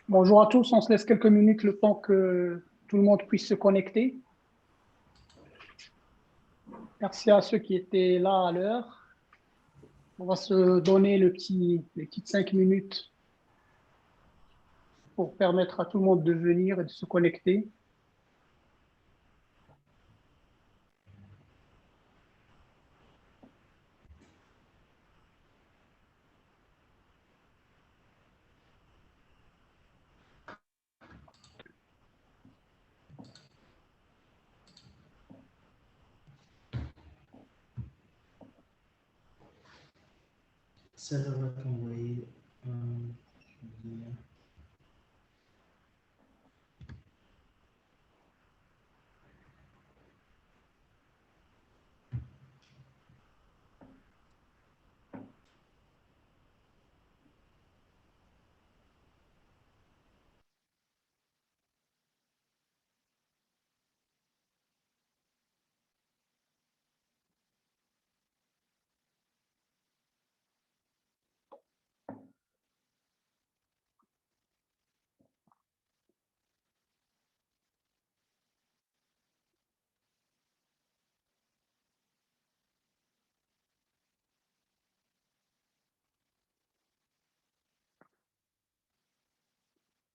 Bonjour à tous, on se laisse quelques minutes le temps que tout le monde puisse se connecter. Merci à ceux qui étaient là à l'heure. On va se donner les petites 5 minutes pour permettre à tout le monde de venir et de se connecter. Ça va t'envoyer un lien.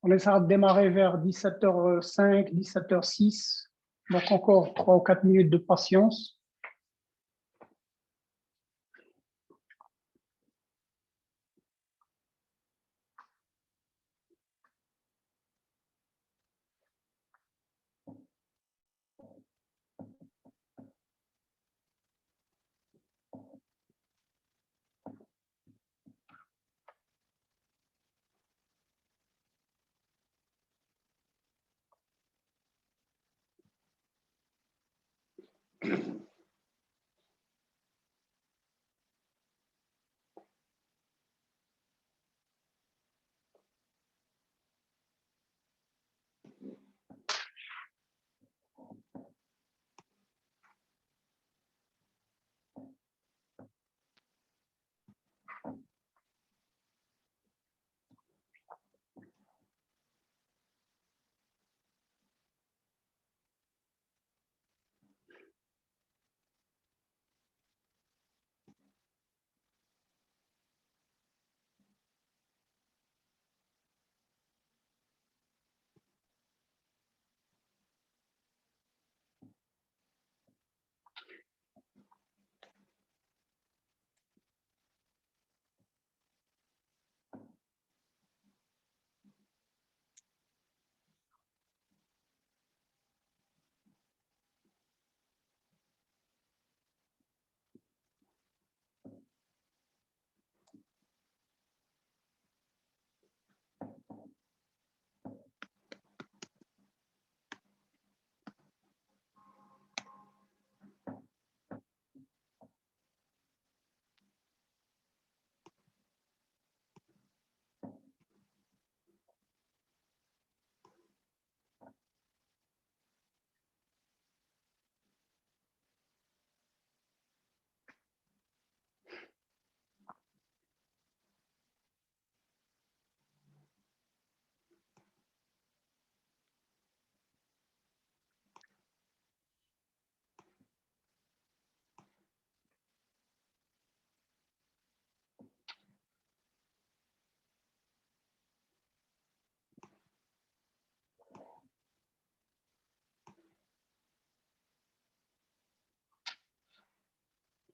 On essaiera de démarrer vers 17h05, 17h06. Donc encore 3 ou 4 minutes de patience.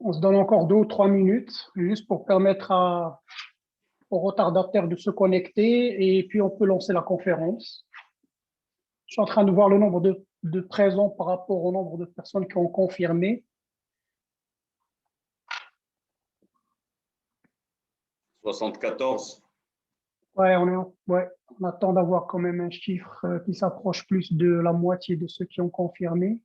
On se donne encore 2 ou 3 minutes juste pour permettre aux retardataires de se connecter et puis on peut lancer la conférence. Je suis en train de voir le nombre de présents par rapport au nombre de personnes qui ont confirmé. 74. Ouais, on attend d'avoir quand même un chiffre qui s'approche plus de la moitié de ceux qui ont confirmé.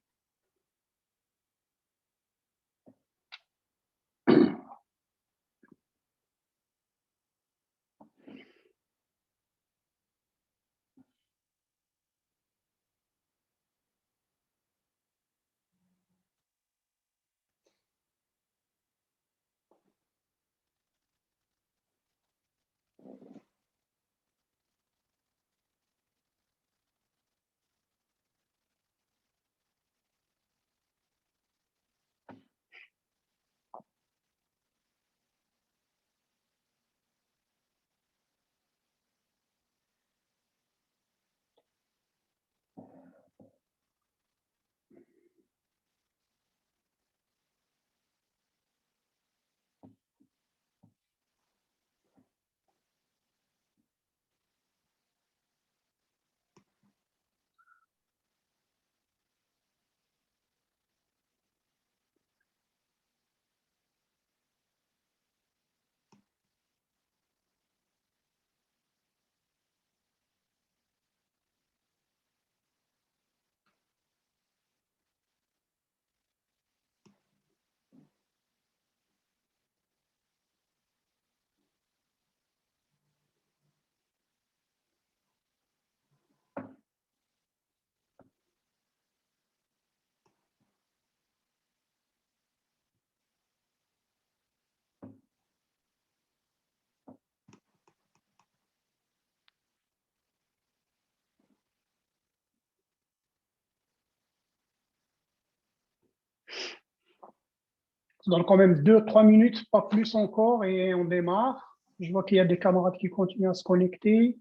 Ça donne quand même 2-3 minutes, pas plus encore, et on démarre. Je vois qu'il y a des camarades qui continuent à se connecter.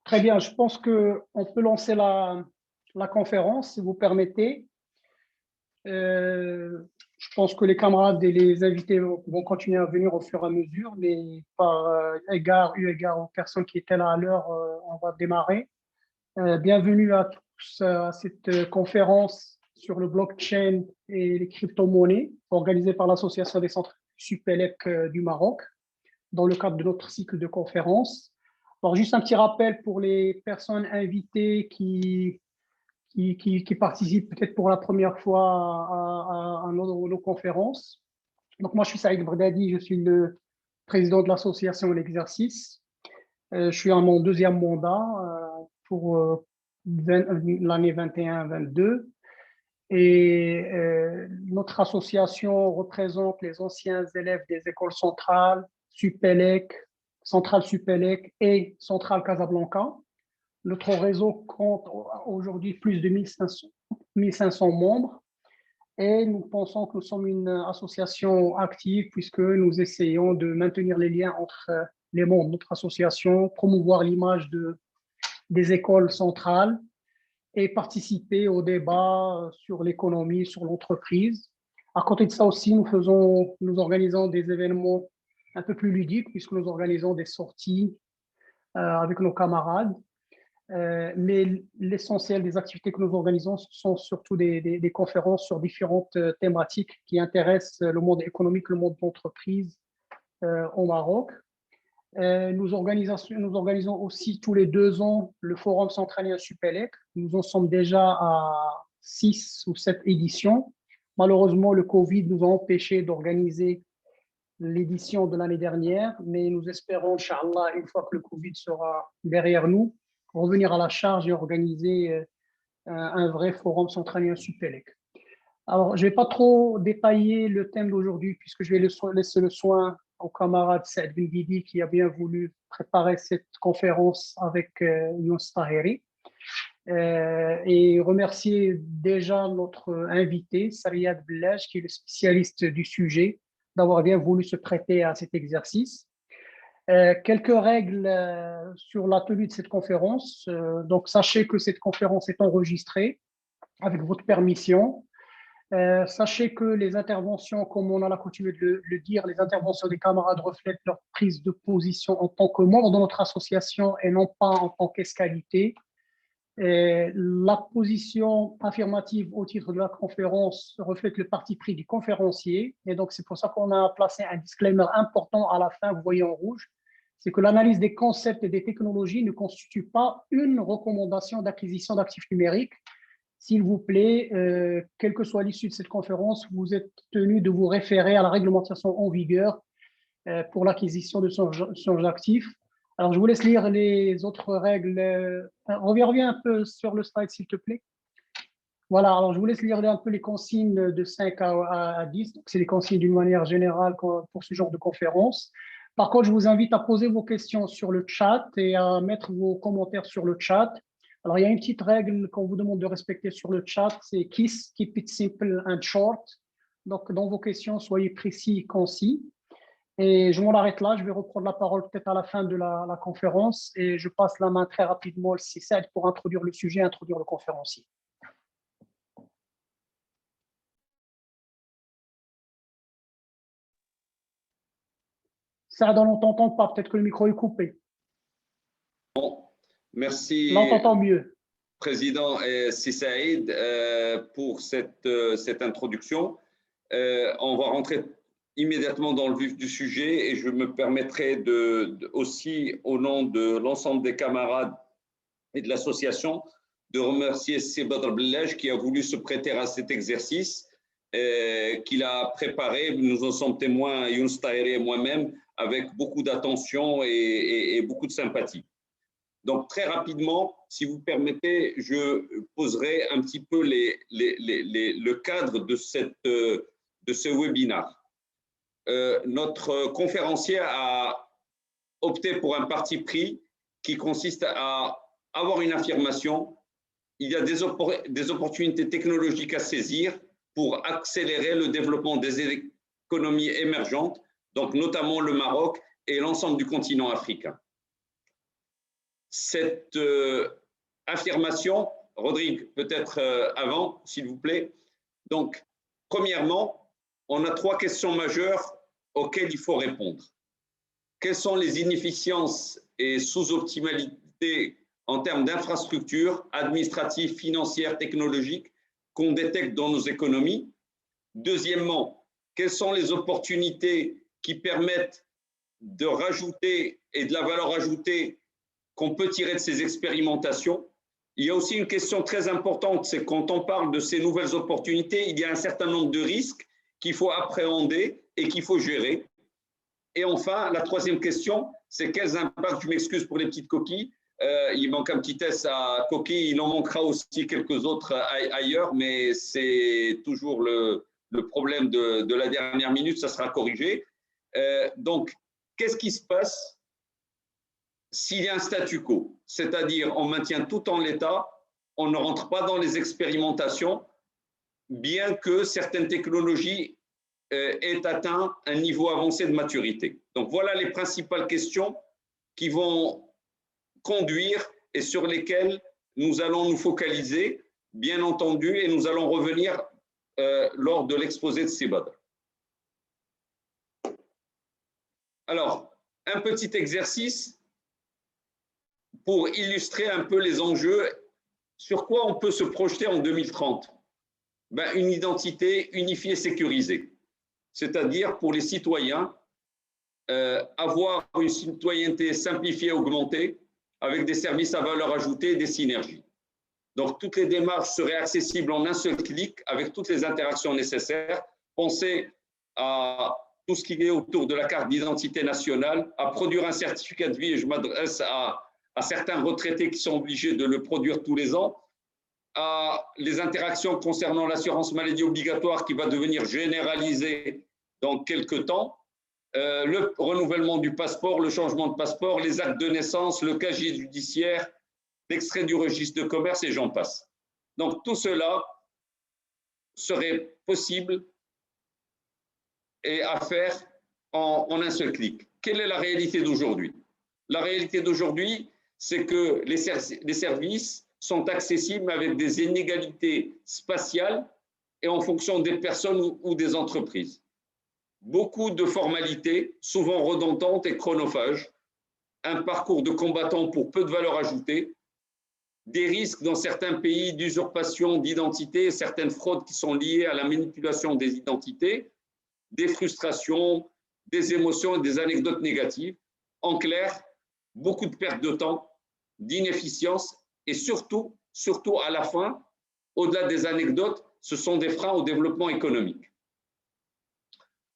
Très bien, je pense qu'on peut lancer la conférence, si vous permettez. Je pense que les camarades et les invités vont continuer à venir au fur et à mesure, mais par eu égard aux personnes qui étaient là à l'heure, on va démarrer. Bienvenue à tous à cette conférence sur le blockchain et les crypto-monnaies organisée par l'Association des centres Supélec du Maroc dans le cadre de notre cycle de conférences. Alors, juste un petit rappel pour les personnes invitées qui participent peut-être pour la première fois à nos conférences. Donc, moi, je suis Saïd Brdadi, je suis le président de l'association L'Exercice. Je suis à mon deuxième mandat pour l'année 21-22. Et notre association représente les anciens élèves des écoles centrales, Supélec, Centrale Supélec et Centrale Casablanca. Notre réseau compte aujourd'hui plus de 1500 membres et nous pensons que nous sommes une association active puisque nous essayons de maintenir les liens entre les membres de notre association, promouvoir l'image des écoles centrales et participer au débat sur l'économie, sur l'entreprise. À côté de ça aussi, nous organisons des événements un peu plus ludiques puisque nous organisons des sorties avec nos camarades. Mais l'essentiel des activités que nous organisons sont surtout des conférences sur différentes thématiques qui intéressent le monde économique, le monde de l'entreprise au Maroc. Nous organisons aussi tous les 2 ans le Forum centralien Supélec. Nous en sommes déjà à 6 ou 7 éditions. Malheureusement, le Covid nous a empêchés d'organiser l'édition de l'année dernière, mais nous espérons, Inch'Allah, une fois que le Covid sera derrière nous, revenir à la charge et organiser un vrai Forum centralien Supélec. Alors, je ne vais pas trop détailler le thème d'aujourd'hui puisque je vais laisser le soin au camarade Saad Benguidi qui a bien voulu préparer cette conférence avec Younes Taheri. Et remercier déjà notre invité, Sariyad Bellaj, qui est le spécialiste du sujet, d'avoir bien voulu se prêter à cet exercice. Quelques règles sur la tenue de cette conférence. Donc, sachez que cette conférence est enregistrée avec votre permission. Sachez que les interventions, comme on a la coutume de le dire, les interventions des camarades reflètent leur prise de position en tant que membre de notre association et non pas en tant qu'escalité. La position affirmative au titre de la conférence reflète le parti pris du conférencier. Et donc, c'est pour ça qu'on a placé un disclaimer important à la fin, vous voyez en rouge. C'est que l'analyse des concepts et des technologies ne constitue pas une recommandation d'acquisition d'actifs numériques. S'il vous plaît, quelle que soit l'issue de cette conférence, vous êtes tenu de vous référer à la réglementation en vigueur pour l'acquisition de change d'actifs. Alors, je vous laisse lire les autres règles. Reviens un peu sur le slide, s'il te plaît. Voilà, alors je vous laisse lire un peu les consignes de 5 à 10. C'est les consignes d'une manière générale pour ce genre de conférence. Par contre, je vous invite à poser vos questions sur le chat et à mettre vos commentaires sur le chat. Alors, il y a une petite règle qu'on vous demande de respecter sur le chat, c'est KISS, Keep it simple and short. Donc, dans vos questions, soyez précis et concis. Et je m'en arrête là. Je vais reprendre la parole peut-être à la fin de la conférence et je passe la main très rapidement au CISAD pour introduire le sujet, introduire le conférencier. Ça, on ne t'entend pas. Peut-être que le micro est coupé. Bon, merci. Là, on t'entend mieux. Président Sissaïd, pour cette introduction. On va rentrer immédiatement dans le vif du sujet et je me permettrai aussi, au nom de l'ensemble des camarades et de l'association, de remercier Sibadr Bellaj qui a voulu se prêter à cet exercice, qu'il a préparé. Nous en sommes témoins, Younes Tahiri et moi-même, avec beaucoup d'attention et beaucoup de sympathie. Donc, très rapidement, si vous permettez, je poserai un petit peu le cadre de ce webinaire. Notre conférencier a opté pour un parti pris qui consiste à avoir une affirmation. Il y a des opportunités technologiques à saisir pour accélérer le développement des économies émergentes, donc notamment le Maroc et l'ensemble du continent africain. Cette affirmation, Rodrigue, peut-être avant, s'il vous plaît. Donc, premièrement, on a 3 questions majeures auxquelles il faut répondre. Quelles sont les inefficiences et sous-optimalités en termes d'infrastructures administratives, financières, technologiques qu'on détecte dans nos économies? Deuxièmement, quelles sont les opportunités qui permettent de rajouter et de la valeur ajoutée qu'on peut tirer de ces expérimentations? Il y a aussi une question très importante, c'est quand on parle de ces nouvelles opportunités, il y a un certain nombre de risques qu'il faut appréhender et qu'il faut gérer. Et enfin, la 3e question, c'est quels impacts, je m'excuse pour les petites coquilles, il manque un petit test à coquilles, il en manquera aussi quelques autres ailleurs, mais c'est toujours le problème de la dernière minute, ça sera corrigé. Donc, qu'est-ce qui se passe s'il y a un statu quo, c'est-à-dire on maintient tout en l'état, on ne rentre pas dans les expérimentations, bien que certaines technologies aient atteint un niveau avancé de maturité. Donc voilà les principales questions qui vont conduire et sur lesquelles nous allons nous focaliser, bien entendu, et nous allons revenir lors de l'exposé de Sibadr. Alors, un petit exercice pour illustrer un peu les enjeux. Sur quoi on peut se projeter en 2030? Une identité unifiée sécurisée, c'est-à-dire pour les citoyens, avoir une citoyenneté simplifiée et augmentée avec des services à valeur ajoutée et des synergies. Donc, toutes les démarches seraient accessibles en un seul clic avec toutes les interactions nécessaires. Pensez à tout ce qui est autour de la carte d'identité nationale, à produire un certificat de vie, et je m'adresse à certains retraités qui sont obligés de le produire tous les ans, à les interactions concernant l'assurance maladie obligatoire qui va devenir généralisée dans quelques temps, le renouvellement du passeport, le changement de passeport, les actes de naissance, le casier judiciaire, l'extrait du registre de commerce et j'en passe. Donc tout cela serait possible et à faire en un seul clic. Quelle est la réalité d'aujourd'hui? La réalité d'aujourd'hui, c'est que les services sont accessibles avec des inégalités spatiales et en fonction des personnes ou des entreprises. Beaucoup de formalités, souvent redondantes et chronophages, un parcours de combattant pour peu de valeur ajoutée, des risques dans certains pays d'usurpation d'identité, certaines fraudes qui sont liées à la manipulation des identités, des frustrations, des émotions et des anecdotes négatives. En clair, beaucoup de pertes de temps, d'inefficience et surtout à la fin, au-delà des anecdotes, ce sont des freins au développement économique.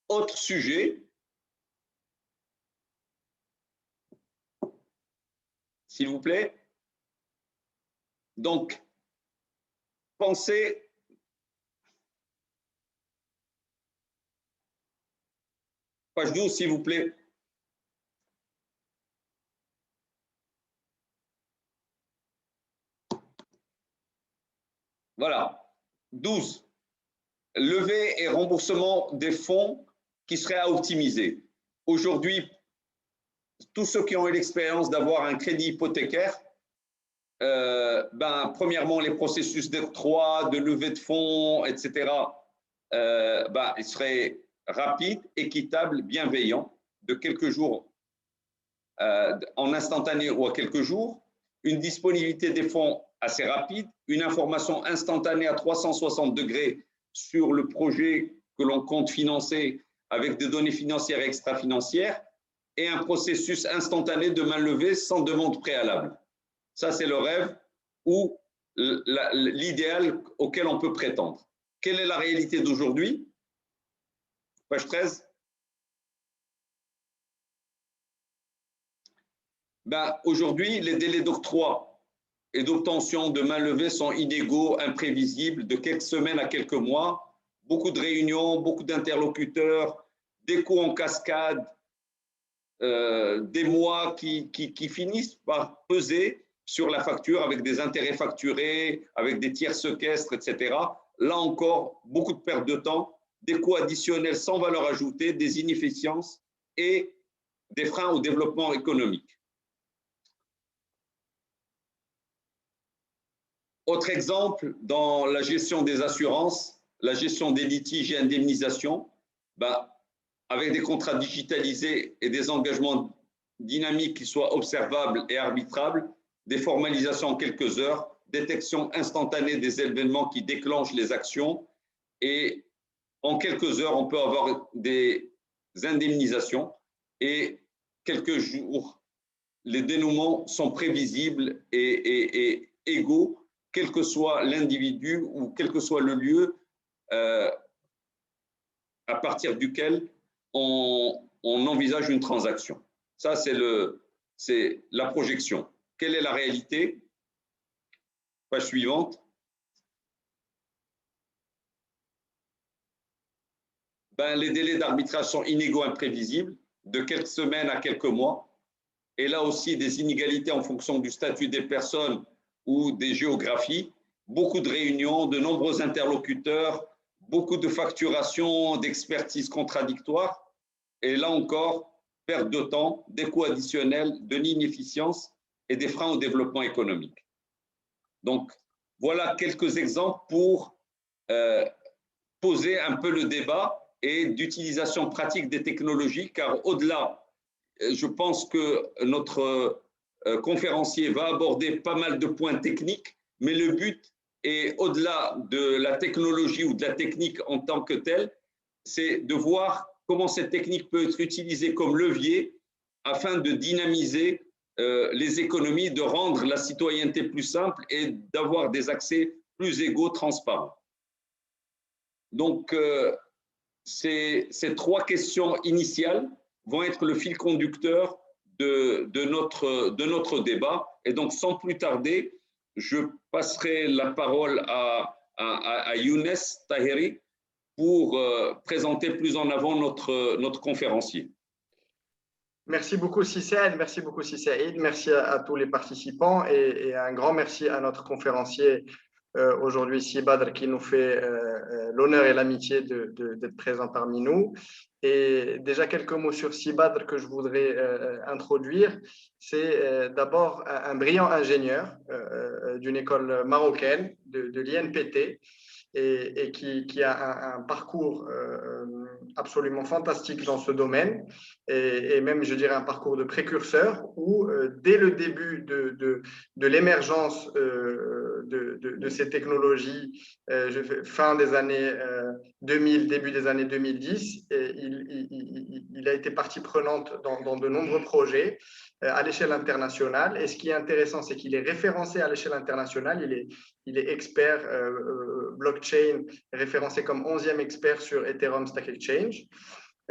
Autre sujet, s'il vous plaît. Donc, pensez. Page 12, s'il vous plaît. Voilà. 12. Levée et remboursement des fonds qui seraient à optimiser. Aujourd'hui, tous ceux qui ont eu l'expérience d'avoir un crédit hypothécaire, premièrement, les processus d'octroi, de levée de fonds, etc., ils seraient rapides, équitables, bienveillants, de quelques jours en instantané ou à quelques jours, une disponibilité des fonds assez rapide, une information instantanée à 360 degrés sur le projet que l'on compte financer avec des données financières et extra-financières et un processus instantané de main levée sans demande préalable. Ça, c'est le rêve ou l'idéal auquel on peut prétendre. Quelle est la réalité d'aujourd'hui? Page 13. Aujourd'hui, les délais d'octroi et d'obtention de main levée sont inégaux, imprévisibles, de quelques semaines à quelques mois. Beaucoup de réunions, beaucoup d'interlocuteurs, des coûts en cascade, des mois qui finissent par peser sur la facture avec des intérêts facturés, avec des tiers séquestres, etc. Là encore, beaucoup de pertes de temps, des coûts additionnels sans valeur ajoutée, des inefficiences et des freins au développement économique. Autre exemple, dans la gestion des assurances, la gestion des litiges et indemnisations, avec des contrats digitalisés et des engagements dynamiques qui soient observables et arbitrables, des formalisations en quelques heures, détection instantanée des événements qui déclenchent les actions et en quelques heures, on peut avoir des indemnisations et quelques jours, les dénouements sont prévisibles et égaux, quel que soit l'individu ou quel que soit le lieu à partir duquel on envisage une transaction. Ça, c'est la projection. Quelle est la réalité? Page suivante. Les délais d'arbitrage sont inégaux, imprévisibles, de quelques semaines à quelques mois. Et là aussi, des inégalités en fonction du statut des personnes ou des géographies. Beaucoup de réunions, de nombreux interlocuteurs, beaucoup de facturations, d'expertise contradictoires. Et là encore, perte de temps, des coûts additionnels, de l'inefficience et des freins au développement économique. Donc, voilà quelques exemples pour poser un peu le débat et d'utilisation pratique des technologies, car au-delà, je pense que notre conférencier va aborder pas mal de points techniques, mais le but est, au-delà de la technologie ou de la technique en tant que telle, c'est de voir comment cette technique peut être utilisée comme levier afin de dynamiser les économies, de rendre la citoyenneté plus simple et d'avoir des accès plus égaux, transparents. Donc, ces trois questions initiales vont être le fil conducteur de notre débat. Et donc, sans plus tarder, je passerai la parole à Younes Taheri pour présenter plus en avant notre conférencier. Merci beaucoup Cissé, merci beaucoup Cissé, merci à tous les participants et un grand merci à notre conférencier aujourd'hui, Si Badr, qui nous fait l'honneur et l'amitié d'être présent parmi nous. Et déjà quelques mots sur Si Badr que je voudrais introduire. C'est d'abord un brillant ingénieur d'une école marocaine de l'INPT et qui a un parcours absolument fantastique dans ce domaine et même, je dirais, un parcours de précurseur où, dès le début de l'émergence de ces technologies, fin des années 2000, début des années 2010, il a été partie prenante dans de nombreux projets à l'échelle internationale. Et ce qui est intéressant, c'est qu'il est référencé à l'échelle internationale. Il est expert blockchain, référencé comme 11e expert sur Ethereum Stack Exchange.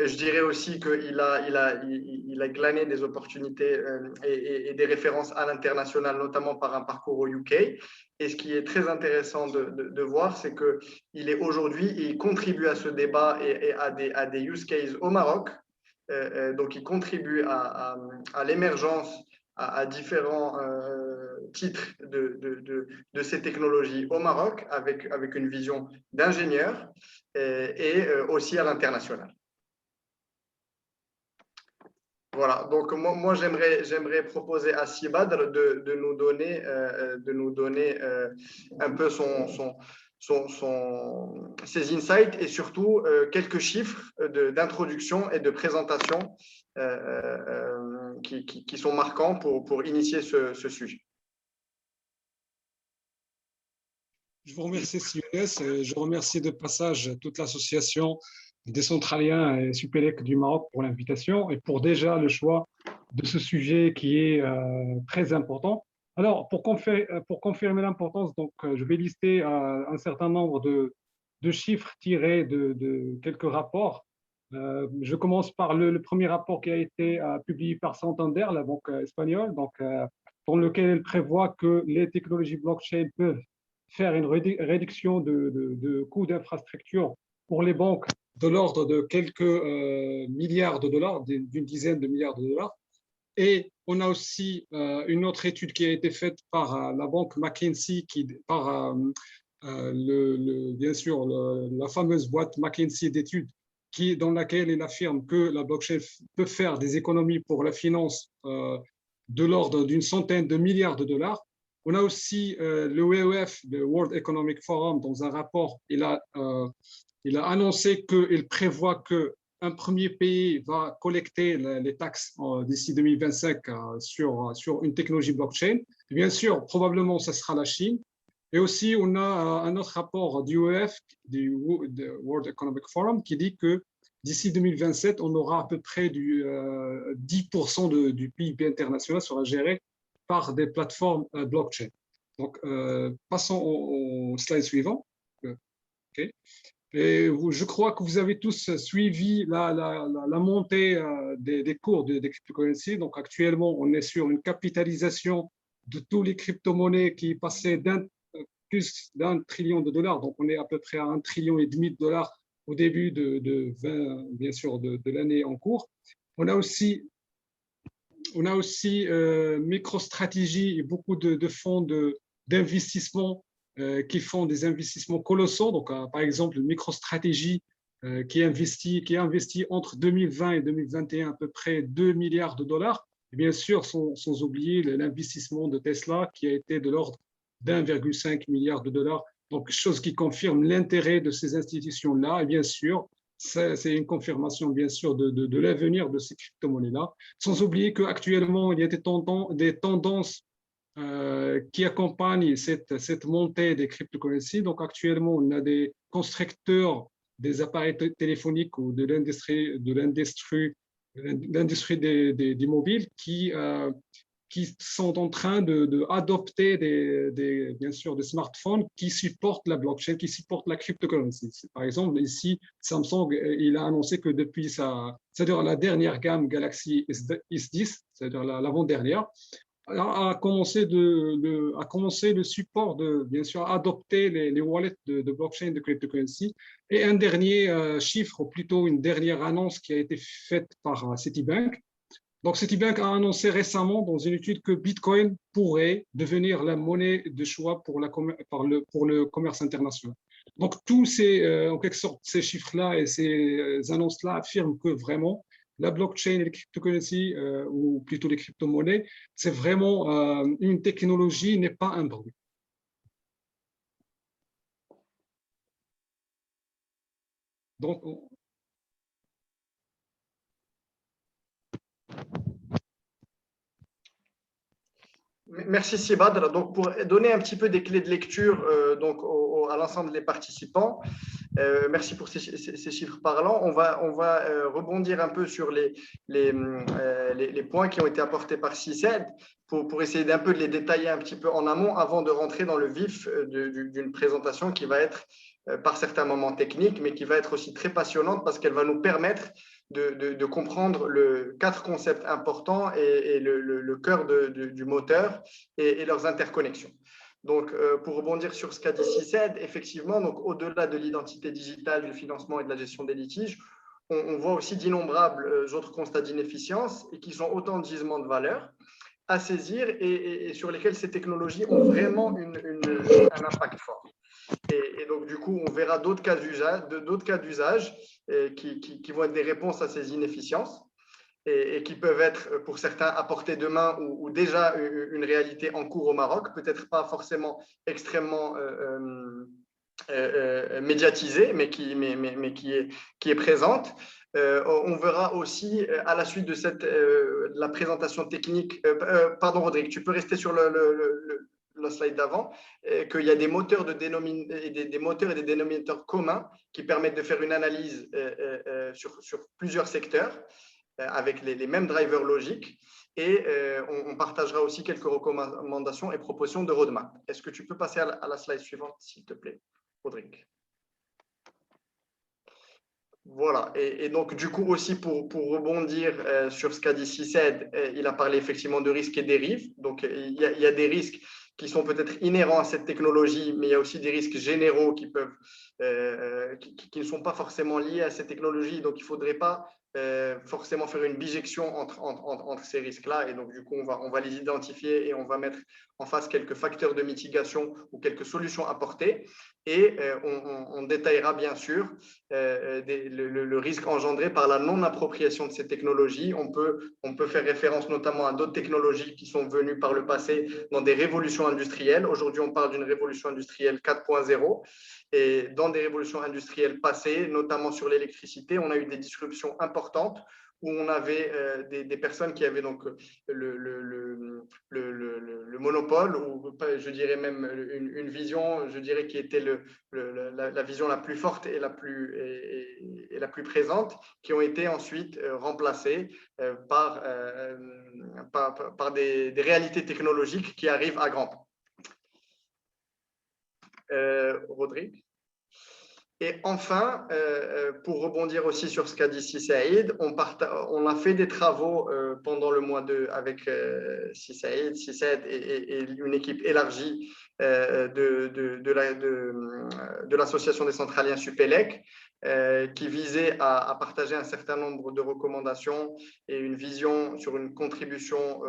Je dirais aussi qu'il a glané des opportunités et des références à l'international, notamment par un parcours au UK. Et ce qui est très intéressant de voir, c'est qu'il est aujourd'hui, il contribue à ce débat et à des use cases au Maroc. Donc, il contribue à l'émergence, à différents titres de ces technologies au Maroc, avec une vision d'ingénieur et aussi à l'international. Voilà, donc moi j'aimerais proposer à Sibadr de nous donner un peu ses insights et surtout quelques chiffres d'introduction et de présentation qui sont marquants pour initier ce sujet. Je vous remercie, Younes. Je remercie de passage toute l'association des Centraliens et Supélec du Maroc pour l'invitation et pour déjà le choix de ce sujet qui est très important. Alors, pour confirmer l'importance, donc, je vais lister un certain nombre de chiffres tirés de quelques rapports. Je commence par le premier rapport qui a été publié par Santander, la banque espagnole, donc, dans lequel elle prévoit que les technologies blockchain peuvent faire une réduction de coûts d'infrastructure pour les banques de l'ordre de quelques milliards de dollars, d'une dizaine de milliards de dollars. Et on a aussi une autre étude qui a été faite par la banque McKinsey, bien sûr la fameuse boîte McKinsey d'études, dans laquelle il affirme que la blockchain peut faire des économies pour la finance de l'ordre d'une centaine de milliards de dollars. On a aussi le WEF, le World Economic Forum, dans un rapport, il a annoncé qu'il prévoit qu'un premier pays va collecter les taxes d'ici 2025 sur une technologie blockchain. Et bien sûr, probablement, ce sera la Chine. Et aussi, on a un autre rapport du WEF, du World Economic Forum, qui dit que d'ici 2027, on aura à peu près 10% du PIB international sera géré par des plateformes blockchain. Donc, passons au slide suivant. Okay. Et je crois que vous avez tous suivi la montée des cours des cryptocurrencies. Donc, actuellement, on est sur une capitalisation de tous les crypto-monnaies qui passaient plus d'1 trillion de dollars. Donc, on est à peu près à 1,5 trillion de dollars au début bien sûr, de l'année en cours. On a aussi MicroStrategy et beaucoup de fonds d'investissement qui font des investissements colossaux. Donc, par exemple, MicroStrategy qui a investi entre 2020 et 2021 à peu près 2 milliards de dollars. Et bien sûr, sans oublier l'investissement de Tesla qui a été de l'ordre d'1,5 milliard de dollars. Donc, chose qui confirme l'intérêt de ces institutions-là. Et bien sûr, c'est une confirmation, bien sûr, de l'avenir de ces crypto-monnaies-là. Sans oublier qu'actuellement, il y a des tendances qui accompagnent cette montée des cryptocurrencies. Donc, actuellement, on a des constructeurs des appareils téléphoniques ou de l'industrie des mobiles qui sont en train d'adopter bien sûr des smartphones qui supportent la blockchain, qui supportent la cryptocurrency. Par exemple, ici, Samsung, il a annoncé que depuis c'est-à-dire la dernière gamme Galaxy S10, c'est-à-dire l'avant-dernière, a commencé le support bien sûr, adopter les wallets de blockchain de cryptocurrency. Et un dernier chiffre, ou plutôt une dernière annonce qui a été faite par Citibank. Donc, Citibank a annoncé récemment dans une étude que Bitcoin pourrait devenir la monnaie de choix pour le commerce international. Donc, en quelque sorte, ces chiffres-là et ces annonces-là affirment que vraiment, la blockchain et les cryptocurrencies, ou plutôt les crypto-monnaies, c'est vraiment une technologie, n'est pas un bruit. Donc, merci Sibadr. Donc, pour donner un petit peu des clés de lecture à l'ensemble des participants, merci pour ces chiffres parlants. On va rebondir un peu sur les points qui ont été apportés par CICED pour essayer d'un peu de les détailler un petit peu en amont avant de rentrer dans le vif d'une présentation qui va être par certains moments technique, mais qui va être aussi très passionnante parce qu'elle va nous permettre de comprendre 4 concepts importants et le cœur du moteur et leurs interconnexions. Donc, pour rebondir sur ce qu'a dit Cissed, effectivement, donc au-delà de l'identité digitale, du financement et de la gestion des litiges, on voit aussi d'innombrables autres constats d'inefficience et qui sont autant de gisements de valeur à saisir et sur lesquels ces technologies ont vraiment un impact fort. Et donc, du coup, on verra d'autres cas d'usage qui vont être des réponses à ces inefficiences et qui peuvent être, pour certains, apportés demain ou déjà une réalité en cours au Maroc, peut-être pas forcément extrêmement médiatisée, mais qui est présente. On verra aussi, à la suite de la présentation technique, pardon Rodrigue, tu peux rester sur la slide d'avant, qu'il y a des moteurs, des moteurs et des dénominateurs communs qui permettent de faire une analyse sur plusieurs secteurs avec les mêmes drivers logiques et on partagera aussi quelques recommandations et propositions de roadmap. Est-ce que tu peux passer à la slide suivante, s'il te plaît, Rodrigue? Voilà, et donc du coup aussi pour rebondir sur ce qu'a dit Cissed, il a parlé effectivement de risques et dérives. Donc il y a des risques qui sont peut-être inhérents à cette technologie, mais il y a aussi des risques généraux qui ne sont pas forcément liés à cette technologie. Donc il ne faudrait pas forcément faire une bijection entre ces risques-là. Et donc du coup on va les identifier et on va mettre en face quelques facteurs de mitigation ou quelques solutions apportées. Et on détaillera bien sûr le risque engendré par la non-appropriation de ces technologies. On peut faire référence notamment à d'autres technologies qui sont venues par le passé dans des révolutions industrielles. Aujourd'hui, on parle d'une révolution industrielle 4.0. Et dans des révolutions industrielles passées, notamment sur l'électricité, on a eu des disruptions importantes où on avait des personnes qui avaient donc le monopole, ou je dirais même une vision, je dirais qui était la vision la plus forte et la plus présente, qui ont été ensuite remplacées par des réalités technologiques qui arrivent à grands pas. Rodrigue. Et enfin, pour rebondir aussi sur ce qu'a dit Cissed, on a fait des travaux pendant le mois avec Cissed et une équipe élargie de l'association des centraliens Supélec, qui visait à partager un certain nombre de recommandations et une vision sur une contribution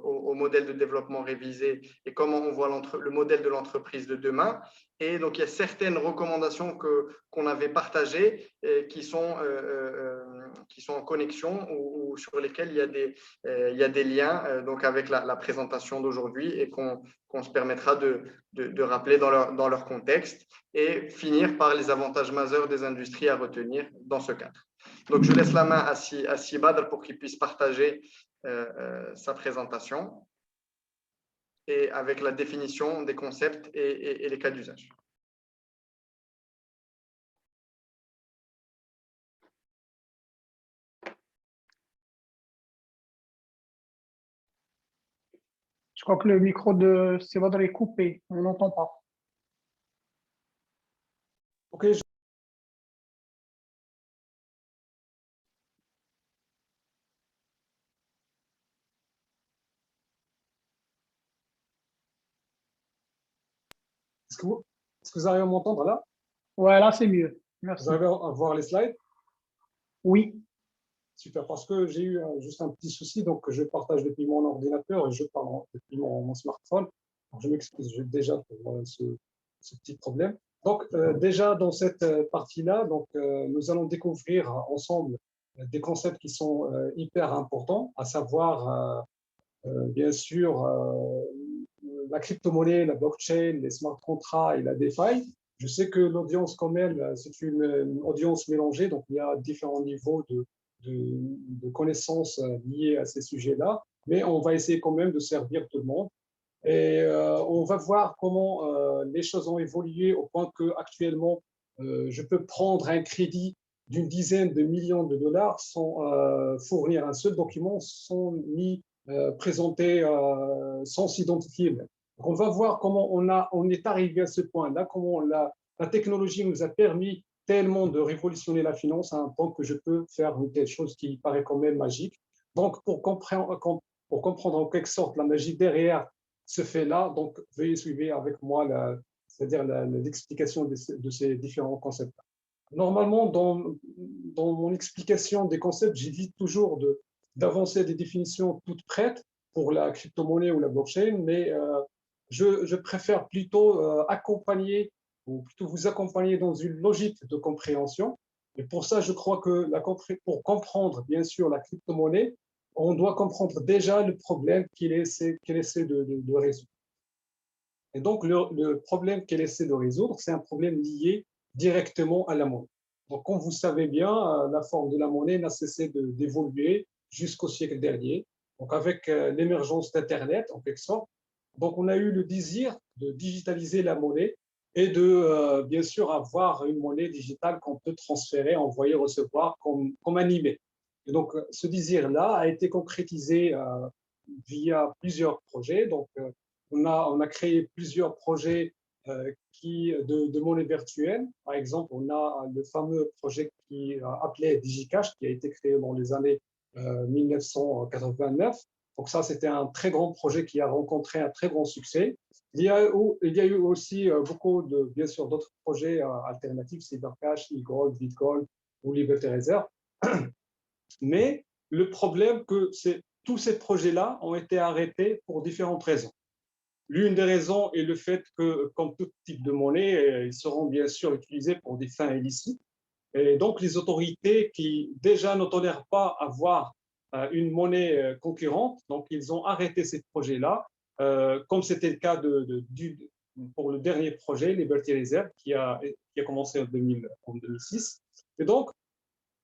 au modèle de développement révisé et comment on voit le modèle de l'entreprise de demain. Et donc, il y a certaines recommandations qu'on avait partagées qui sont en connexion ou sur lesquelles il y a des liens donc avec la présentation d'aujourd'hui et qu'on se permettra de rappeler dans leur contexte et finir par les avantages majeurs des industries à retenir dans ce cadre. Donc, je laisse la main à Si Badr pour qu'il puisse partager sa présentation et avec la définition des concepts et les cas d'usage. Je crois que le micro de Si Badr est coupé, on n'entend pas. Ok. Est-ce que vous arrivez à m'entendre là? Ouais, là, c'est mieux. Merci. Vous arrivez à voir les slides? Oui. Super, parce que j'ai eu juste un petit souci, donc je partage depuis mon ordinateur et je parle depuis mon smartphone. Donc, je m'excuse déjà pour ce petit problème. Donc, déjà dans cette partie-là, donc, nous allons découvrir ensemble des concepts qui sont hyper importants, à savoir, bien sûr, la crypto-monnaie, la blockchain, les smart contracts et la DeFi. Je sais que l'audience, quand même, c'est une audience mélangée, donc il y a différents niveaux de connaissances liées à ces sujets-là, mais on va essayer quand même de servir tout le monde. Et on va voir comment les choses ont évolué au point qu'actuellement, je peux prendre un crédit d'une dizaine de millions de dollars sans fournir un seul document, sans ni présenter, sans s'identifier. Donc on va voir comment on est arrivé à ce point-là, comment la technologie nous a permis tellement de révolutionner la finance à un point que je peux faire une telle chose qui paraît quand même magique. Donc, pour comprendre en quelque sorte la magie derrière ce fait-là, donc veuillez suivre avec moi c'est-à-dire l'explication de ces différents concepts. Normalement, dans mon explication des concepts, j'évite toujours d'avancer des définitions toutes prêtes pour la crypto-monnaie ou la blockchain, mais je préfère plutôt accompagner ou plutôt vous accompagner dans une logique de compréhension. Et pour ça, je crois que pour comprendre, bien sûr, la crypto-monnaie, on doit comprendre déjà le problème qu'il essaie de résoudre. Et donc, le problème qu'elle essaie de résoudre, c'est un problème lié directement à la monnaie. Donc, comme vous savez bien, la forme de la monnaie n'a cessé d'évoluer jusqu'au siècle dernier. Donc, avec l'émergence d'Internet, en quelque sorte, donc on a eu le désir de digitaliser la monnaie et de, bien sûr, avoir une monnaie digitale qu'on peut transférer, envoyer, recevoir comme un email. Et donc, ce désir-là a été concrétisé via plusieurs projets. Donc, on a créé plusieurs projets de monnaie virtuelle. Par exemple, on a le fameux projet qui est appelé DigiCash, qui a été créé dans les années 1989. Donc ça, c'était un très grand projet qui a rencontré un très grand succès. Il y a eu aussi beaucoup bien sûr, d'autres projets alternatifs, CyberCash, eGold, Bitcoin ou Liberty Reserve. Mais le problème, c'est tous ces projets-là ont été arrêtés pour différentes raisons. L'une des raisons est le fait que, comme tout type de monnaie, ils seront bien sûr utilisés pour des fins illicites. Et donc, les autorités qui déjà ne tolèrent pas avoir une monnaie concurrente, donc ils ont arrêté ces projets-là, comme c'était le cas pour le dernier projet, Liberty Reserve, qui a commencé en 2006. Et donc,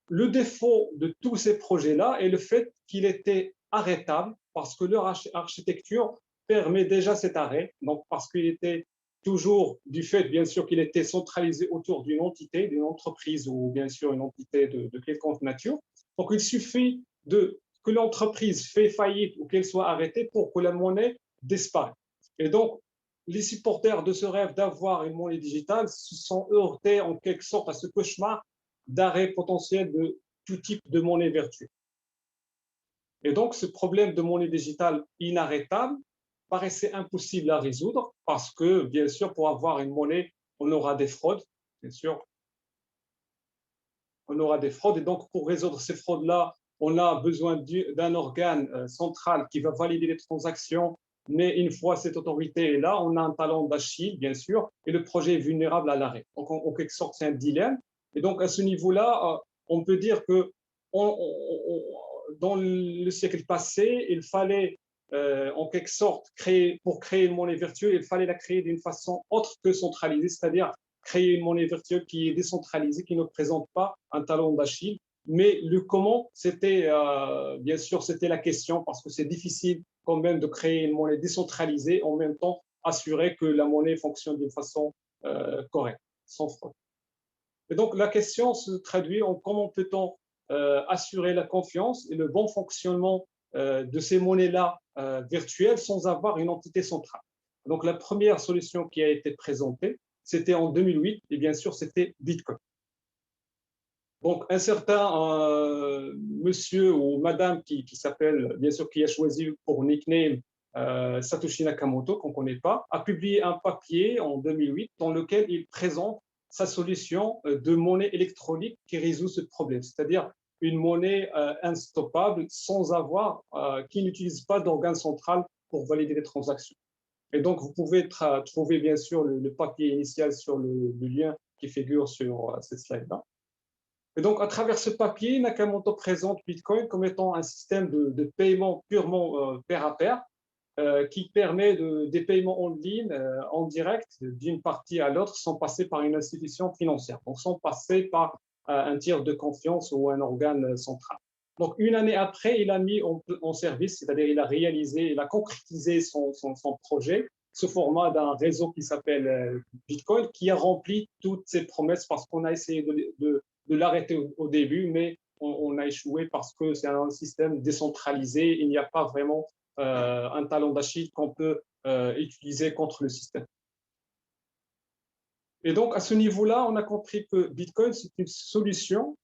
le défaut de tous ces projets-là est le fait qu'il était arrêtable parce que leur architecture permet déjà cet arrêt, donc parce qu'il était toujours du fait, bien sûr, qu'il était centralisé autour d'une entité, d'une entreprise ou bien sûr une entité de quelconque nature. Donc, il suffit que l'entreprise fait faillite ou qu'elle soit arrêtée pour que la monnaie disparaisse. Et donc, les supporters de ce rêve d'avoir une monnaie digitale se sont heurtés en quelque sorte à ce cauchemar d'arrêt potentiel de tout type de monnaie virtuelle. Et donc, ce problème de monnaie digitale inarrêtable paraissait impossible à résoudre parce que, bien sûr, pour avoir une monnaie, on aura des fraudes, bien sûr. On aura des fraudes et donc, pour résoudre ces fraudes-là, on a besoin d'un organe central qui va valider les transactions. Mais une fois cette autorité est là, on a un talon d'Achille, bien sûr, et le projet est vulnérable à l'arrêt. Donc, en quelque sorte, c'est un dilemme. Et donc, à ce niveau-là, on peut dire que dans le siècle passé, il fallait en quelque sorte pour créer une monnaie virtuelle, il fallait la créer d'une façon autre que centralisée, c'est-à-dire créer une monnaie virtuelle qui est décentralisée, qui ne présente pas un talon d'Achille. Mais le comment, c'était bien sûr, c'était la question parce que c'est difficile quand même de créer une monnaie décentralisée, en même temps assurer que la monnaie fonctionne d'une façon correcte, sans fraude. Et donc, la question se traduit en comment peut-on assurer la confiance et le bon fonctionnement de ces monnaies-là virtuelles sans avoir une entité centrale. Donc, la première solution qui a été présentée, c'était en 2008, et bien sûr, c'était Bitcoin. Donc, un certain monsieur ou madame qui s'appelle, bien sûr, qui a choisi pour nickname Satoshi Nakamoto, qu'on ne connaît pas, a publié un papier en 2008 dans lequel il présente sa solution de monnaie électronique qui résout ce problème, c'est-à-dire une monnaie instoppable qui n'utilise pas d'organe central pour valider les transactions. Et donc, vous pouvez trouver bien sûr le papier initial sur le lien qui figure sur cette slide-là. Et donc, à travers ce papier, Nakamoto présente Bitcoin comme étant un système de paiement purement pair à pair, qui permet des paiements en ligne, en direct, d'une partie à l'autre, sans passer par une institution financière, donc sans passer par un tiers de confiance ou un organe central. Donc, une année après, il a mis en service, c'est-à-dire il a concrétisé son projet sous format d'un réseau qui s'appelle Bitcoin, qui a rempli toutes ses promesses parce qu'on a essayé de l'arrêter au début, mais on a échoué parce que c'est un système décentralisé, il n'y a pas vraiment un talon d'Achille qu'on peut utiliser contre le système. Et donc, à ce niveau-là, on a compris que Bitcoin, c'est une solution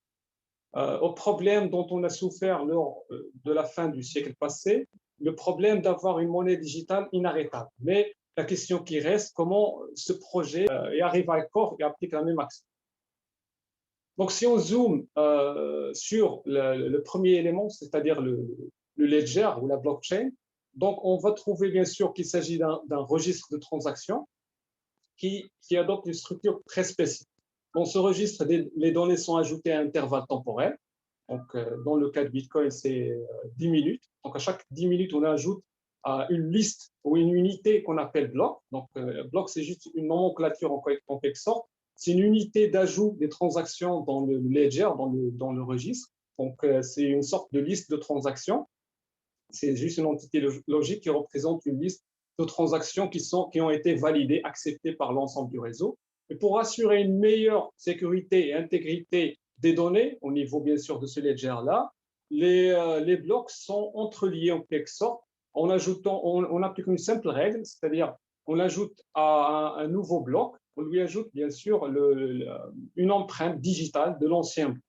au problème dont on a souffert lors de la fin du siècle passé, le problème d'avoir une monnaie digitale inarrêtable. Mais la question qui reste, comment ce projet arrive à corps et applique la même action. Donc, si on zoome sur le premier élément, c'est-à-dire le ledger ou la blockchain, donc on va trouver bien sûr qu'il s'agit d'un registre de transactions qui adopte une structure très spécifique. Dans ce registre, les données sont ajoutées à intervalles temporels. Donc, dans le cas de Bitcoin, c'est 10 minutes. Donc, à chaque 10 minutes, on ajoute une liste ou une unité qu'on appelle bloc. Donc, bloc, c'est juste une nomenclature en quelque sorte. C'est une unité d'ajout des transactions dans le ledger, dans le registre. Donc, c'est une sorte de liste de transactions. C'est juste une entité logique qui représente une liste de transactions qui ont été validées, acceptées par l'ensemble du réseau. Et pour assurer une meilleure sécurité et intégrité des données, au niveau bien sûr de ce ledger-là, les blocs sont entreliés en quelque sorte en ajoutant, on applique une simple règle, c'est-à-dire on ajoute à un nouveau bloc, on lui ajoute bien sûr une empreinte digitale de l'ancien bloc,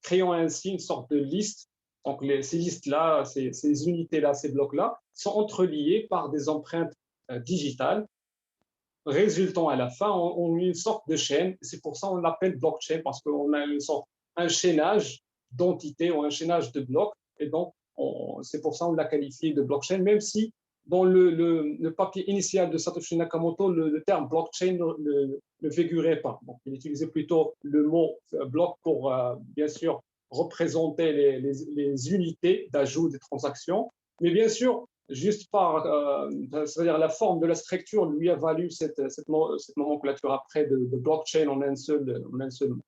créant ainsi une sorte de liste. Donc ces listes-là, ces unités-là, ces blocs-là sont entreliés par des empreintes digitales, résultant à la fin en une sorte de chaîne. C'est pour ça qu'on l'appelle blockchain, parce qu'on a un chaînage d'entités ou un chaînage de blocs. Et donc, c'est pour ça qu'on l'a qualifié de blockchain, même si dans le papier initial de Satoshi Nakamoto, le terme blockchain ne figurait pas. Donc, il utilisait plutôt le mot bloc pour, bien sûr, représenter les unités d'ajout des transactions. Mais bien sûr, juste par, c'est-à-dire la forme de la structure lui a valu cette nomenclature après de blockchain en un seul mot.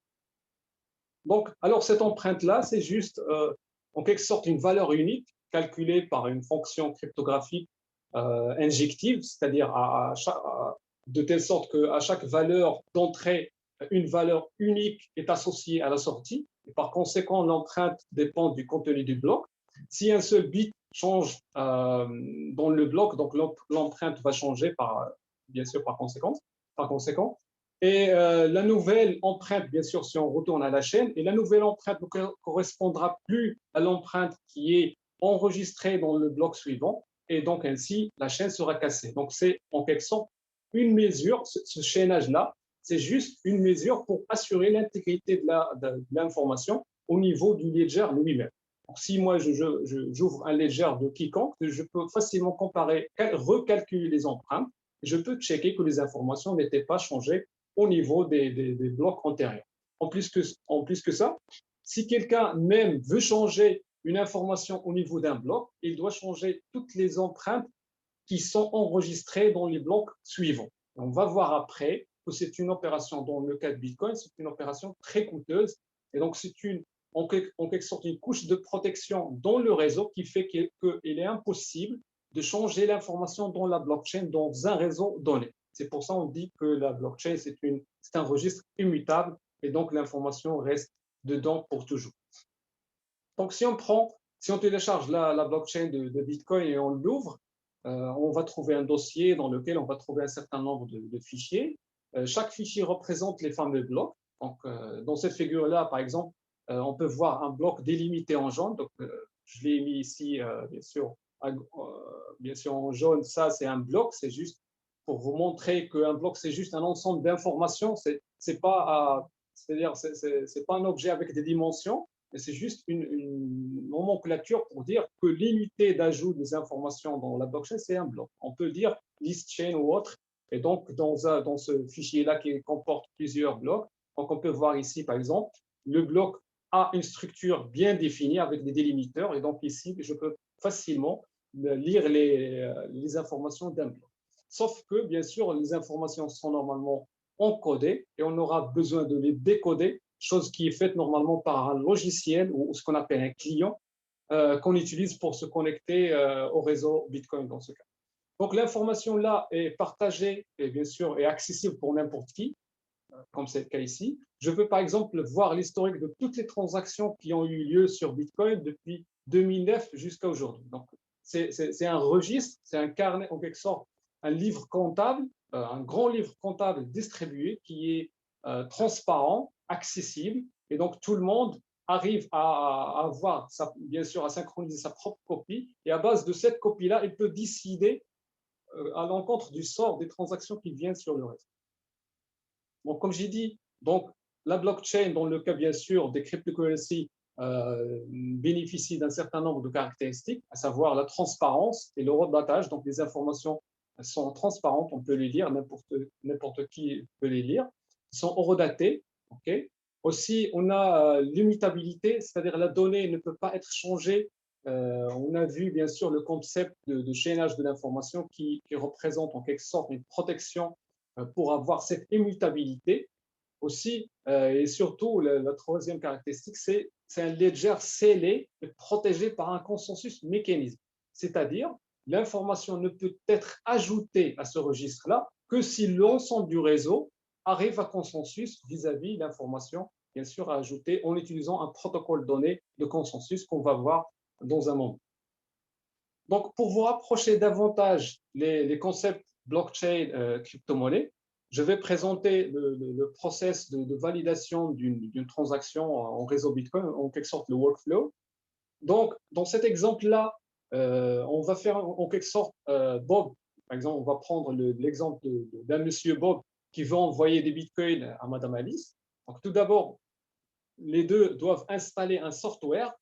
Donc, alors cette empreinte-là, c'est juste en quelque sorte une valeur unique calculée par une fonction cryptographique injective, c'est-à-dire de telle sorte qu'à chaque valeur d'entrée, une valeur unique est associée à la sortie. Et par conséquent, l'empreinte dépend du contenu du bloc. Si un seul bit change dans le bloc, donc l'empreinte va changer bien sûr par conséquent. Et la nouvelle empreinte, bien sûr, si on retourne à la chaîne, et la nouvelle empreinte ne correspondra plus à l'empreinte qui est enregistrée dans le bloc suivant, et donc ainsi, la chaîne sera cassée. Donc c'est en quelque sorte une mesure, ce chaînage-là, c'est juste une mesure pour assurer l'intégrité de l'information au niveau du ledger lui-même. Donc, si moi, j'ouvre un ledger de quiconque, je peux facilement comparer, recalculer les empreintes, et je peux checker que les informations n'étaient pas changées au niveau des blocs antérieurs. En plus que ça, si quelqu'un même veut changer une information au niveau d'un bloc, il doit changer toutes les empreintes qui sont enregistrées dans les blocs suivants. On va voir après que c'est une opération, dans le cas de Bitcoin, c'est une opération très coûteuse. Et donc, c'est en quelque sorte une couche de protection dans le réseau qui fait qu'il est impossible de changer l'information dans la blockchain, dans un réseau donné. C'est pour ça qu'on dit que la blockchain, c'est un registre immutable et donc l'information reste dedans pour toujours. Donc, si on télécharge la blockchain de Bitcoin et on l'ouvre, on va trouver un dossier dans lequel on va trouver un certain nombre de fichiers. Chaque fichier représente les fameux blocs. Donc, dans cette figure-là, par exemple, on peut voir un bloc délimité en jaune. Donc, je l'ai mis ici, bien sûr, en jaune. Ça, c'est un bloc. C'est juste pour vous montrer qu'un bloc, c'est juste un ensemble d'informations. C'est pas un objet avec des dimensions, mais c'est juste une nomenclature pour dire que l'unité d'ajout des informations dans la blockchain, c'est un bloc. On peut dire list chain ou autre. Et donc, dans ce fichier-là qui comporte plusieurs blocs, donc on peut voir ici, par exemple, le bloc a une structure bien définie avec des délimiteurs. Et donc ici, je peux facilement lire les informations d'un bloc. Sauf que, bien sûr, les informations sont normalement encodées et on aura besoin de les décoder, chose qui est faite normalement par un logiciel ou ce qu'on appelle un client qu'on utilise pour se connecter au réseau Bitcoin dans ce cas. Donc, l'information là est partagée et bien sûr est accessible pour n'importe qui, comme c'est le cas ici. Je peux par exemple voir l'historique de toutes les transactions qui ont eu lieu sur Bitcoin depuis 2009 jusqu'à aujourd'hui. Donc, c'est un registre, c'est un carnet en quelque sorte, un livre comptable un grand livre comptable distribué qui est transparent, accessible, et donc tout le monde arrive à avoir, bien sûr, à synchroniser sa propre copie, et à base de cette copie-là, il peut décider à l'encontre du sort des transactions qui viennent sur le réseau. Donc, comme j'ai dit, donc, la blockchain, dans le cas, bien sûr, des cryptocurrencies, bénéficie d'un certain nombre de caractéristiques, à savoir la transparence et le redatage. Donc, les informations sont transparentes, on peut les lire, n'importe qui peut les lire. Ils sont horodatées. Okay. Aussi, on a l'immutabilité, c'est-à-dire la donnée ne peut pas être changée. On a vu, bien sûr, le concept de chaînage de l'information qui représente en quelque sorte une protection pour avoir cette immutabilité. Aussi, et surtout, la troisième caractéristique, c'est un ledger scellé et protégé par un consensus mécanisme. C'est-à-dire, l'information ne peut être ajoutée à ce registre-là que si l'ensemble du réseau arrive à consensus vis-à-vis de l'information, bien sûr, à ajouter en utilisant un protocole donné de consensus qu'on va voir dans un moment. Donc, pour vous rapprocher davantage les concepts blockchain, crypto-monnaie, je vais présenter le process de validation d'une transaction en réseau Bitcoin, en quelque sorte le workflow. Donc, dans cet exemple-là, on va faire en quelque sorte Bob. Par exemple, on va prendre l'exemple d'un monsieur Bob qui veut envoyer des Bitcoins à Madame Alice. Donc, tout d'abord, les deux doivent installer un software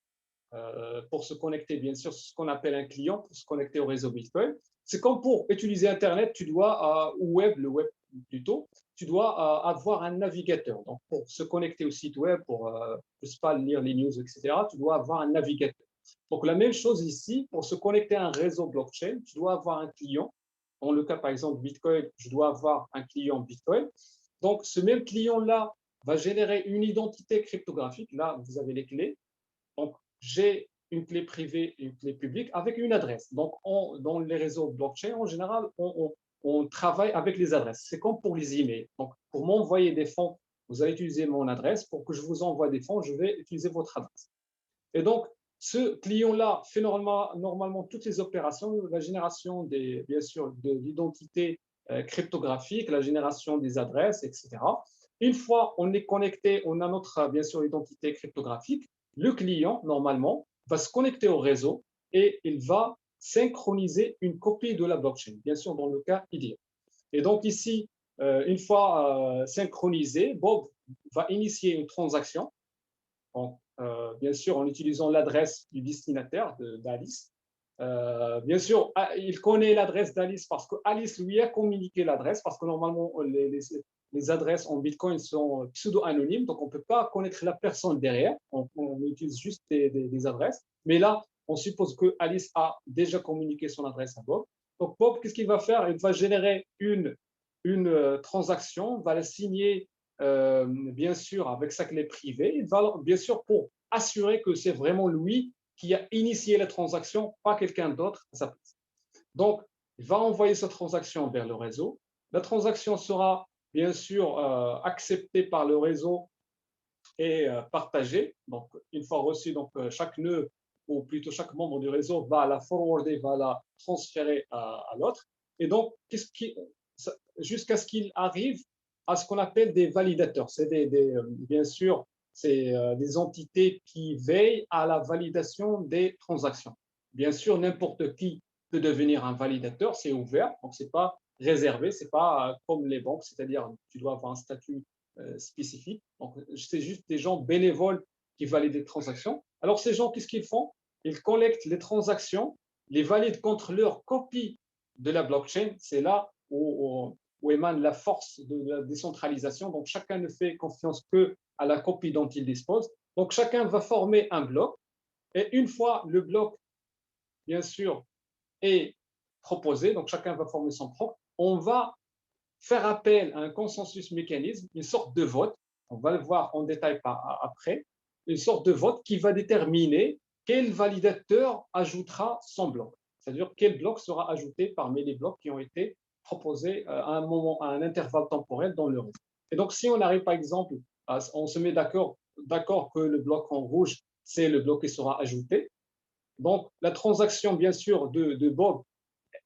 pour se connecter, bien sûr, ce qu'on appelle un client, pour se connecter au réseau Bitcoin. C'est comme pour utiliser Internet, tu dois, ou le web plutôt, tu dois avoir un navigateur. Donc, pour se connecter au site web, pour, je sais pas, lire les news, etc., tu dois avoir un navigateur. Donc, la même chose ici, pour se connecter à un réseau blockchain, tu dois avoir un client. Dans le cas, par exemple, Bitcoin, je dois avoir un client Bitcoin. Donc, ce même client-là va générer une identité cryptographique. Là, vous avez les clés. Donc, j'ai une clé privée et une clé publique avec une adresse. Donc, dans les réseaux blockchain, en général, on travaille avec les adresses. C'est comme pour les emails. Donc, pour m'envoyer des fonds, vous allez utiliser mon adresse. Pour que je vous envoie des fonds, je vais utiliser votre adresse. Et donc, ce client-là fait normalement toutes les opérations, la génération, bien sûr, de l'identité cryptographique, la génération des adresses, etc. Une fois on est connecté, on a notre, bien sûr, identité cryptographique, le client, normalement, va se connecter au réseau et il va synchroniser une copie de la blockchain, bien sûr, dans le cas idéal. Et donc ici, une fois synchronisé, Bob va initier une transaction, donc, bien sûr, en utilisant l'adresse du destinataire d'Alice. Bien sûr, il connaît l'adresse d'Alice parce qu'Alice lui a communiqué l'adresse, parce que normalement, les adresses en Bitcoin sont pseudo-anonymes, donc on ne peut pas connaître la personne derrière, on utilise juste des adresses. Mais là, on suppose que Alice a déjà communiqué son adresse à Bob. Donc Bob, qu'est-ce qu'il va faire? Il va générer une transaction, va la signer bien sûr avec sa clé privée. Il va, bien sûr, pour assurer que c'est vraiment lui qui a initié la transaction, pas quelqu'un d'autre à sa place. Donc, il va envoyer sa transaction vers le réseau. La transaction sera bien sûr acceptée par le réseau et partagée. Donc, une fois reçue, donc chaque nœud, ou plutôt chaque membre du réseau va la forwarder, va la transférer à l'autre. Et donc, jusqu'à ce qu'il arrive à ce qu'on appelle des validateurs. C'est bien sûr, c'est des entités qui veillent à la validation des transactions. Bien sûr, n'importe qui peut devenir un validateur, c'est ouvert, donc ce n'est pas réservé, ce n'est pas comme les banques, c'est-à-dire tu dois avoir un statut spécifique. Donc, c'est juste des gens bénévoles qui valident les transactions. Alors, ces gens, qu'est-ce qu'ils font? Ils collectent les transactions, les valident contre leur copie de la blockchain. C'est là où émane la force de la décentralisation. Donc, chacun ne fait confiance qu'à la copie dont il dispose. Donc, chacun va former un bloc. Et une fois le bloc, bien sûr, est proposé, donc chacun va former son propre, on va faire appel à un consensus mécanisme, une sorte de vote, on va le voir en détail après, une sorte de vote qui va déterminer quel validateur ajoutera son bloc. C'est-à-dire quel bloc sera ajouté parmi les blocs qui ont été proposés à un moment, à un intervalle temporel dans le réseau. Et donc, si on arrive, par exemple, on se met d'accord que le bloc en rouge, c'est le bloc qui sera ajouté. Donc, la transaction, bien sûr, de Bob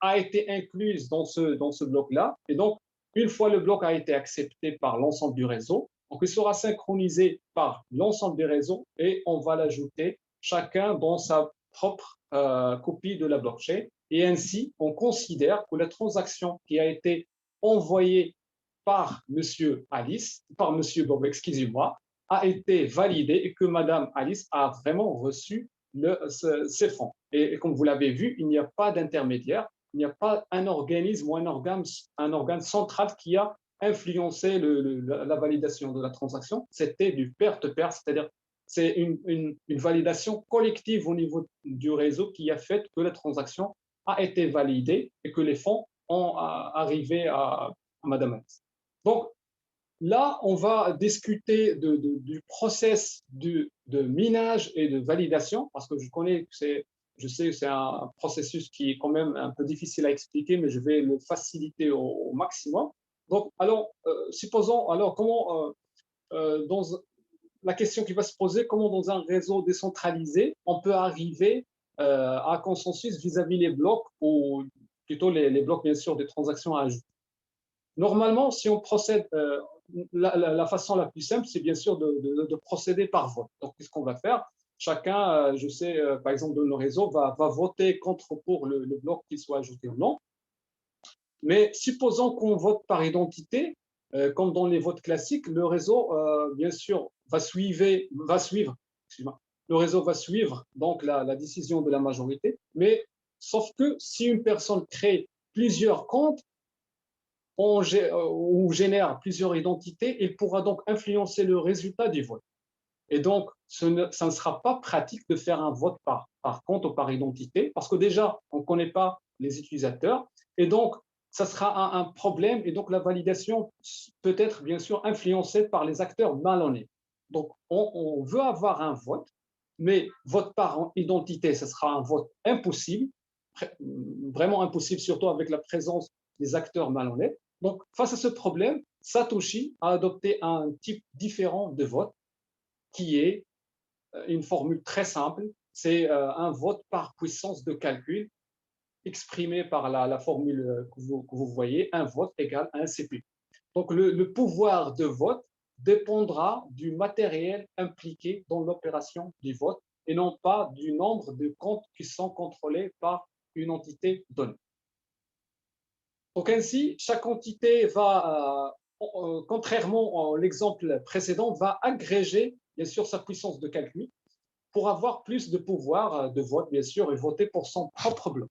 a été incluse dans ce bloc-là. Et donc, une fois le bloc a été accepté par l'ensemble du réseau, donc il sera synchronisé par l'ensemble des réseaux et on va l'ajouter chacun dans sa propre copie de la blockchain. Et ainsi, on considère que la transaction qui a été envoyée par Monsieur Alice, par Monsieur Bob, excusez-moi, a été validée et que Madame Alice a vraiment reçu ces fonds. Et comme vous l'avez vu, il n'y a pas d'intermédiaire, il n'y a pas un organisme ou un organe central qui a influencé la validation de la transaction. C'était du pair-to-pair, c'est-à-dire c'est une validation collective au niveau du réseau qui a fait que la transaction a été validée et que les fonds ont arrivé à Madame Alice. Donc, là, on va discuter du process de minage et de validation, parce que je sais que c'est un processus qui est quand même un peu difficile à expliquer, mais je vais le faciliter au maximum. Donc, alors, supposons, alors, comment, la question qui va se poser, comment dans un réseau décentralisé, on peut arriver à un consensus vis-à-vis les blocs, ou plutôt les blocs, bien sûr, des transactions à ajouter. Normalement, si on procède, la façon la plus simple, c'est bien sûr de procéder par vote. Donc, qu'est-ce qu'on va faire? Chacun, je sais, par exemple, de nos réseaux, va voter contre ou pour le bloc qu'il soit ajouté ou non. Mais supposons qu'on vote par identité, comme dans les votes classiques, le réseau, bien sûr, va suivre, le réseau va suivre donc la décision de la majorité, mais sauf que si une personne crée plusieurs comptes, ou génère plusieurs identités, il pourra donc influencer le résultat du vote. Et donc, ça ne sera pas pratique de faire un vote par compte ou par identité, parce que déjà, on ne connaît pas les utilisateurs, et donc, ça sera un problème, et donc la validation peut être bien sûr influencée par les acteurs malhonnêtes. Donc, on veut avoir un vote, mais vote par identité, ce sera un vote impossible, vraiment impossible, surtout avec la présence des acteurs malhonnêtes. Donc, face à ce problème, Satoshi a adopté un type différent de vote qui est une formule très simple. C'est un vote par puissance de calcul exprimé par la formule que vous voyez, un vote égale un CPU. Donc, le pouvoir de vote dépendra du matériel impliqué dans l'opération du vote et non pas du nombre de comptes qui sont contrôlés par une entité donnée. Donc ainsi, chaque entité va, contrairement à l'exemple précédent, va agréger bien sûr sa puissance de calcul pour avoir plus de pouvoir de vote, bien sûr, et voter pour son propre bloc.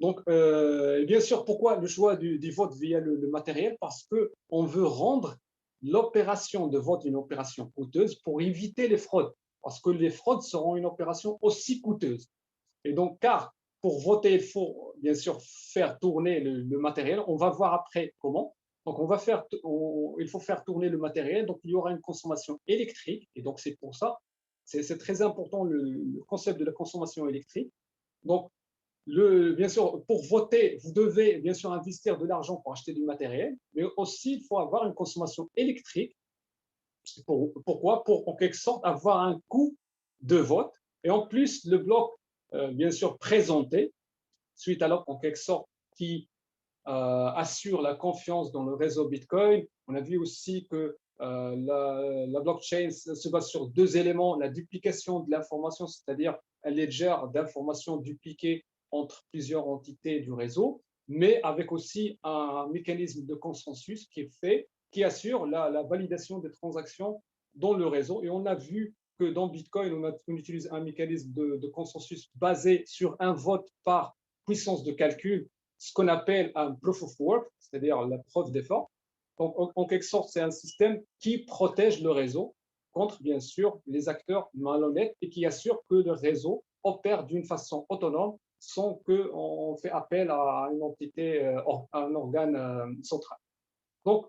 Donc, bien sûr, pourquoi le choix du vote via le matériel? Parce qu'on veut rendre l'opération de vote une opération coûteuse pour éviter les fraudes, parce que les fraudes seront une opération aussi coûteuse. Et donc, car pour voter, il faut bien sûr faire tourner le matériel. On va voir après comment. Donc, il faut faire tourner le matériel. Donc, il y aura une consommation électrique. Et donc, c'est pour ça, c'est très important le concept de la consommation électrique. Donc, bien sûr, pour voter, vous devez bien sûr investir de l'argent pour acheter du matériel, mais aussi il faut avoir une consommation électrique. Pourquoi? Pour en quelque sorte avoir un coût de vote. Et en plus, le bloc bien sûr présenté, suite à l'offre en quelque sorte qui assure la confiance dans le réseau Bitcoin. On a vu aussi que la blockchain se base sur deux éléments, la duplication de l'information, c'est-à-dire un ledger d'informations dupliquées entre plusieurs entités du réseau, mais avec aussi un mécanisme de consensus qui assure la validation des transactions dans le réseau. Et on a vu que dans Bitcoin, on utilise un mécanisme de consensus basé sur un vote par puissance de calcul, ce qu'on appelle un proof of work, c'est-à-dire la preuve d'effort. Donc, en quelque sorte, c'est un système qui protège le réseau contre, bien sûr, les acteurs malhonnêtes et qui assure que le réseau opère d'une façon autonome sans qu'on fait appel à une entité, à un organe central. Donc,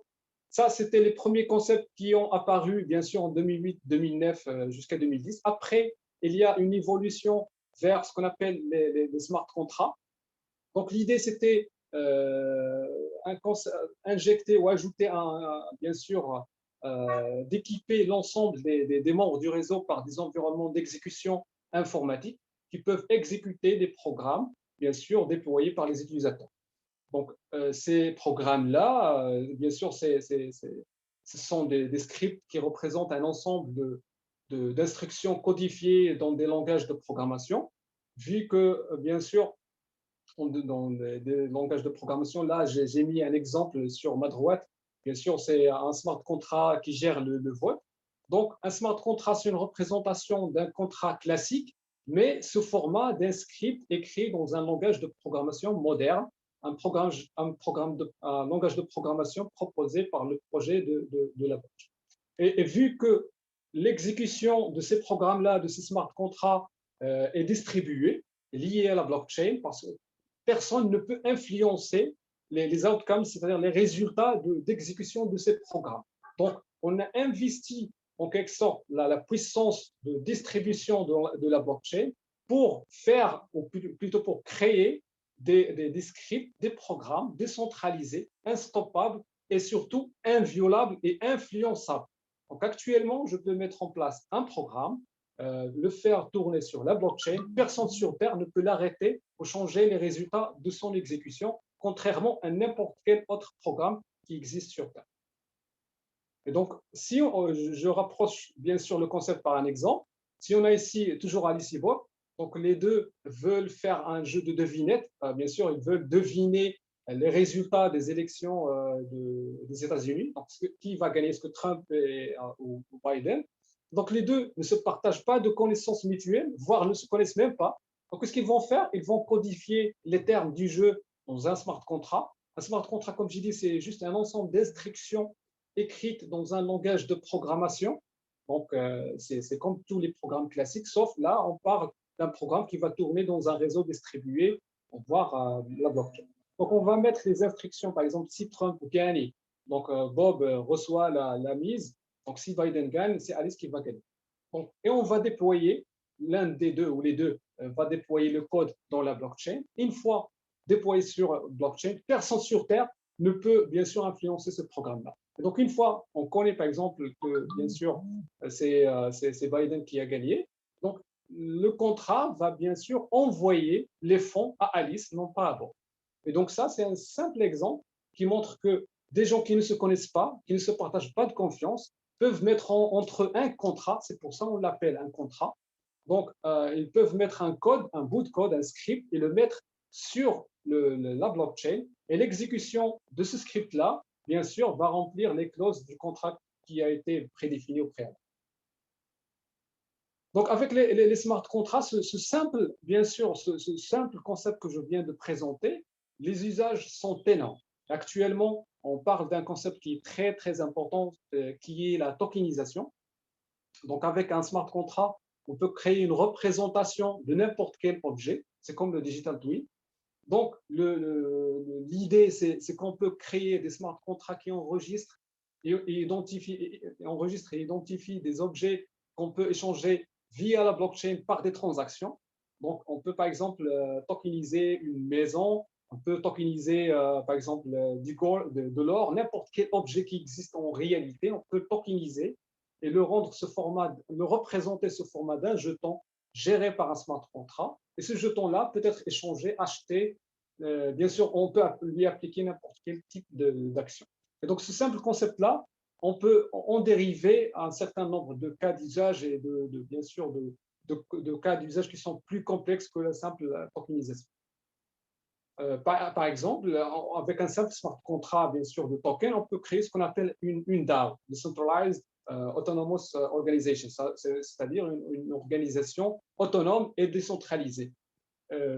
ça, c'était les premiers concepts qui ont apparu, bien sûr, en 2008, 2009 jusqu'à 2010. Après, il y a une évolution vers ce qu'on appelle les smart contracts. Donc, l'idée, c'était injecter ou ajouter, bien sûr, d'équiper l'ensemble des membres du réseau par des environnements d'exécution informatique qui peuvent exécuter des programmes, bien sûr, déployés par les utilisateurs. Donc, ces programmes-là, bien sûr, ce sont des scripts qui représentent un ensemble d'instructions codifiées dans des langages de programmation, vu que, bien sûr, dans des langages de programmation, là, j'ai mis un exemple sur ma droite. Bien sûr, c'est un smart contract qui gère le vote. Donc, un smart contract, c'est une représentation d'un contrat classique, mais sous format d'un script écrit dans un langage de programmation moderne, un langage de programmation proposé par le projet de la blockchain. Et vu que l'exécution de ces programmes-là, de ces smart contracts, est distribuée, liée à la blockchain, parce que personne ne peut influencer les outcomes, c'est-à-dire les résultats d'exécution de ces programmes. Donc, on a investi en quelque sorte la puissance de distribution de la blockchain pour faire, ou plutôt pour créer des scripts, des programmes décentralisés, instoppables et surtout inviolables et influençables. Donc actuellement, je peux mettre en place un programme, le faire tourner sur la blockchain. Personne sur Terre ne peut l'arrêter ou changer les résultats de son exécution, contrairement à n'importe quel autre programme qui existe sur Terre. Et donc, si je rapproche bien sûr le concept par un exemple, si on a ici toujours Alice et Bob, donc les deux veulent faire un jeu de devinette, bien sûr, ils veulent deviner les résultats des élections des États-Unis. Donc, qui va gagner, est-ce que Trump ou Biden? Donc, les deux ne se partagent pas de connaissances mutuelles, voire ne se connaissent même pas. Donc, qu'est-ce qu'ils vont faire? Ils vont codifier les termes du jeu dans un smart contract. Un smart contract, comme j'ai dit, c'est juste un ensemble d'instructions écrites dans un langage de programmation. Donc, c'est comme tous les programmes classiques, sauf là, on parle d'un programme qui va tourner dans un réseau distribué, voire la blockchain. Donc, on va mettre les instructions, par exemple, si Trump gagne, donc Bob reçoit la mise. Donc, si Biden gagne, c'est Alice qui va gagner. Donc, et on va déployer, l'un des deux ou les deux va déployer le code dans la blockchain. Une fois déployé sur blockchain, personne sur Terre ne peut bien sûr influencer ce programme-là. Donc, une fois on connaît par exemple que bien sûr c'est Biden qui a gagné, donc le contrat va bien sûr envoyer les fonds à Alice, non pas à Bob. Et donc ça, c'est un simple exemple qui montre que des gens qui ne se connaissent pas, qui ne se partagent pas de confiance, peuvent mettre entre eux un contrat, c'est pour ça qu'on l'appelle un contrat. Donc, ils peuvent mettre un code, un bout de code, un script, et le mettre sur la blockchain. Et l'exécution de ce script-là, bien sûr, va remplir les clauses du contrat qui a été prédéfini au préalable. Donc, avec les smart contracts, bien sûr, ce simple concept que je viens de présenter, les usages sont énormes. Actuellement, on parle d'un concept qui est très, très important, qui est la tokenisation. Donc, avec un smart contract, on peut créer une représentation de n'importe quel objet. C'est comme le digital twin. Donc, l'idée, c'est qu'on peut créer des smart contracts qui enregistrent et identifient des objets qu'on peut échanger via la blockchain par des transactions. Donc, on peut par exemple tokeniser une maison, on peut tokeniser par exemple de l'or, n'importe quel objet qui existe en réalité, on peut tokeniser et le représenter ce format d'un jeton géré par un smart contract. Et ce jeton-là peut être échangé, acheté. Bien sûr, on peut lui appliquer n'importe quel type d'action. Et donc, ce simple concept-là, on peut en dériver un certain nombre de cas d'usage et bien sûr de cas d'usage qui sont plus complexes que la simple tokenisation. Par exemple, avec un simple smart contract, bien sûr, de token, on peut créer ce qu'on appelle une DAO, Decentralized Autonomous Organization, c'est-à-dire une organisation autonome et décentralisée.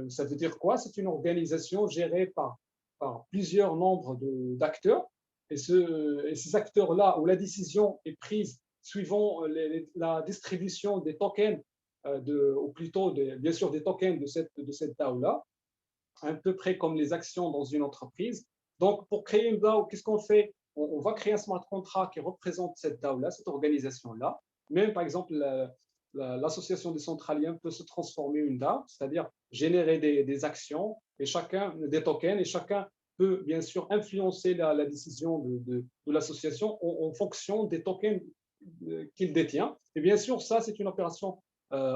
Ça veut dire quoi? C'est une organisation gérée par plusieurs nombres d'acteurs. Et ces acteurs-là, où la décision est prise suivant la distribution des tokens, ou plutôt bien sûr des tokens de cette DAO-là, à peu près comme les actions dans une entreprise. Donc, pour créer une DAO, qu'est-ce qu'on fait? On va créer un smart contract qui représente cette DAO-là, cette organisation-là. Même, par exemple, l'association des centraliens peut se transformer en une DAO, c'est-à-dire générer des actions et des tokens, et chacun peut bien sûr influencer la décision de l'association en fonction des tokens qu'il détient. Et bien sûr, ça, c'est une opération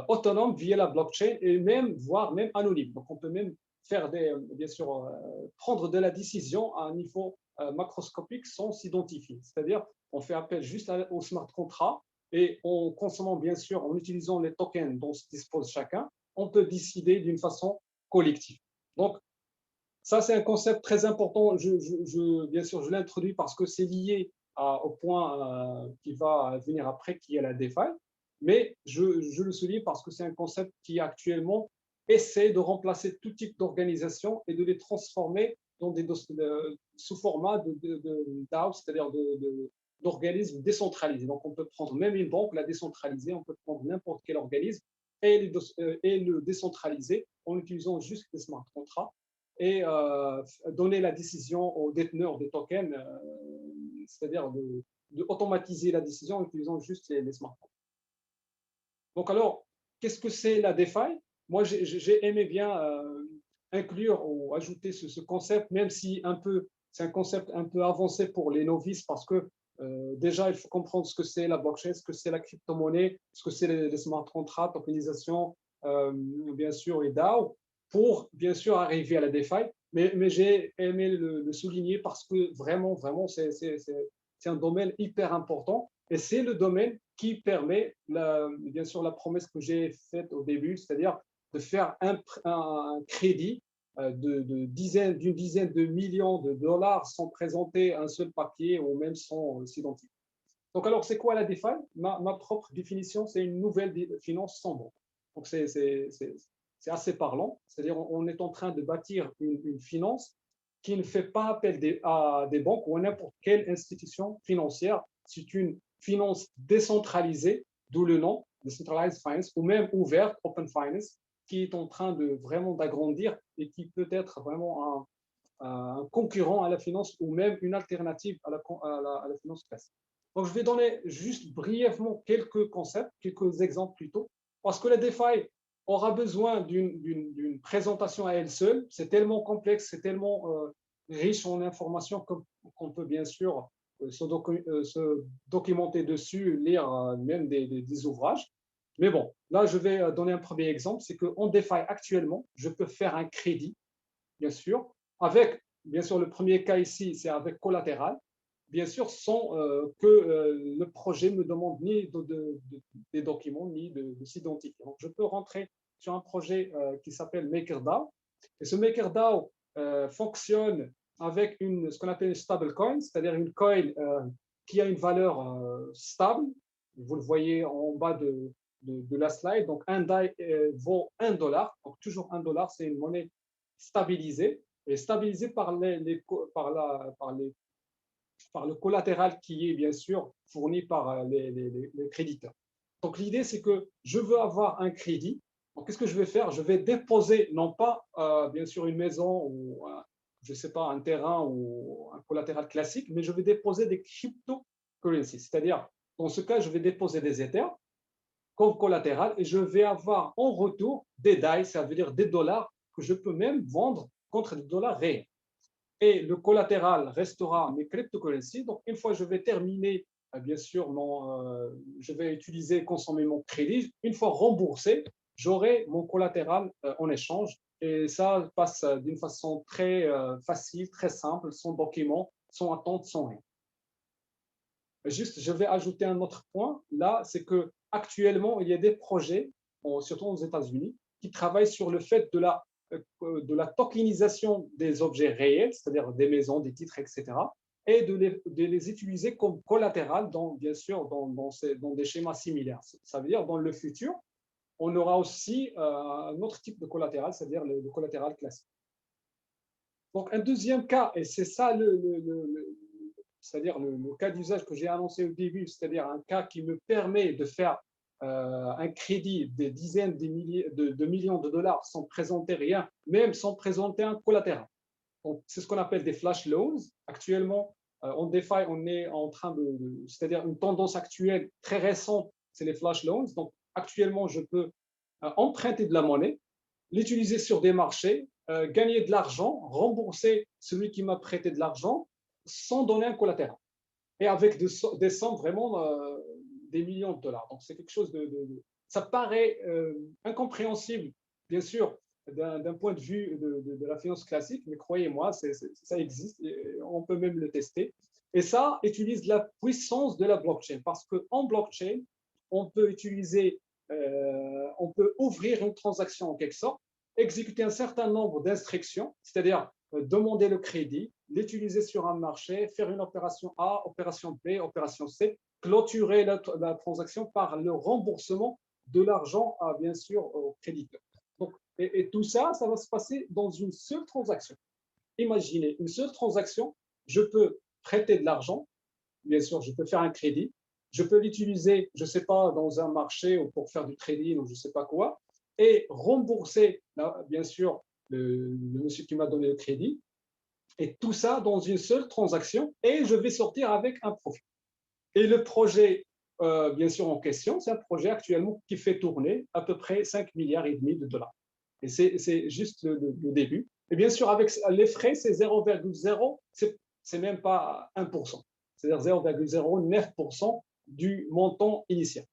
autonome via la blockchain et voire même anonyme. Donc, on peut même faire bien sûr, prendre de la décision à un niveau macroscopique sans s'identifier. C'est-à-dire, on fait appel juste au smart contract et en consommant, bien sûr, en utilisant les tokens dont dispose chacun, on peut décider d'une façon collective. Donc, ça, c'est un concept très important. Bien sûr, je l'introduis parce que c'est lié au point qui va venir après, qui est la DeFi. Mais je le souligne parce que c'est un concept qui actuellement essaie de remplacer tout type d'organisation et de les transformer dans sous format de DAO, c'est-à-dire d'organismes décentralisés. Donc, on peut prendre même une banque, la décentraliser, on peut prendre n'importe quel organisme et le décentraliser en utilisant juste des smart contracts et donner la décision aux déteneurs des tokens, c'est-à-dire automatiser la décision en utilisant juste les smart contracts. Donc alors, qu'est-ce que c'est la DeFi? Moi, j'ai aimé bien inclure ou ajouter ce concept, même si c'est un concept un peu avancé pour les novices, parce que déjà, il faut comprendre ce que c'est la blockchain, ce que c'est la crypto-monnaie, ce que c'est les smart contracts, tokenisation, bien sûr, et DAO, pour bien sûr arriver à la DeFi. Mais j'ai aimé le souligner parce que vraiment, c'est un domaine hyper important et c'est le domaine qui permet, bien sûr, la promesse que j'ai faite au début, c'est-à-dire de faire un crédit d'une dizaine de millions de dollars sans présenter un seul papier ou même sans s'identifier. Donc, alors, c'est quoi la DeFi? Ma propre définition, c'est une nouvelle finance sans banque. Donc, c'est assez parlant. C'est-à-dire, on est en train de bâtir une finance qui ne fait pas appel à des banques ou à n'importe quelle institution financière. C'est une finance décentralisée, d'où le nom, Decentralized Finance, ou même ouverte, Open Finance, qui est en train de vraiment d'agrandir et qui peut être vraiment un concurrent à la finance ou même une alternative à la finance classique. Donc, je vais donner juste brièvement quelques concepts, quelques exemples plutôt, parce que la DeFi aura besoin d'une présentation à elle seule. C'est tellement complexe, c'est tellement riche en informations qu'on peut bien sûr se documenter dessus, lire même des ouvrages. Mais bon, là, je vais donner un premier exemple, c'est qu'en DeFi actuellement, je peux faire un crédit, bien sûr, avec, bien sûr, le premier cas ici, c'est avec collatéral, bien sûr, sans que le projet me demande ni des documents, ni de s'identifier. Donc, je peux rentrer sur un projet qui s'appelle MakerDAO. Et ce MakerDAO fonctionne avec ce qu'on appelle une stablecoin, c'est-à-dire une coin qui a une valeur stable. Vous le voyez en bas de la slide. Donc, un DAI vaut $1. Donc, toujours $1, c'est une monnaie stabilisée. Et stabilisée par le collatéral qui est bien sûr fourni par les créditeurs. Donc, l'idée, c'est que je veux avoir un crédit. Donc, qu'est-ce que je vais faire? Je vais déposer, non pas bien sûr une maison ou je ne sais pas, un terrain ou un collatéral classique, mais je vais déposer des cryptocurrencies. C'est-à-dire, dans ce cas, je vais déposer des Ethers comme collatéral et je vais avoir en retour des DAI, ça veut dire des dollars que je peux même vendre contre des dollars réels. Et le collatéral restera mes cryptocurrencies. Donc, une fois que je vais terminer, bien sûr, je vais consommer mon crédit. Une fois remboursé, j'aurai mon collatéral en échange. Et ça passe d'une façon très facile, très simple, sans document, sans attente, sans rien. Juste, je vais ajouter un autre point. Là, c'est que actuellement, il y a des projets, surtout aux États-Unis, qui travaillent sur le fait de la tokenisation des objets réels, c'est-à-dire des maisons, des titres, etc., et de les utiliser comme collatéral, bien sûr, dans des schémas similaires. Ça veut dire dans le futur, on aura aussi un autre type de collatéral, c'est-à-dire le collatéral classique. Donc, un deuxième cas, et c'est ça c'est-à-dire le cas d'usage que j'ai annoncé au début, c'est-à-dire un cas qui me permet de faire un crédit des dizaines de millions de dollars sans présenter rien, même sans présenter un collatéral. Donc, c'est ce qu'on appelle des flash loans. Actuellement, en DeFi, on est en train c'est-à-dire une tendance actuelle très récente, c'est les flash loans. Donc, actuellement, je peux emprunter de la monnaie, l'utiliser sur des marchés, gagner de l'argent, rembourser celui qui m'a prêté de l'argent sans donner un collatéral. Et avec des sommes vraiment des millions de dollars. Donc, c'est quelque chose ça paraît incompréhensible, bien sûr, d'un point de vue de la finance classique, mais croyez-moi, ça existe, et on peut même le tester. Et ça utilise la puissance de la blockchain, parce qu'en blockchain, on peut utiliser, on peut ouvrir une transaction en quelque sorte, exécuter un certain nombre d'instructions, c'est-à-dire demander le crédit, l'utiliser sur un marché, faire une opération A, opération B, opération C, clôturer la transaction par le remboursement de l'argent, bien sûr, au créditeur. Donc, et tout ça, ça va se passer dans une seule transaction. Imaginez, une seule transaction, je peux prêter de l'argent, bien sûr, je peux faire un crédit, je peux l'utiliser, je ne sais pas, dans un marché ou pour faire du trading ou je ne sais pas quoi, et rembourser, bien sûr, le monsieur qui m'a donné le crédit, et tout ça dans une seule transaction, et je vais sortir avec un profit. Et le projet, bien sûr, en question, c'est un projet actuellement qui fait tourner à peu près 5,5 milliards de dollars. Et c'est juste le début. Et bien sûr, avec les frais, c'est 0,0, c'est même pas 1%. C'est-à-dire 0,09% du montant initial.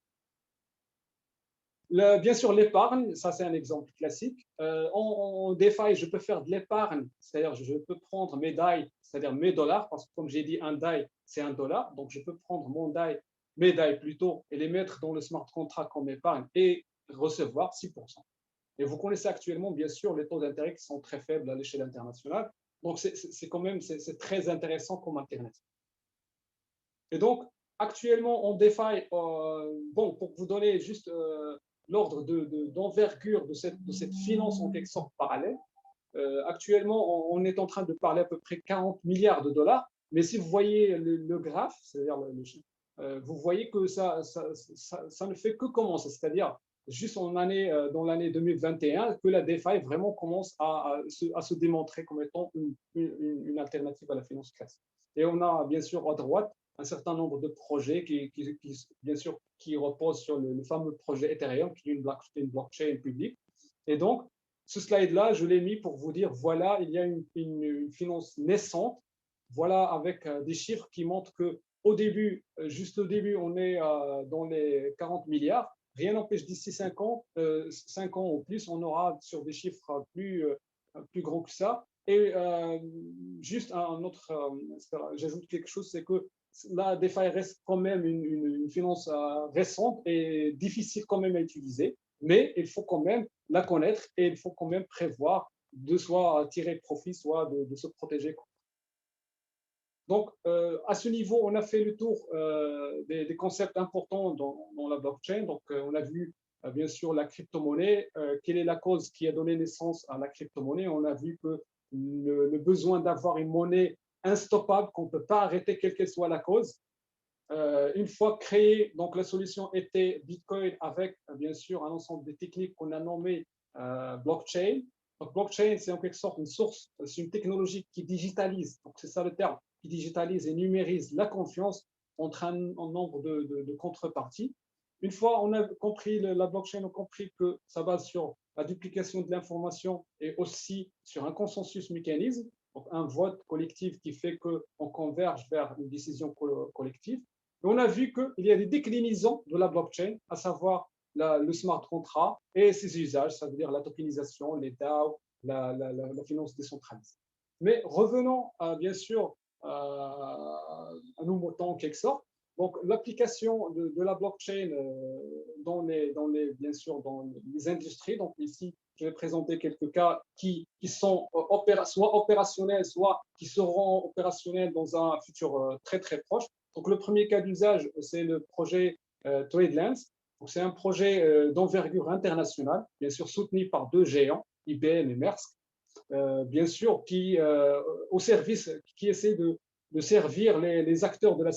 Bien sûr, l'épargne, ça c'est un exemple classique. En DeFi, je peux faire de l'épargne, c'est-à-dire je peux prendre mes DAI, c'est-à-dire mes dollars, parce que comme j'ai dit, un DAI, c'est $1. Donc, je peux prendre mes DAI plutôt, et les mettre dans le smart contract comme épargne et recevoir 6%. Et vous connaissez actuellement, bien sûr, les taux d'intérêt qui sont très faibles à l'échelle internationale. Donc, c'est quand même c'est très intéressant comme alternative. Et donc, actuellement, on DeFi, bon, pour vous donner juste l'ordre d'envergure de cette finance en quelque sorte parallèle, actuellement, on est en train de parler à peu près 40 milliards de dollars. Mais si vous voyez le graphe, c'est-à-dire vous voyez que ça ne fait que commencer, c'est-à-dire juste dans l'année 2021 que la DeFi vraiment commence à se démontrer comme étant une alternative à la finance classique. Et on a bien sûr à droite un certain nombre de projets bien sûr, qui reposent sur le fameux projet Ethereum, qui est une blockchain publique. Et donc, ce slide-là, je l'ai mis pour vous dire, voilà, il y a une finance naissante, voilà, avec des chiffres qui montrent qu'au début, juste au début, on est dans les 40 milliards. Rien n'empêche d'ici 5 ans ou plus, on aura sur des chiffres plus gros que ça. Et juste un autre, j'ajoute quelque chose, c'est que la DeFi reste quand même une finance récente et difficile quand même à utiliser, mais il faut quand même la connaître et il faut quand même prévoir de soit tirer profit, soit de se protéger. Donc, à ce niveau, on a fait le tour des concepts importants dans la blockchain. Donc, on a vu, bien sûr, la crypto-monnaie. Quelle est la cause qui a donné naissance à la crypto-monnaie? On a vu que le besoin d'avoir une monnaie instoppable, qu'on ne peut pas arrêter, quelle qu'elle soit la cause. Une fois créée, donc la solution était Bitcoin avec, bien sûr, un ensemble de techniques qu'on a nommées blockchain. Donc, blockchain, c'est en quelque sorte une source, c'est une technologie qui digitalise, donc c'est ça le terme, qui digitalise et numérise la confiance entre un nombre de contreparties. Une fois on a compris la blockchain, on a compris que ça base sur la duplication de l'information et aussi sur un consensus mécanisme, donc un vote collectif qui fait qu'on converge vers une décision collective. Et on a vu qu'il y a des déclinaisons de la blockchain, à savoir le smart contract et ses usages, ça veut dire la tokenisation, les DAO, la finance décentralisée. Mais revenons bien sûr à nos moutons en quelque sorte. Donc l'application de la blockchain bien sûr dans les industries. Donc ici, je vais présenter quelques cas qui sont soit opérationnels, soit qui seront opérationnels dans un futur très très proche. Donc le premier cas d'usage, c'est le projet TradeLens. C'est un projet d'envergure internationale, bien sûr soutenu par deux géants, IBM et Maersk, bien sûr, au service, qui essaie de servir les acteurs de la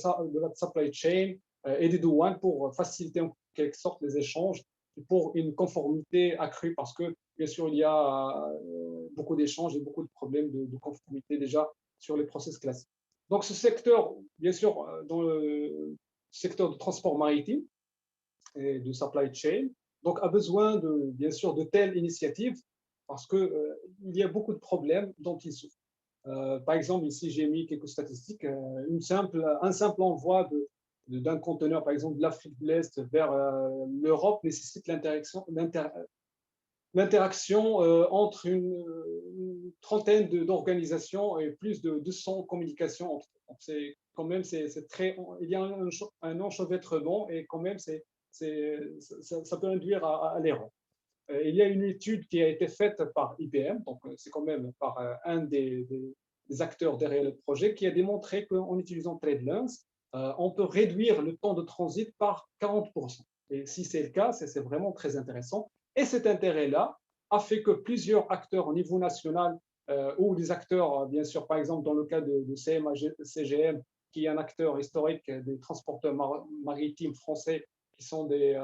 supply chain et des douanes pour faciliter en quelque sorte les échanges pour une conformité accrue, parce que bien sûr il y a beaucoup d'échanges et beaucoup de problèmes de conformité déjà sur les process classiques. Donc ce secteur, bien sûr, dans le secteur de transport maritime et de supply chain, donc a besoin bien sûr de telles initiatives parce qu'il y a beaucoup de problèmes dont il souffre. Par exemple, ici j'ai mis quelques statistiques. Un simple envoi d'un conteneur, par exemple de l'Afrique de l'Est vers l'Europe, nécessite l'interaction entre une trentaine d'organisations et plus de 200 communications entre eux. Donc, c'est quand même, c'est très, il y a un enchevêtrement et quand même, ça peut induire à l'erreur. Il y a une étude qui a été faite par IBM, donc c'est quand même par un des acteurs derrière le projet, qui a démontré qu'en utilisant TradeLens, on peut réduire le temps de transit par 40%. Et si c'est le cas, c'est vraiment très intéressant. Et cet intérêt-là a fait que plusieurs acteurs au niveau national, ou des acteurs, bien sûr, par exemple, dans le cas de CMA-CGM, qui est un acteur historique des transporteurs maritimes français, qui sont des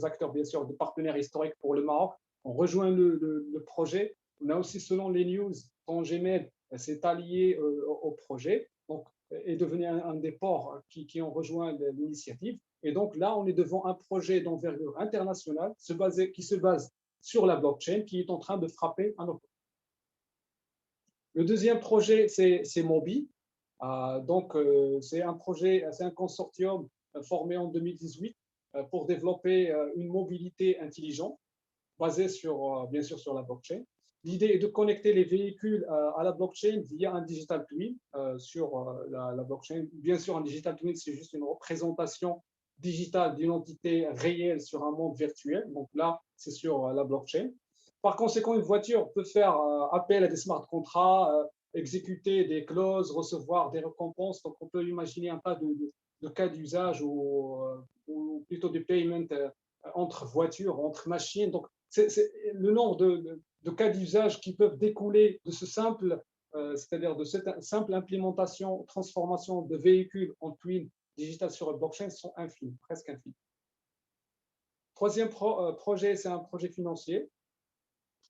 acteurs, bien sûr, des partenaires historiques pour le Maroc, ont rejoint le projet. On a aussi, selon les news, Tangemed s'est allié au projet, donc est devenu un des ports qui ont rejoint l'initiative. Et donc là, on est devant un projet d'envergure internationale qui se base sur la blockchain, qui est en train de frapper un autre. Le deuxième projet, c'est Mobi. Donc, c'est un projet, c'est un consortium formé en 2018 pour développer une mobilité intelligente basée sur, bien sûr, sur la blockchain. L'idée est de connecter les véhicules à la blockchain via un digital twin sur la blockchain. Bien sûr, un digital twin, c'est juste une représentation digitale d'une entité réelle sur un monde virtuel. Donc là, c'est sur la blockchain. Par conséquent, une voiture peut faire appel à des smart contracts, exécuter des clauses, recevoir des récompenses. Donc, on peut imaginer un tas de cas d'usage ou plutôt de paiement entre voitures, entre machines. Donc, c'est le nombre de cas d'usage qui peuvent découler de ce simple, c'est-à-dire de cette simple implémentation, transformation de véhicules en twin digital sur la blockchain sont infinis, presque infinis. Troisième projet, c'est un projet financier.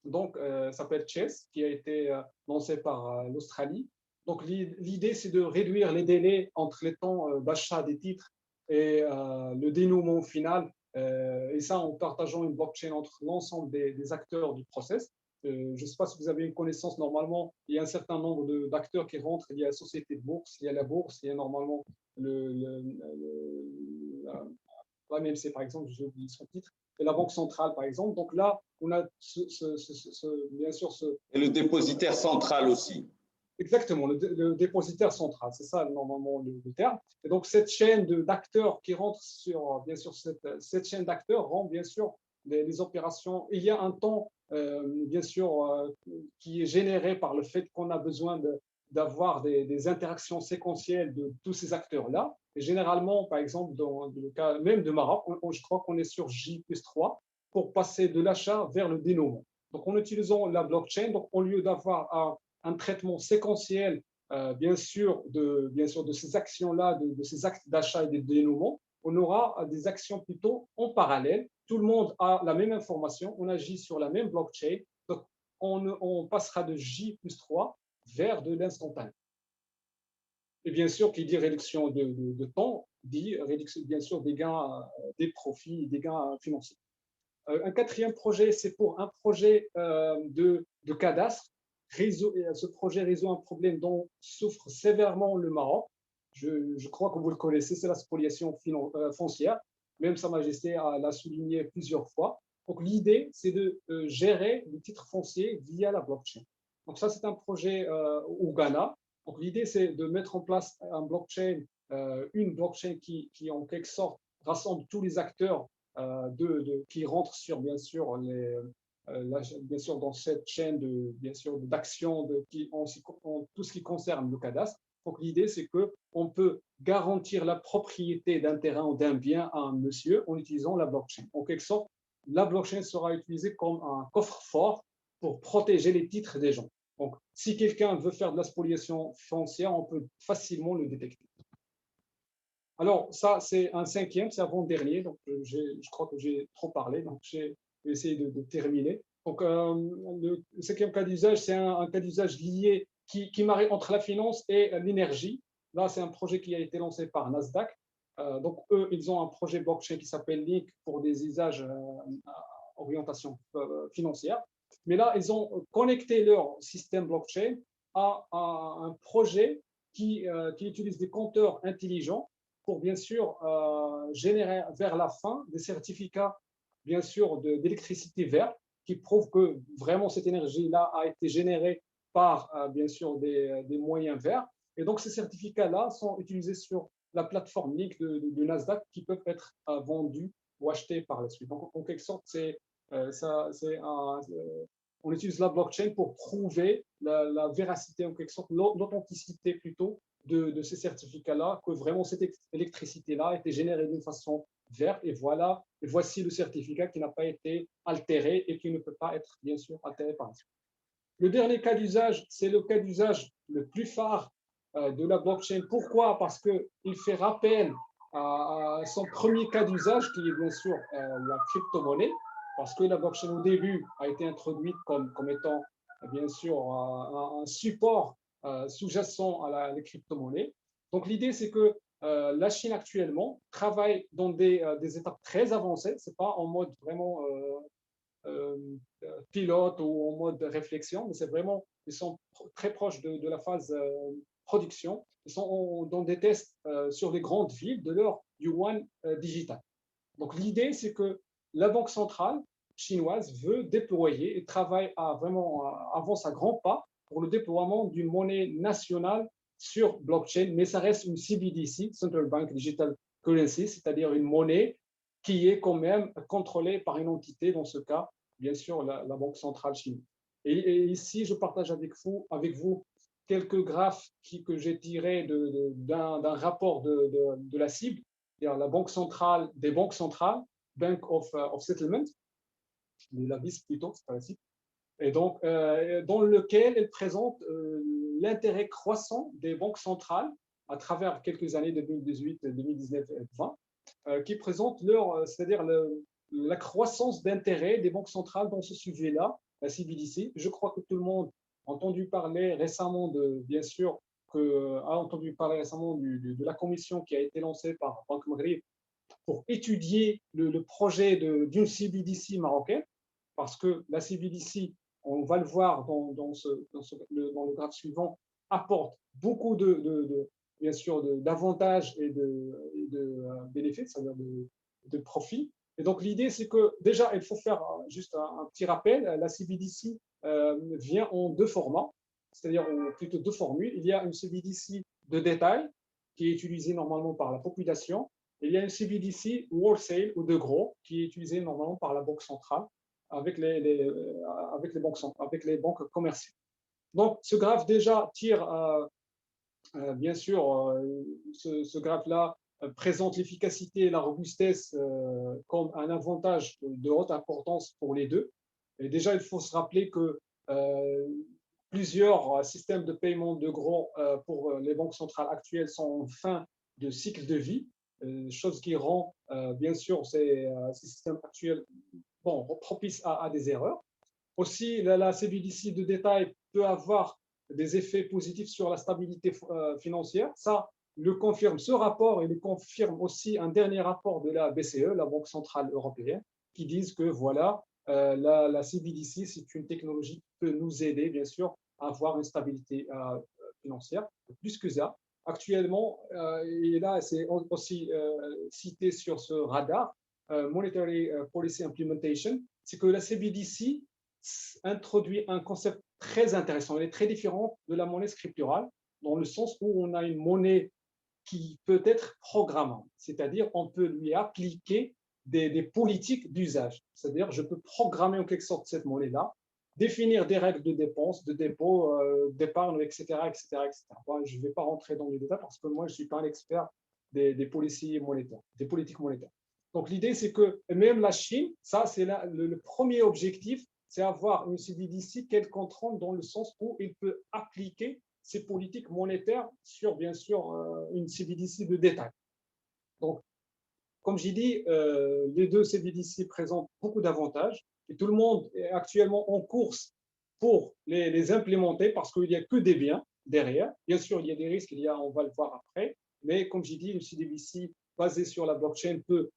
Donc, ça s'appelle Chess, qui a été lancé par l'Australie. Donc, l'idée, c'est de réduire les délais entre les temps d'achat des titres et le dénouement final. Et ça, en partageant une blockchain entre l'ensemble des acteurs du process. Je ne sais pas si vous avez une connaissance, normalement, il y a un certain nombre d'acteurs qui rentrent. Il y a la société de bourse, il y a la bourse, il y a normalement l'AMC, par exemple, j'ai oublié son titre, et la Banque centrale, par exemple. Donc là, on a bien sûr Et le dépositaire central aussi. Exactement, le dépositaire central, c'est ça normalement le terme. Et donc cette chaîne d'acteurs qui rentre sur, bien sûr, cette chaîne d'acteurs rend bien sûr les opérations. Il y a un temps, bien sûr, qui est généré par le fait qu'on a besoin d'avoir des interactions séquentielles de tous ces acteurs-là. Et généralement, par exemple, dans le cas même de Maroc, je crois qu'on est sur J+3 pour passer de l'achat vers le dénouement. Donc en utilisant la blockchain, donc au lieu d'avoir un traitement séquentiel, bien sûr, de ces actions-là, de ces actes d'achat et de dénouement, on aura des actions plutôt en parallèle. Tout le monde a la même information, on agit sur la même blockchain, donc on passera de J+3 vers de l'instantané. Et bien sûr, qui dit réduction de temps, dit réduction, bien sûr, des gains, des profits, des gains financiers. Un quatrième projet, c'est pour un projet de cadastre. Ce projet résout un problème dont souffre sévèrement le Maroc. Je crois que vous le connaissez, c'est la spoliation foncière. Même Sa Majesté l'a souligné plusieurs fois. Donc l'idée, c'est de gérer le titre foncier via la blockchain. Donc ça, c'est un projet au Ghana. Donc l'idée, c'est de mettre en place une blockchain qui en quelque sorte rassemble tous les acteurs qui rentrent sur, bien sûr, bien sûr, dans cette chaîne d'action en tout ce qui concerne le cadastre. Donc l'idée, c'est qu'on peut garantir la propriété d'un terrain ou d'un bien à un monsieur en utilisant la blockchain. En quelque sorte, la blockchain sera utilisée comme un coffre-fort pour protéger les titres des gens. Donc, si quelqu'un veut faire de la spoliation foncière, on peut facilement le détecter. Alors, ça, c'est un cinquième, c'est avant-dernier, donc je crois que j'ai trop parlé, donc j'ai essayé de terminer. Donc, le cinquième cas d'usage, c'est un cas d'usage lié qui marie entre la finance et l'énergie. Là, c'est un projet qui a été lancé par Nasdaq. Donc, eux, ils ont un projet blockchain qui s'appelle Link pour des usages à orientation financière. Mais là, ils ont connecté leur système blockchain à un projet qui utilise des compteurs intelligents pour, bien sûr, générer vers la fin des certificats, bien sûr, d'électricité verte qui prouvent que vraiment cette énergie-là a été générée par, bien sûr, des moyens verts. Et donc, ces certificats-là sont utilisés sur la plateforme Link de Nasdaq qui peuvent être vendus ou achetés par la suite. Donc, en quelque sorte, on utilise la blockchain pour prouver la véracité, en quelque sorte, l'authenticité plutôt de ces certificats-là, que vraiment cette électricité-là a été générée d'une façon verte. Et voilà, et voici le certificat qui n'a pas été altéré et qui ne peut pas être, bien sûr, altéré par la suite. Le dernier cas d'usage, c'est le cas d'usage le plus phare de la blockchain. Pourquoi? Parce qu'il fait rappel à son premier cas d'usage, qui est bien sûr la crypto-monnaie, parce que la blockchain au début a été introduite comme étant bien sûr un support sous-jacent à la crypto-monnaie. Donc l'idée, c'est que la Chine actuellement travaille dans des étapes très avancées, ce n'est pas en mode vraiment pilote ou en mode réflexion, mais c'est vraiment, ils sont très proches de la phase production. Ils sont dans des tests sur les grandes villes de leur yuan digital. Donc l'idée, c'est que la Banque centrale chinoise veut déployer et travaille avance à grands pas pour le déploiement d'une monnaie nationale sur blockchain, mais ça reste une CBDC, Central Bank Digital Currency, c'est-à-dire une monnaie qui est quand même contrôlée par une entité, dans ce cas, bien sûr, la Banque centrale chinoise. Et ici, je partage avec vous quelques graphes que j'ai tirés d'un rapport de la CIB, c'est-à-dire la Banque centrale des banques centrales, Bank of Settlement, de la BIS plutôt, c'est pas la CIB, et donc dans lequel elle présente l'intérêt croissant des banques centrales à travers quelques années 2018, 2019 et 2020, qui présentent c'est-à-dire la croissance d'intérêt des banques centrales dans ce sujet-là, la CBDC. Je crois que tout le monde a entendu parler récemment bien sûr, a entendu parler récemment de la commission qui a été lancée par Banque Maghreb pour étudier le projet d'une CBDC marocaine, parce que la CBDC, on va le voir dans le graphe suivant, apporte beaucoup bien sûr, d'avantages et de bénéfices, c'est-à-dire de profits. Et donc, l'idée, c'est que déjà, il faut faire juste un petit rappel. La CBDC vient en deux formats, c'est-à-dire plutôt deux formules. Il y a une CBDC de détail qui est utilisée normalement par la population. Et il y a une CBDC wholesale ou de gros qui est utilisée normalement par la Banque centrale avec les banques commerciales. Donc, ce graphe déjà tire bien sûr, ce graphe-là présente l'efficacité et la robustesse comme un avantage de haute importance pour les deux. Et déjà, il faut se rappeler que plusieurs systèmes de paiement de gros pour les banques centrales actuelles sont en fin de cycle de vie, chose qui rend bien sûr ces systèmes actuels propices à des erreurs. Aussi, la CBDC de détail peut avoir des effets positifs sur la stabilité financière. Ça le confirme ce rapport et le confirme aussi un dernier rapport de la BCE, la Banque centrale européenne, qui disent que voilà, la CBDC, c'est une technologie qui peut nous aider, bien sûr, à avoir une stabilité financière. Plus que ça, actuellement, et là, c'est aussi cité sur ce radar, Monetary Policy Implementation, c'est que la CBDC introduit un concept très intéressant. Elle est très différente de la monnaie scripturale, dans le sens où on a une monnaie qui peut être programmable, c'est-à-dire on peut lui appliquer des politiques d'usage. C'est-à-dire je peux programmer en quelque sorte cette monnaie-là, définir des règles de dépenses, de dépôt, d'épargne, etc., etc., etc. Bon, je ne vais pas rentrer dans les détails parce que moi, je ne suis pas un expert des politiques monétaires. Donc l'idée, c'est que même la Chine, ça c'est le premier objectif, c'est avoir une CBDC qu'elle contrôle dans le sens où il peut appliquer ses politiques monétaires sur, bien sûr, une CBDC de détail. Donc, comme j'ai dit, les deux CBDC présentent beaucoup d'avantages et tout le monde est actuellement en course pour les implémenter parce qu'il n'y a que des biens derrière. Bien sûr, il y a des risques, on va le voir après, mais comme j'ai dit, une CBDC basée sur la blockchain peut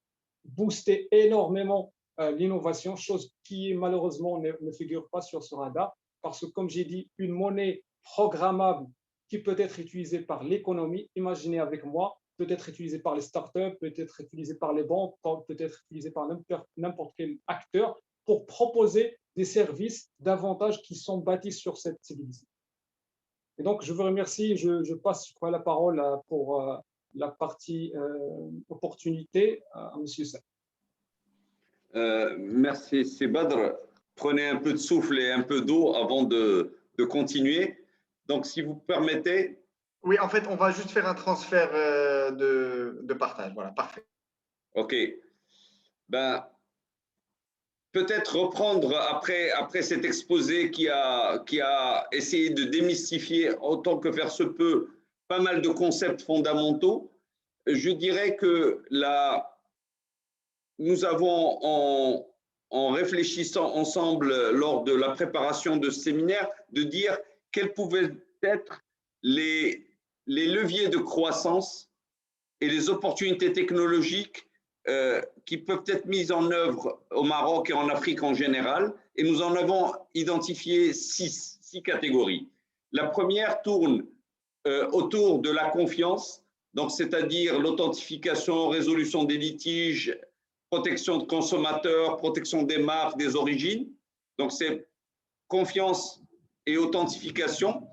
booster énormément l'innovation, chose qui malheureusement ne figure pas sur ce radar, parce que comme j'ai dit, une monnaie programmable qui peut être utilisée par l'économie, imaginez avec moi, peut être utilisée par les startups, peut être utilisée par les banques, peut être utilisée par n'importe quel acteur pour proposer des services davantage qui sont bâtis sur cette civilisation. Et donc, je vous remercie. Je passe la parole pour la partie opportunité à M. Saad. Merci, c'est Badr. Prenez un peu de souffle et un peu d'eau avant de continuer. Donc, si vous permettez. Oui, en fait, on va juste faire un transfert de partage. Voilà, parfait. OK. Ben, peut-être reprendre après cet exposé qui a essayé de démystifier autant que faire se peut pas mal de concepts fondamentaux. Je dirais que nous avons, en réfléchissant ensemble lors de la préparation de ce séminaire, de dire quels pouvaient être les leviers de croissance et les opportunités technologiques qui peuvent être mises en œuvre au Maroc et en Afrique en général. Et nous en avons identifié six catégories. La première tourne autour de la confiance, donc c'est-à-dire l'authentification, résolution des litiges, protection de consommateurs, protection des marques, des origines. Donc, c'est confiance et authentification.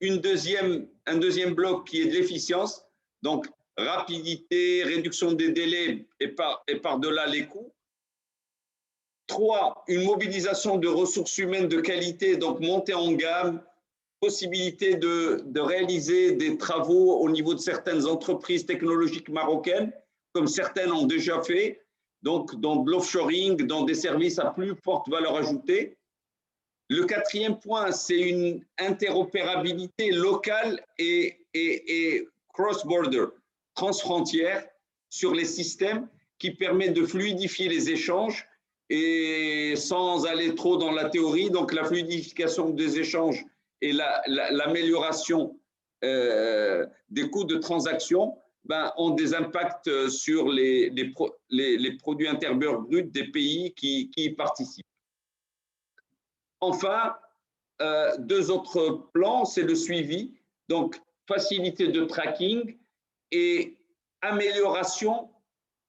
Un deuxième bloc qui est de l'efficience, donc rapidité, réduction des délais et par-delà les coûts. 3, une mobilisation de ressources humaines de qualité, donc montée en gamme, possibilité de réaliser des travaux au niveau de certaines entreprises technologiques marocaines, comme certaines ont déjà fait, donc dans de l'offshoring, dans des services à plus forte valeur ajoutée. Le quatrième point, c'est une interopérabilité locale et cross-border, transfrontière, sur les systèmes qui permet de fluidifier les échanges et sans aller trop dans la théorie. Donc, la fluidification des échanges et l'amélioration des coûts de transaction ont des impacts sur les produits intérieurs bruts des pays qui y participent. Enfin, deux autres plans, c'est le suivi, donc facilité de tracking et amélioration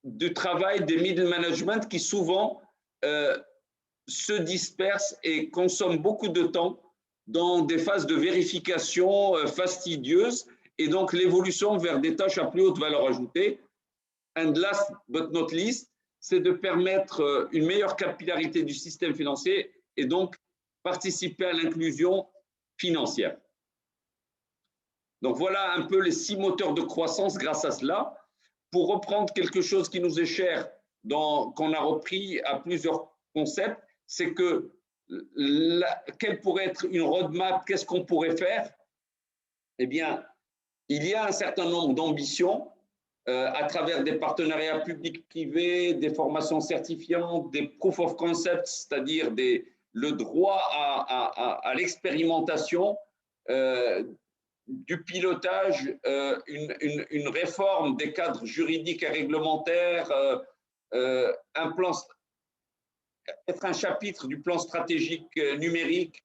du travail des middle management qui souvent se dispersent et consomment beaucoup de temps dans des phases de vérification fastidieuses et donc l'évolution vers des tâches à plus haute valeur ajoutée. And last but not least, c'est de permettre une meilleure capillarité du système financier et donc participer à l'inclusion financière. Donc voilà un peu les 6 moteurs de croissance grâce à cela. Pour reprendre quelque chose qui nous est cher, qu'on a repris à plusieurs concepts, c'est que quelle pourrait être une roadmap, qu'est-ce qu'on pourrait faire? Eh bien, il y a un certain nombre d'ambitions à travers des partenariats publics-privés, des formations certifiantes, des proof of concept, c'est-à-dire le droit à l'expérimentation, du pilotage, une réforme des cadres juridiques et réglementaires, être un chapitre du plan stratégique numérique,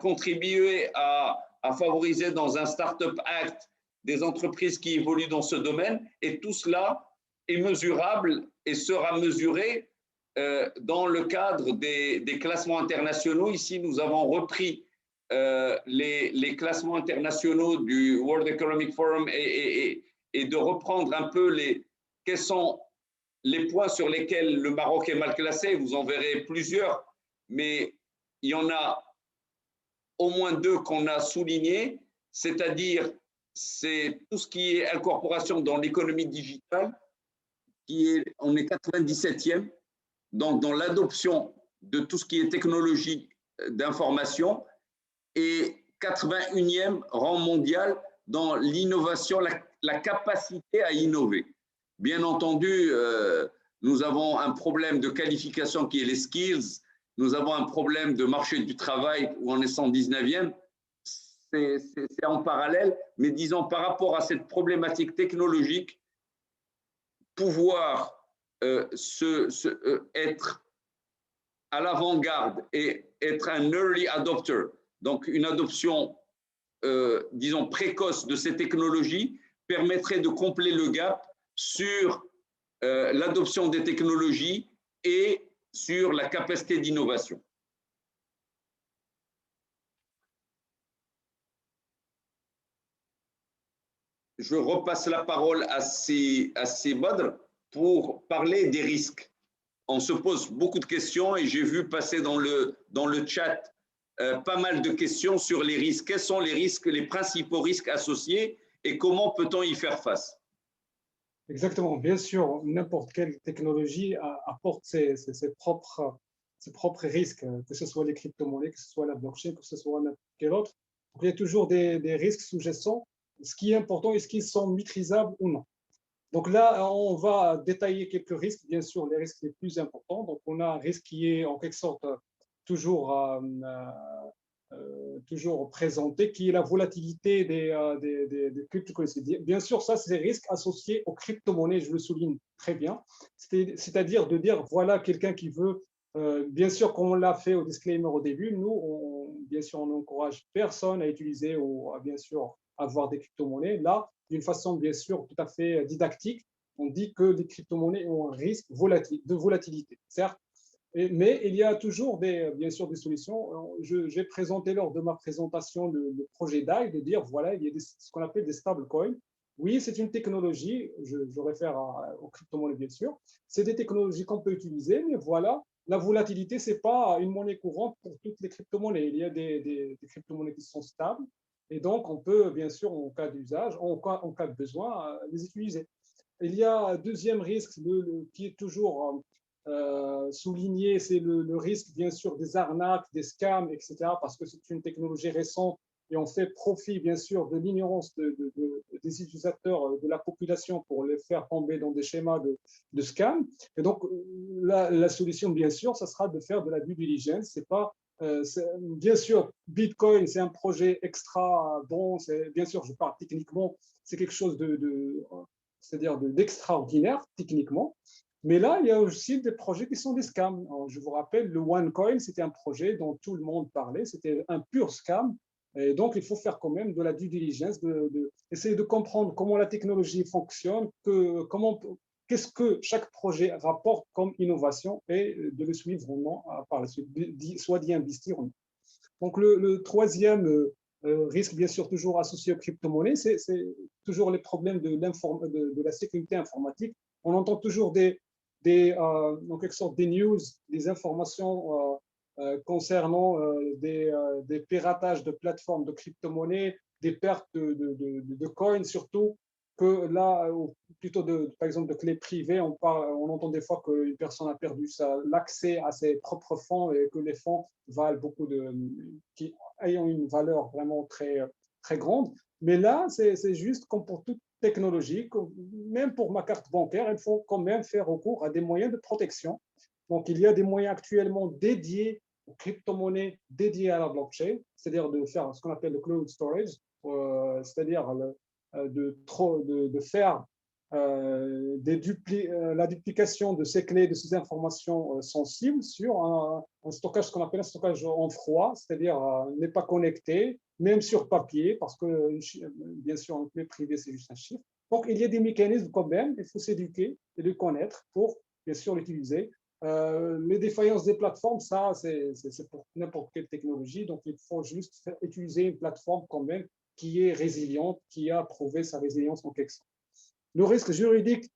contribuer à favoriser dans un Startup Act des entreprises qui évoluent dans ce domaine. Et tout cela est mesurable et sera mesuré dans le cadre des classements internationaux. Ici, nous avons repris les classements internationaux du World Economic Forum et de reprendre un peu quels sont les points sur lesquels le Maroc est mal classé. Vous en verrez plusieurs, mais il y en a au moins 2 qu'on a soulignés, c'est-à-dire c'est tout ce qui est incorporation dans l'économie digitale, on est 97e, donc dans l'adoption de tout ce qui est technologie d'information, et 81e rang mondial dans l'innovation, la capacité à innover. Bien entendu, nous avons un problème de qualification qui est les skills, nous avons un problème de marché du travail où on est 119e, c'est en parallèle, mais disons par rapport à cette problématique technologique, pouvoir être à l'avant-garde et être un early adopter, donc une adoption, disons, précoce de ces technologies, permettrait de combler le gap sur l'adoption des technologies et sur la capacité d'innovation. Je repasse la parole à Badr pour parler des risques. On se pose beaucoup de questions et j'ai vu passer dans le chat pas mal de questions sur les risques. Quels sont les risques, les principaux risques associés et comment peut-on y faire face? Exactement. Bien sûr, n'importe quelle technologie apporte ses propres risques, que ce soit les crypto-monnaies, que ce soit la blockchain, que ce soit n'importe quel autre. Donc, il y a toujours des risques sous-jacents, ce qui est important, est-ce qu'ils sont maîtrisables ou non. Donc là, on va détailler quelques risques, bien sûr, les risques les plus importants. Donc, on a un risque qui est en quelque sorte toujours présenté, qui est la volatilité des cryptocurrencies. Bien sûr, ça, c'est des risques associés aux crypto-monnaies, je le souligne très bien. C'est-à-dire de dire, voilà, quelqu'un qui veut, bien sûr, comme on l'a fait au disclaimer au début, nous, bien sûr, on n'encourage personne à utiliser ou à, bien sûr, avoir des crypto-monnaies. Là, d'une façon, bien sûr, tout à fait didactique, on dit que les crypto-monnaies ont un risque de volatilité, certes, mais il y a toujours bien sûr des solutions. J'ai présenté lors de ma présentation le projet DAI, de dire voilà, il y a ce qu'on appelle des stablecoins. Oui, c'est une technologie, je réfère aux crypto-monnaies bien sûr, c'est des technologies qu'on peut utiliser, mais voilà, la volatilité, ce n'est pas une monnaie courante pour toutes les crypto-monnaies. Il y a des crypto-monnaies qui sont stables et donc on peut bien sûr, en cas d'usage, en cas de besoin, les utiliser. Il y a un deuxième risque qui est toujours souligné, c'est le risque, bien sûr, des arnaques, des scams, etc., parce que c'est une technologie récente et on fait profit, bien sûr, de l'ignorance des utilisateurs, de la population pour les faire tomber dans des schémas de scam. Et donc, la solution, bien sûr, ça sera de faire de la due diligence. C'est pas, bien sûr, Bitcoin, c'est un projet extra bon, bien sûr, je parle techniquement, c'est quelque chose c'est-à-dire d'extraordinaire techniquement. Mais là, il y a aussi des projets qui sont des scams. Alors, je vous rappelle, le OneCoin, c'était un projet dont tout le monde parlait, c'était un pur scam. Et donc, il faut faire quand même de la due diligence, essayer de comprendre comment la technologie fonctionne, qu'est-ce que chaque projet rapporte comme innovation et de le suivre ou non par la suite, soit d'y investir ou non. Donc, le troisième risque, bien sûr, toujours associé aux crypto-monnaies, c'est toujours les problèmes de la sécurité informatique. On entend toujours en quelque sorte des news, des informations concernant des piratages de plateformes de crypto-monnaies, des pertes de coins surtout, que là, plutôt par exemple de clés privées, on entend des fois qu'une personne a perdu l'accès à ses propres fonds et que les fonds valent qui ayant une valeur vraiment très, très grande. Mais là, c'est juste comme pour toute technologie, même pour ma carte bancaire, il faut quand même faire recours à des moyens de protection. Donc, il y a des moyens actuellement dédiés aux crypto-monnaies, dédiés à la blockchain, c'est-à-dire de faire ce qu'on appelle le cloud storage, c'est-à-dire de faire la duplication de ces clés, de ces informations sensibles sur un stockage, ce qu'on appelle un stockage en froid, c'est-à-dire n'est pas connecté, même sur papier, parce que bien sûr, un clé privée, c'est juste un chiffre. Donc, il y a des mécanismes quand même, il faut s'éduquer et le connaître pour, bien sûr, l'utiliser. Les défaillances des plateformes, ça, c'est pour n'importe quelle technologie, donc il faut juste utiliser une plateforme quand même qui est résiliente, qui a prouvé sa résilience en quelque sorte. Le risque juridique,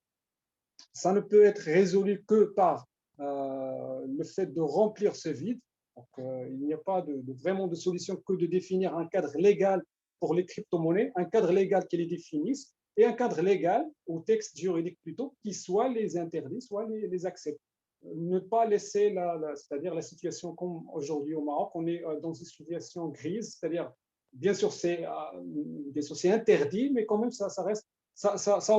ça ne peut être résolu que par le fait de remplir ce vide. Donc, il n'y a pas vraiment de solution que de définir un cadre légal pour les crypto-monnaies, un cadre légal qui les définisse et un cadre légal, ou texte juridique plutôt, qui soit les interdit, soit les accepte. Ne pas laisser c'est-à-dire la situation comme aujourd'hui au Maroc, on est dans une situation grise, c'est-à-dire bien sûr c'est interdit, mais quand même ça reste, ça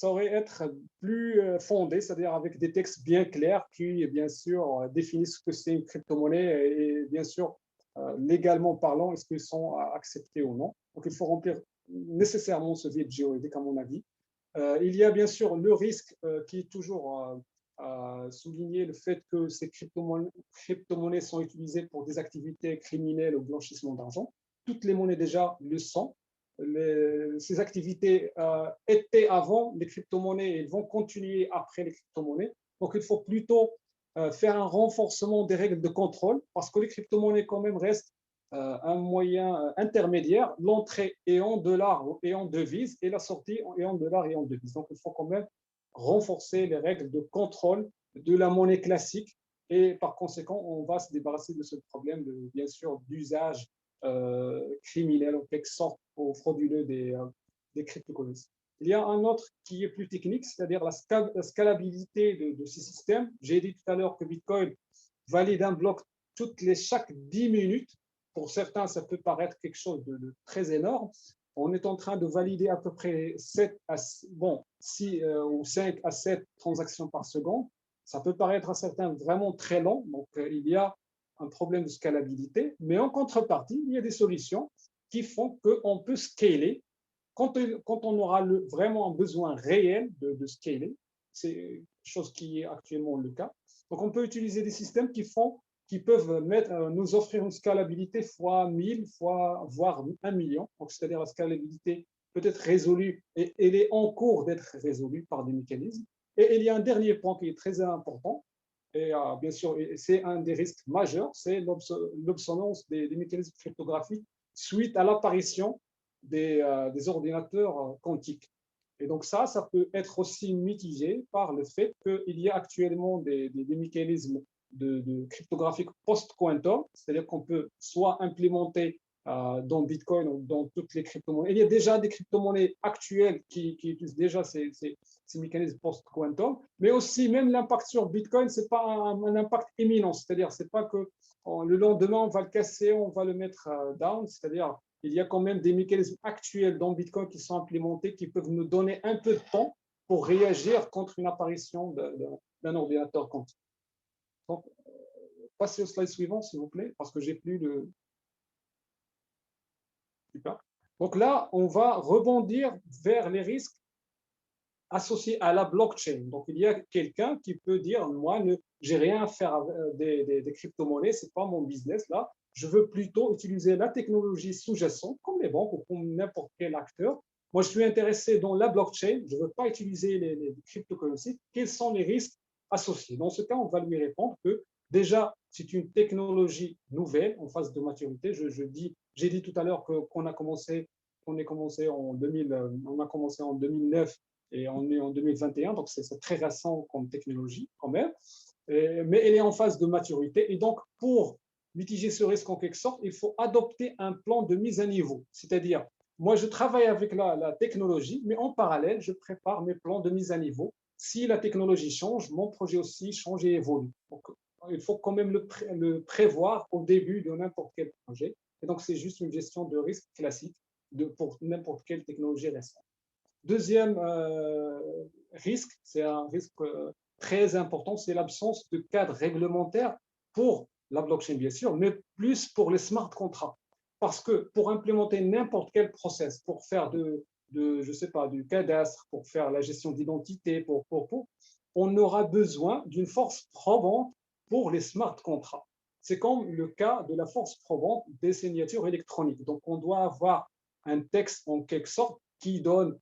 aurait être plus fondé, c'est-à-dire avec des textes bien clairs qui bien sûr définissent ce que c'est une crypto-monnaie et bien sûr légalement parlant, est-ce qu'ils sont acceptés ou non. Donc il faut remplir nécessairement ce vide juridique à mon avis. Il y a bien sûr le risque qui est toujours souligner le fait que ces crypto-monnaies sont utilisées pour des activités criminelles ou blanchissement d'argent. Toutes les monnaies déjà le sont. Ces activités étaient avant les crypto-monnaies et vont continuer après les crypto-monnaies. Donc, il faut plutôt faire un renforcement des règles de contrôle parce que les crypto-monnaies quand même restent un moyen intermédiaire. L'entrée est en dollars et en devises et la sortie est en dollars et en devises. Donc, il faut quand même renforcer les règles de contrôle de la monnaie classique et par conséquent, on va se débarrasser de ce problème, bien sûr, d'usage criminel, en quelque sorte, ou frauduleux des cryptocurrencies. Il y a un autre qui est plus technique, c'est-à-dire la scalabilité de ces systèmes. J'ai dit tout à l'heure que Bitcoin valide un bloc chaque 10 minutes. Pour certains, ça peut paraître quelque chose de très énorme. On est en train de valider à peu près 6 ou 5 à 7 transactions par seconde. Ça peut paraître à certains vraiment très long. Donc, il y a un problème de scalabilité. Mais en contrepartie, il y a des solutions qui font qu'on peut scaler quand on aura vraiment un besoin réel de scaler. C'est une chose qui est actuellement le cas. Donc, on peut utiliser des systèmes qui peuvent nous offrir une scalabilité fois 1000, voire 1 million. Donc, c'est-à-dire la scalabilité peut être résolue et elle est en cours d'être résolue par des mécanismes. Et il y a un dernier point qui est très important. Et bien sûr, c'est un des risques majeurs, c'est l'obsolescence des mécanismes cryptographiques suite à l'apparition des ordinateurs quantiques. Et donc ça peut être aussi mitigé par le fait qu'il y a actuellement des mécanismes de cryptographique post-quantum, c'est-à-dire qu'on peut soit implémenter dans Bitcoin ou dans toutes les crypto-monnaies. Il y a déjà des crypto-monnaies actuelles qui utilisent déjà ces mécanismes post-quantum, mais aussi même l'impact sur Bitcoin, ce n'est pas un impact imminent, c'est-à-dire c'est pas que le lendemain on va le casser, on va le mettre down, c'est-à-dire il y a quand même des mécanismes actuels dans Bitcoin qui sont implémentés qui peuvent nous donner un peu de temps pour réagir contre une apparition d'un ordinateur quantique. Donc, passez au slide suivant, s'il vous plaît, parce que j'ai plus de... Super. Donc là, on va rebondir vers les risques associés à la blockchain. Donc, il y a quelqu'un qui peut dire, moi, j'ai rien à faire avec des crypto-monnaies, c'est pas mon business là. Je veux plutôt utiliser la technologie sous-jacente, comme les banques ou comme n'importe quel acteur. Moi, je suis intéressé dans la blockchain, je ne veux pas utiliser les cryptocurrencies. Quels sont les risques associés? Dans ce cas, on va lui répondre que déjà, c'est une technologie nouvelle en phase de maturité. J'ai dit tout à l'heure qu'on a commencé en 2009 et on est en 2021, donc c'est très récent comme technologie quand même, mais elle est en phase de maturité. Et donc, pour mitiger ce risque en quelque sorte, il faut adopter un plan de mise à niveau. C'est-à-dire, moi, je travaille avec la technologie, mais en parallèle, je prépare mes plans de mise à niveau. Si la technologie change, mon projet aussi change et évolue. Donc, il faut quand même le prévoir au début de n'importe quel projet. Et donc, c'est juste une gestion de risque classique pour n'importe quelle technologie récente. Deuxième risque, c'est un risque très important, c'est l'absence de cadre réglementaire pour la blockchain, bien sûr, mais plus pour les smart contracts. Parce que pour implémenter n'importe quel process, pour faire je sais pas, du cadastre, pour faire la gestion d'identité, on aura besoin d'une force probante pour les smart contracts. C'est comme le cas de la force probante des signatures électroniques. Donc, on doit avoir un texte en quelque sorte qui donne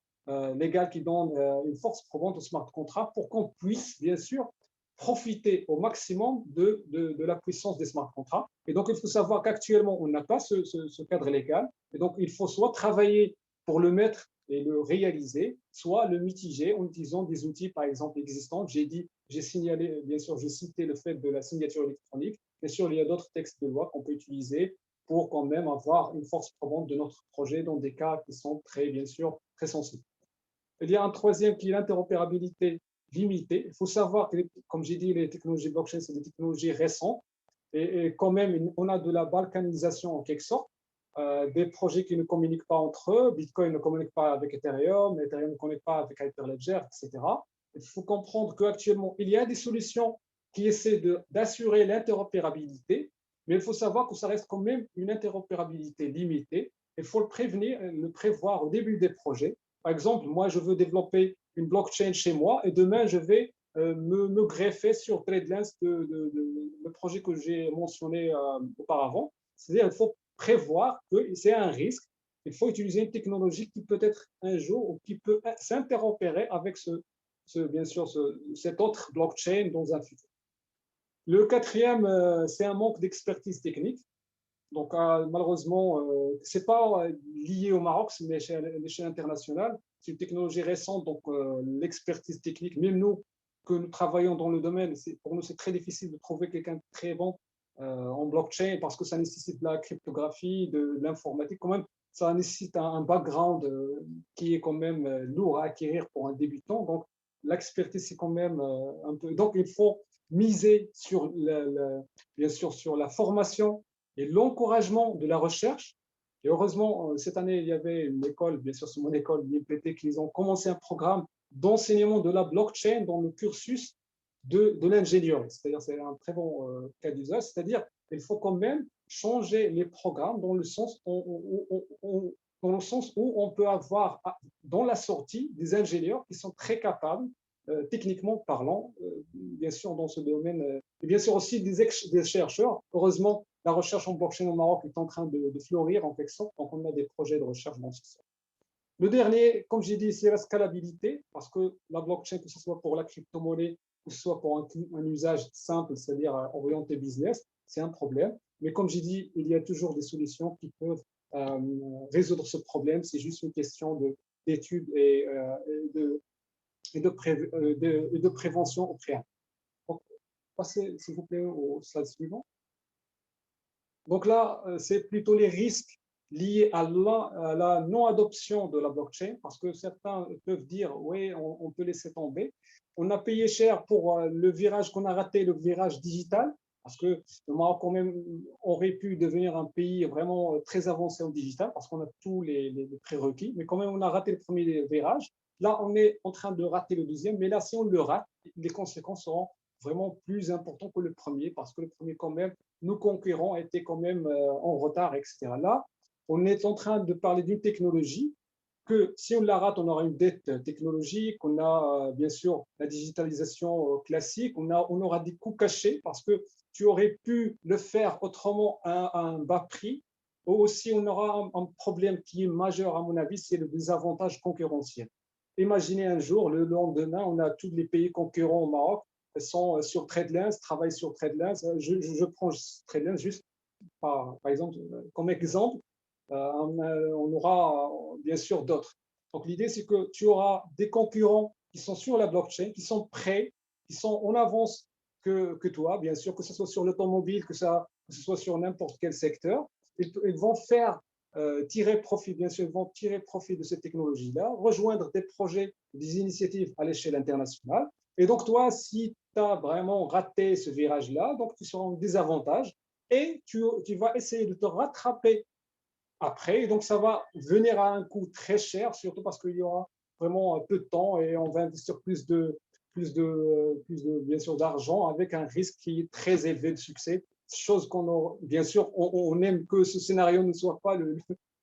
légal, qui donne une force probante au smart contract pour qu'on puisse, bien sûr, profiter au maximum de la puissance des smart contracts. Et donc, il faut savoir qu'actuellement, on n'a pas ce cadre légal. Et donc, il faut soit travailler pour le mettre et le réaliser, soit le mitiger en utilisant des outils, par exemple, existants. J'ai signalé, bien sûr, j'ai cité le fait de la signature électronique. Bien sûr, il y a d'autres textes de loi qu'on peut utiliser pour quand même avoir une force probante de notre projet dans des cas qui sont bien sûr, très sensibles. Il y a un troisième qui est l'interopérabilité limitée. Il faut savoir que, comme j'ai dit, les technologies blockchain, c'est des technologies récentes. Et quand même, on a de la balkanisation en quelque sorte. Des projets qui ne communiquent pas entre eux. Bitcoin ne communique pas avec Ethereum, Ethereum ne communique pas avec Hyperledger, etc. Il faut comprendre qu'actuellement, il y a des solutions qui essaient d'assurer l'interopérabilité, mais il faut savoir que ça reste quand même une interopérabilité limitée. Il faut le prévoir au début des projets. Par exemple, moi, je veux développer une blockchain chez moi et demain, je vais me greffer sur TradeLens, le projet que j'ai mentionné auparavant. C'est-à-dire qu'il faut prévoir que c'est un risque. Il faut utiliser une technologie qui peut être un jour ou qui peut s'interopérer avec bien sûr cette autre blockchain dans un futur. Le quatrième, c'est un manque d'expertise technique. Donc, malheureusement, ce n'est pas lié au Maroc, mais à l'échelle internationale. C'est une technologie récente, donc l'expertise technique, même nous, que nous travaillons dans le domaine, pour nous, c'est très difficile de trouver quelqu'un de très bon en blockchain parce que ça nécessite de la cryptographie, de l'informatique. Quand même, ça nécessite un background qui est quand même lourd à acquérir pour un débutant. Donc, l'expertise, c'est quand même un peu… Donc, il faut miser sur bien sûr sur la formation et l'encouragement de la recherche. Et heureusement, cette année, il y avait une école, bien sûr, c'est mon école, l'IMPT, qui ont commencé un programme d'enseignement de la blockchain dans le cursus de l'ingénierie. C'est-à-dire, c'est un très bon cas d'usage. C'est-à-dire, il faut quand même changer les programmes dans le sens où on peut avoir dans la sortie des ingénieurs qui sont très capables, techniquement parlant, bien sûr, dans ce domaine, et bien sûr aussi des chercheurs. Heureusement, la recherche en blockchain au Maroc est en train de fleurir en quelque sorte, donc on a des projets de recherche dans ce sens. Le dernier, comme j'ai dit, c'est la scalabilité, parce que la blockchain, que ce soit pour la crypto-monnaie, que ce soit pour un usage simple, c'est-à-dire orienté business, c'est un problème. Mais comme j'ai dit, il y a toujours des solutions qui peuvent résoudre ce problème. C'est juste une question d'études et de prévention au préalable. Donc, passez, s'il vous plaît, au slide suivant. Donc là, c'est plutôt les risques liés à la non-adoption de la blockchain, parce que certains peuvent dire, oui, on peut laisser tomber. On a payé cher pour le virage qu'on a raté, le virage digital, parce que le Maroc, quand même, aurait pu devenir un pays vraiment très avancé en digital, parce qu'on a tous les prérequis, mais quand même, on a raté le premier virage. Là, on est en train de rater le deuxième, mais là, si on le rate, les conséquences seront vraiment plus importantes que le premier, parce que le premier, quand même, nos concurrents étaient quand même en retard, etc. Là, on est en train de parler d'une technologie que si on la rate, on aura une dette technologique, on a bien sûr la digitalisation classique, on aura des coûts cachés parce que tu aurais pu le faire autrement à un bas prix. Ou aussi, on aura un problème qui est majeur, à mon avis, c'est le désavantage concurrentiel. Imaginez un jour, le lendemain, on a tous les pays concurrents au Maroc sont sur TradeLens, travaillent sur TradeLens. Je prends TradeLens juste par exemple comme exemple. On aura bien sûr d'autres. Donc l'idée, c'est que tu auras des concurrents qui sont sur la blockchain, qui sont prêts, qui sont en avance que toi, bien sûr, que ce soit sur l'automobile, que ce soit sur n'importe quel secteur. Ils vont faire tirer profit, bien sûr, ils vont tirer profit de cette technologie-là, rejoindre des projets, des initiatives à l'échelle internationale. Et donc, toi, si tu as vraiment raté ce virage-là, donc tu seras en désavantage et tu vas essayer de te rattraper après. Et donc, ça va venir à un coût très cher, surtout parce qu'il y aura vraiment peu de temps et on va investir plus de bien sûr, d'argent avec un risque qui est très élevé de succès. Chose bien sûr, on aime que ce scénario ne soit pas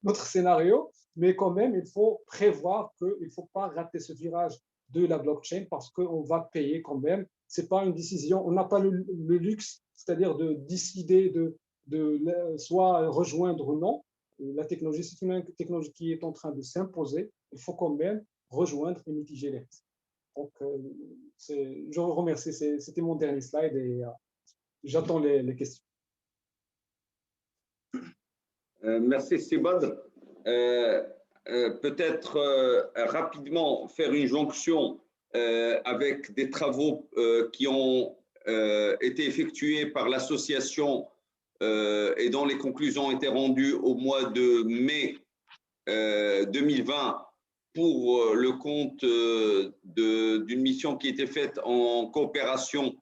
notre scénario, mais quand même, il faut prévoir qu'il ne faut pas rater ce virage de la blockchain parce qu'on va payer quand même. Ce n'est pas une décision, on n'a pas le luxe, c'est-à-dire de décider de soit rejoindre ou non. La technologie, c'est une technologie qui est en train de s'imposer. Il faut quand même rejoindre et mitiger les risques. Donc, je vous remercie. C'était mon dernier slide et j'attends les questions. Merci, Sibad. Peut-être rapidement faire une jonction avec des travaux qui ont été effectués par l'association et dont les conclusions ont été rendues au mois de mai 2020 pour le compte d'une mission qui était faite en coopération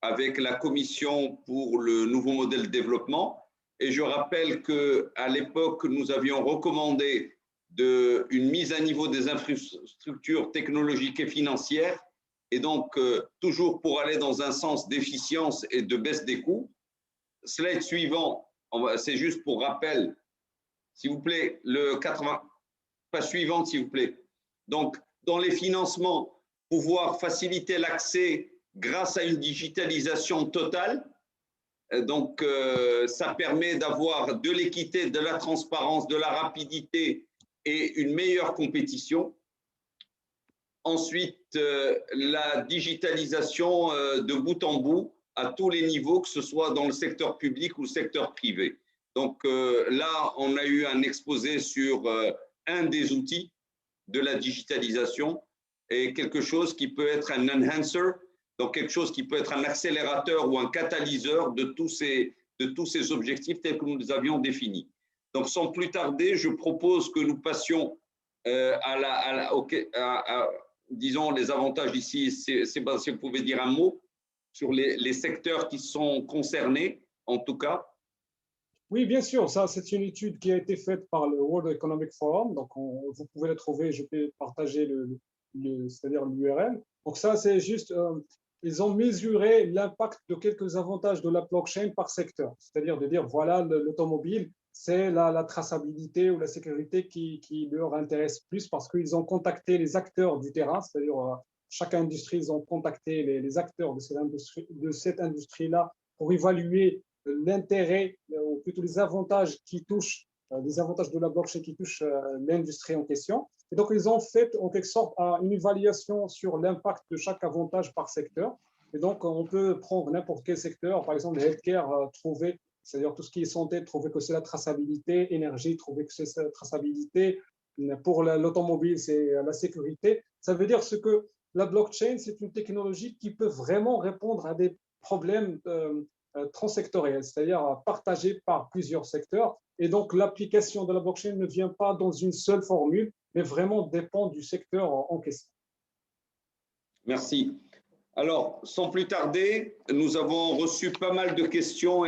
avec la Commission pour le nouveau modèle de développement. Et je rappelle qu'à l'époque, nous avions recommandé une mise à niveau des infrastructures technologiques et financières, et donc toujours pour aller dans un sens d'efficience et de baisse des coûts. Slide suivant, c'est juste pour rappel, s'il vous plaît, le 80, page suivante, s'il vous plaît. Donc, dans les financements, pouvoir faciliter l'accès grâce à une digitalisation totale. Donc, ça permet d'avoir de l'équité, de la transparence, de la rapidité et une meilleure compétition. Ensuite, la digitalisation de bout en bout à tous les niveaux, que ce soit dans le secteur public ou le secteur privé. Donc là, on a eu un exposé sur un des outils de la digitalisation et quelque chose qui peut être un enhancer, donc quelque chose qui peut être un accélérateur ou un catalyseur de tous ces objectifs tels que nous les avions définis. Donc sans plus tarder, je propose que nous passions disons les avantages ici. Sébastien, vous pouvez dire un mot sur les secteurs qui sont concernés, en tout cas. Oui, bien sûr, ça c'est une étude qui a été faite par le World Economic Forum, donc vous pouvez la trouver, je peux partager c'est-à-dire l'URL. Donc ça c'est juste, ils ont mesuré l'impact de quelques avantages de la blockchain par secteur, c'est-à-dire de dire voilà l'automobile, c'est la traçabilité ou la sécurité qui leur intéresse plus parce qu'ils ont contacté les acteurs du terrain, c'est-à-dire chaque industrie, ils ont contacté les acteurs de cette industrie-là pour évaluer l'intérêt, ou plutôt les avantages qui touchent, les avantages de la blockchain qui touchent l'industrie en question. Et donc, ils ont fait en quelque sorte une évaluation sur l'impact de chaque avantage par secteur. Et donc, on peut prendre n'importe quel secteur, par exemple, le healthcare, trouver, c'est-à-dire tout ce qui est santé, trouver que c'est la traçabilité, énergie, trouver que c'est la traçabilité. Pour l'automobile, c'est la sécurité. Ça veut dire que la blockchain, c'est une technologie qui peut vraiment répondre à des problèmes transsectoriel, c'est-à-dire partagé par plusieurs secteurs. Et donc, l'application de la blockchain ne vient pas dans une seule formule, mais vraiment dépend du secteur en question. Merci. Alors, sans plus tarder, nous avons reçu pas mal de questions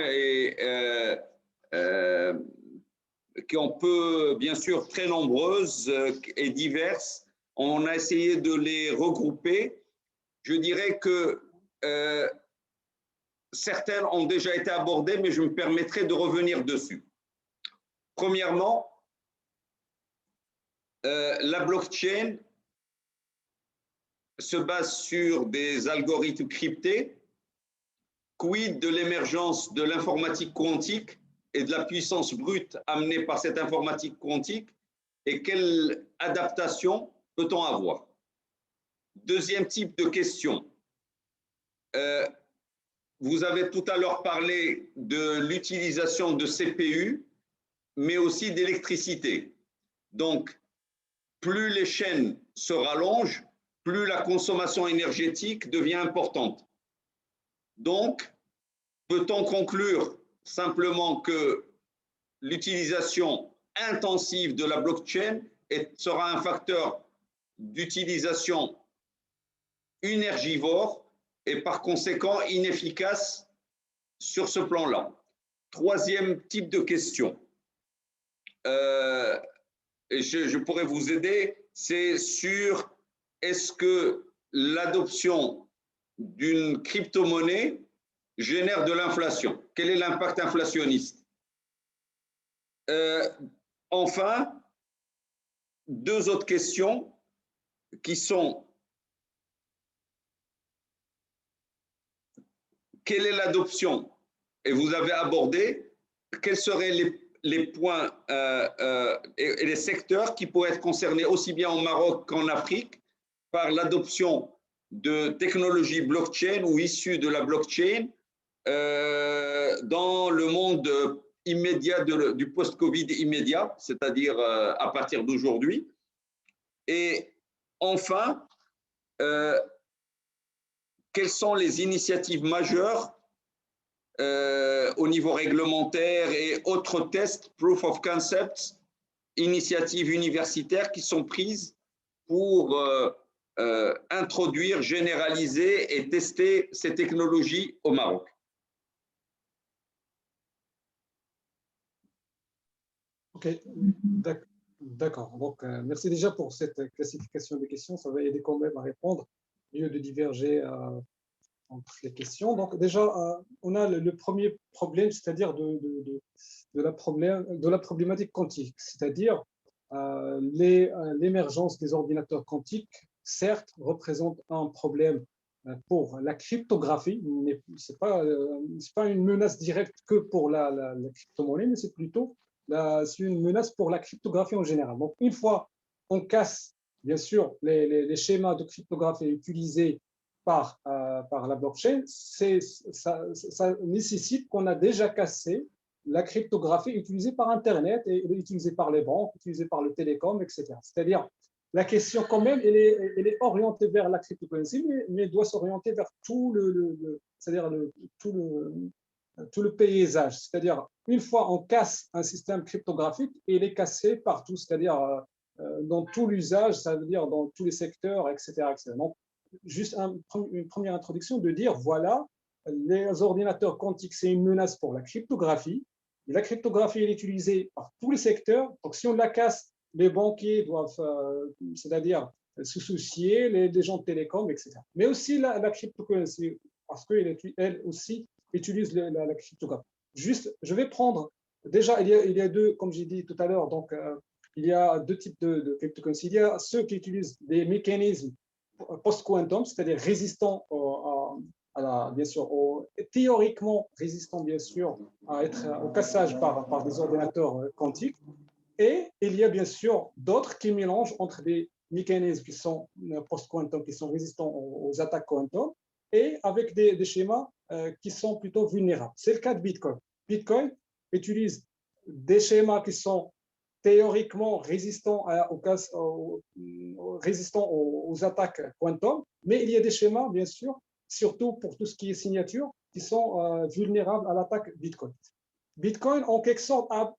qui ont peu, bien sûr, très nombreuses et diverses. On a essayé de les regrouper. Je dirais que certaines ont déjà été abordées, mais je me permettrai de revenir dessus. Premièrement, la blockchain se base sur des algorithmes cryptés. Quid de l'émergence de l'informatique quantique et de la puissance brute amenée par cette informatique quantique et quelle adaptation peut-on avoir? Deuxième type de question. Vous avez tout à l'heure parlé de l'utilisation de CPU, mais aussi d'électricité. Donc, plus les chaînes se rallongent, plus la consommation énergétique devient importante. Donc, peut-on conclure simplement que l'utilisation intensive de la blockchain sera un facteur d'utilisation énergivore et par conséquent inefficace sur ce plan-là? Troisième type de question, et je pourrais vous aider, c'est sur est-ce que l'adoption d'une crypto-monnaie génère de l'inflation? Quel est l'impact inflationniste? Enfin, deux autres questions qui sont: quelle est l'adoption? Et vous avez abordé quels seraient les points et les secteurs qui pourraient être concernés aussi bien au Maroc qu'en Afrique par l'adoption de technologies blockchain ou issues de la blockchain dans le monde immédiat du post-Covid immédiat, c'est-à-dire à partir d'aujourd'hui. Et enfin, quelles sont les initiatives majeures au niveau réglementaire et autres tests, proof of concepts, initiatives universitaires qui sont prises pour introduire, généraliser et tester ces technologies au Maroc? Ok, d'accord. Donc, merci déjà pour cette classification des questions. Ça va aider quand même à répondre, au lieu de diverger entre les questions. Donc, déjà, on a le premier problème, c'est-à-dire de la problématique quantique, c'est-à-dire l'émergence des ordinateurs quantiques, certes, représente un problème pour la cryptographie, mais ce n'est pas une menace directe que pour la crypto-monnaie, mais c'est plutôt une menace pour la cryptographie en général. Donc, une fois on casse bien sûr, les schémas de cryptographie utilisés par la blockchain, ça nécessite qu'on a déjà cassé la cryptographie utilisée par Internet et utilisée par les banques, utilisée par le télécom, etc. C'est-à-dire, la question quand même, elle est orientée vers la cryptocurrency, mais doit s'orienter vers c'est-à-dire tout le paysage. C'est-à-dire, une fois on casse un système cryptographique, il est cassé partout, c'est-à-dire dans tout l'usage, ça veut dire dans tous les secteurs, etc. etc. Donc, juste une première introduction de dire, voilà, les ordinateurs quantiques, c'est une menace pour la cryptographie. Et la cryptographie est utilisée par tous les secteurs. Donc, si on la casse, les banquiers doivent, c'est-à-dire se soucier, les gens de télécom, etc. Mais aussi la cryptocurrency, parce qu'elle aussi utilise la cryptographie. Juste, je vais prendre, déjà, il y a deux, comme j'ai dit tout à l'heure, donc il y a deux types de cryptocurrency. Il y a ceux qui utilisent des mécanismes post-quantum, c'est-à-dire résistants bien sûr, théoriquement résistants, bien sûr, à être au cassage par des ordinateurs quantiques. Et il y a bien sûr d'autres qui mélangent entre des mécanismes qui sont post-quantum, qui sont résistants aux attaques quantum, et avec des schémas qui sont plutôt vulnérables. C'est le cas de Bitcoin. Bitcoin utilise des schémas qui sont théoriquement résistants aux attaques quantum, mais il y a des schémas, bien sûr, surtout pour tout ce qui est signature, qui sont vulnérables à l'attaque Bitcoin. Bitcoin, en quelque sorte, a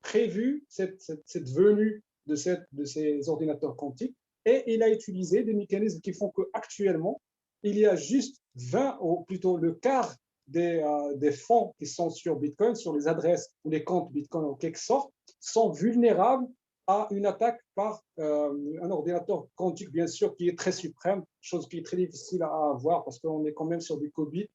prévu cette venue de ces ordinateurs quantiques et il a utilisé des mécanismes qui font qu'actuellement, il y a juste 20, ou plutôt le quart des fonds qui sont sur Bitcoin, sur les adresses ou les comptes Bitcoin en quelque sorte, sont vulnérables à une attaque par un ordinateur quantique, bien sûr, qui est très suprême, chose qui est très difficile à avoir parce qu'on est quand même sur des qubits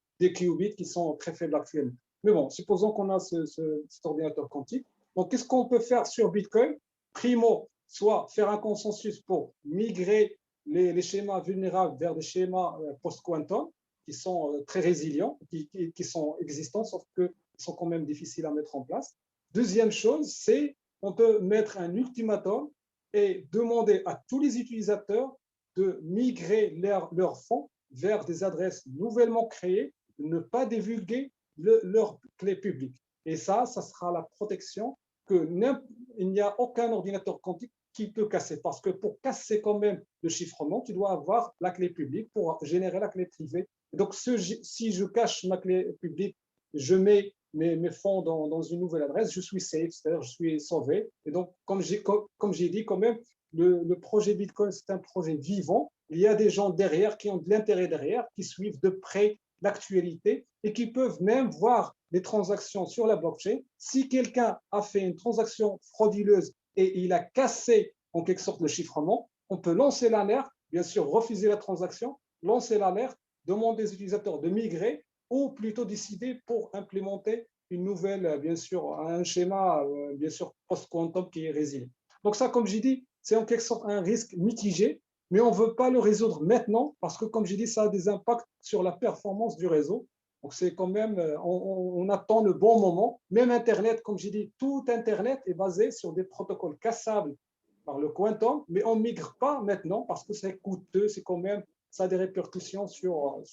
qui sont très faibles actuellement. Mais bon, supposons qu'on a cet ordinateur quantique. Donc, qu'est-ce qu'on peut faire sur Bitcoin? Primo, soit faire un consensus pour migrer les schémas vulnérables vers des schémas post-quantum qui sont très résilients, qui sont existants, sauf qu'ils sont quand même difficiles à mettre en place. Deuxième chose, c'est on peut mettre un ultimatum et demander à tous les utilisateurs de migrer leurs fonds vers des adresses nouvellement créées, de ne pas divulguer leurs clés publiques. Et ça sera la protection il n'y a aucun ordinateur quantique qui peut casser. Parce que pour casser quand même le chiffrement, tu dois avoir la clé publique pour générer la clé privée. Donc, si je cache ma clé publique, je mets mes fonds dans une nouvelle adresse, je suis safe, c'est-à-dire je suis sauvé. Et donc, comme j'ai dit, quand même, le projet Bitcoin, c'est un projet vivant. Il y a des gens derrière qui ont de l'intérêt derrière, qui suivent de près l'actualité et qui peuvent même voir les transactions sur la blockchain. Si quelqu'un a fait une transaction frauduleuse et il a cassé en quelque sorte le chiffrement, on peut lancer l'alerte, bien sûr refuser la transaction, lancer l'alerte, demander aux utilisateurs de migrer ou plutôt décider pour implémenter une nouvelle, bien sûr, un schéma, bien sûr, post-quantum qui est résilient. Donc ça, comme j'ai dit, c'est en quelque sorte un risque mitigé, mais on ne veut pas le résoudre maintenant parce que, comme j'ai dit, ça a des impacts sur la performance du réseau. Donc, c'est quand même, on attend le bon moment. Même Internet, comme j'ai dit, tout Internet est basé sur des protocoles cassables par le quantum, mais on ne migre pas maintenant parce que c'est coûteux, c'est quand même, ça a des répercussions sur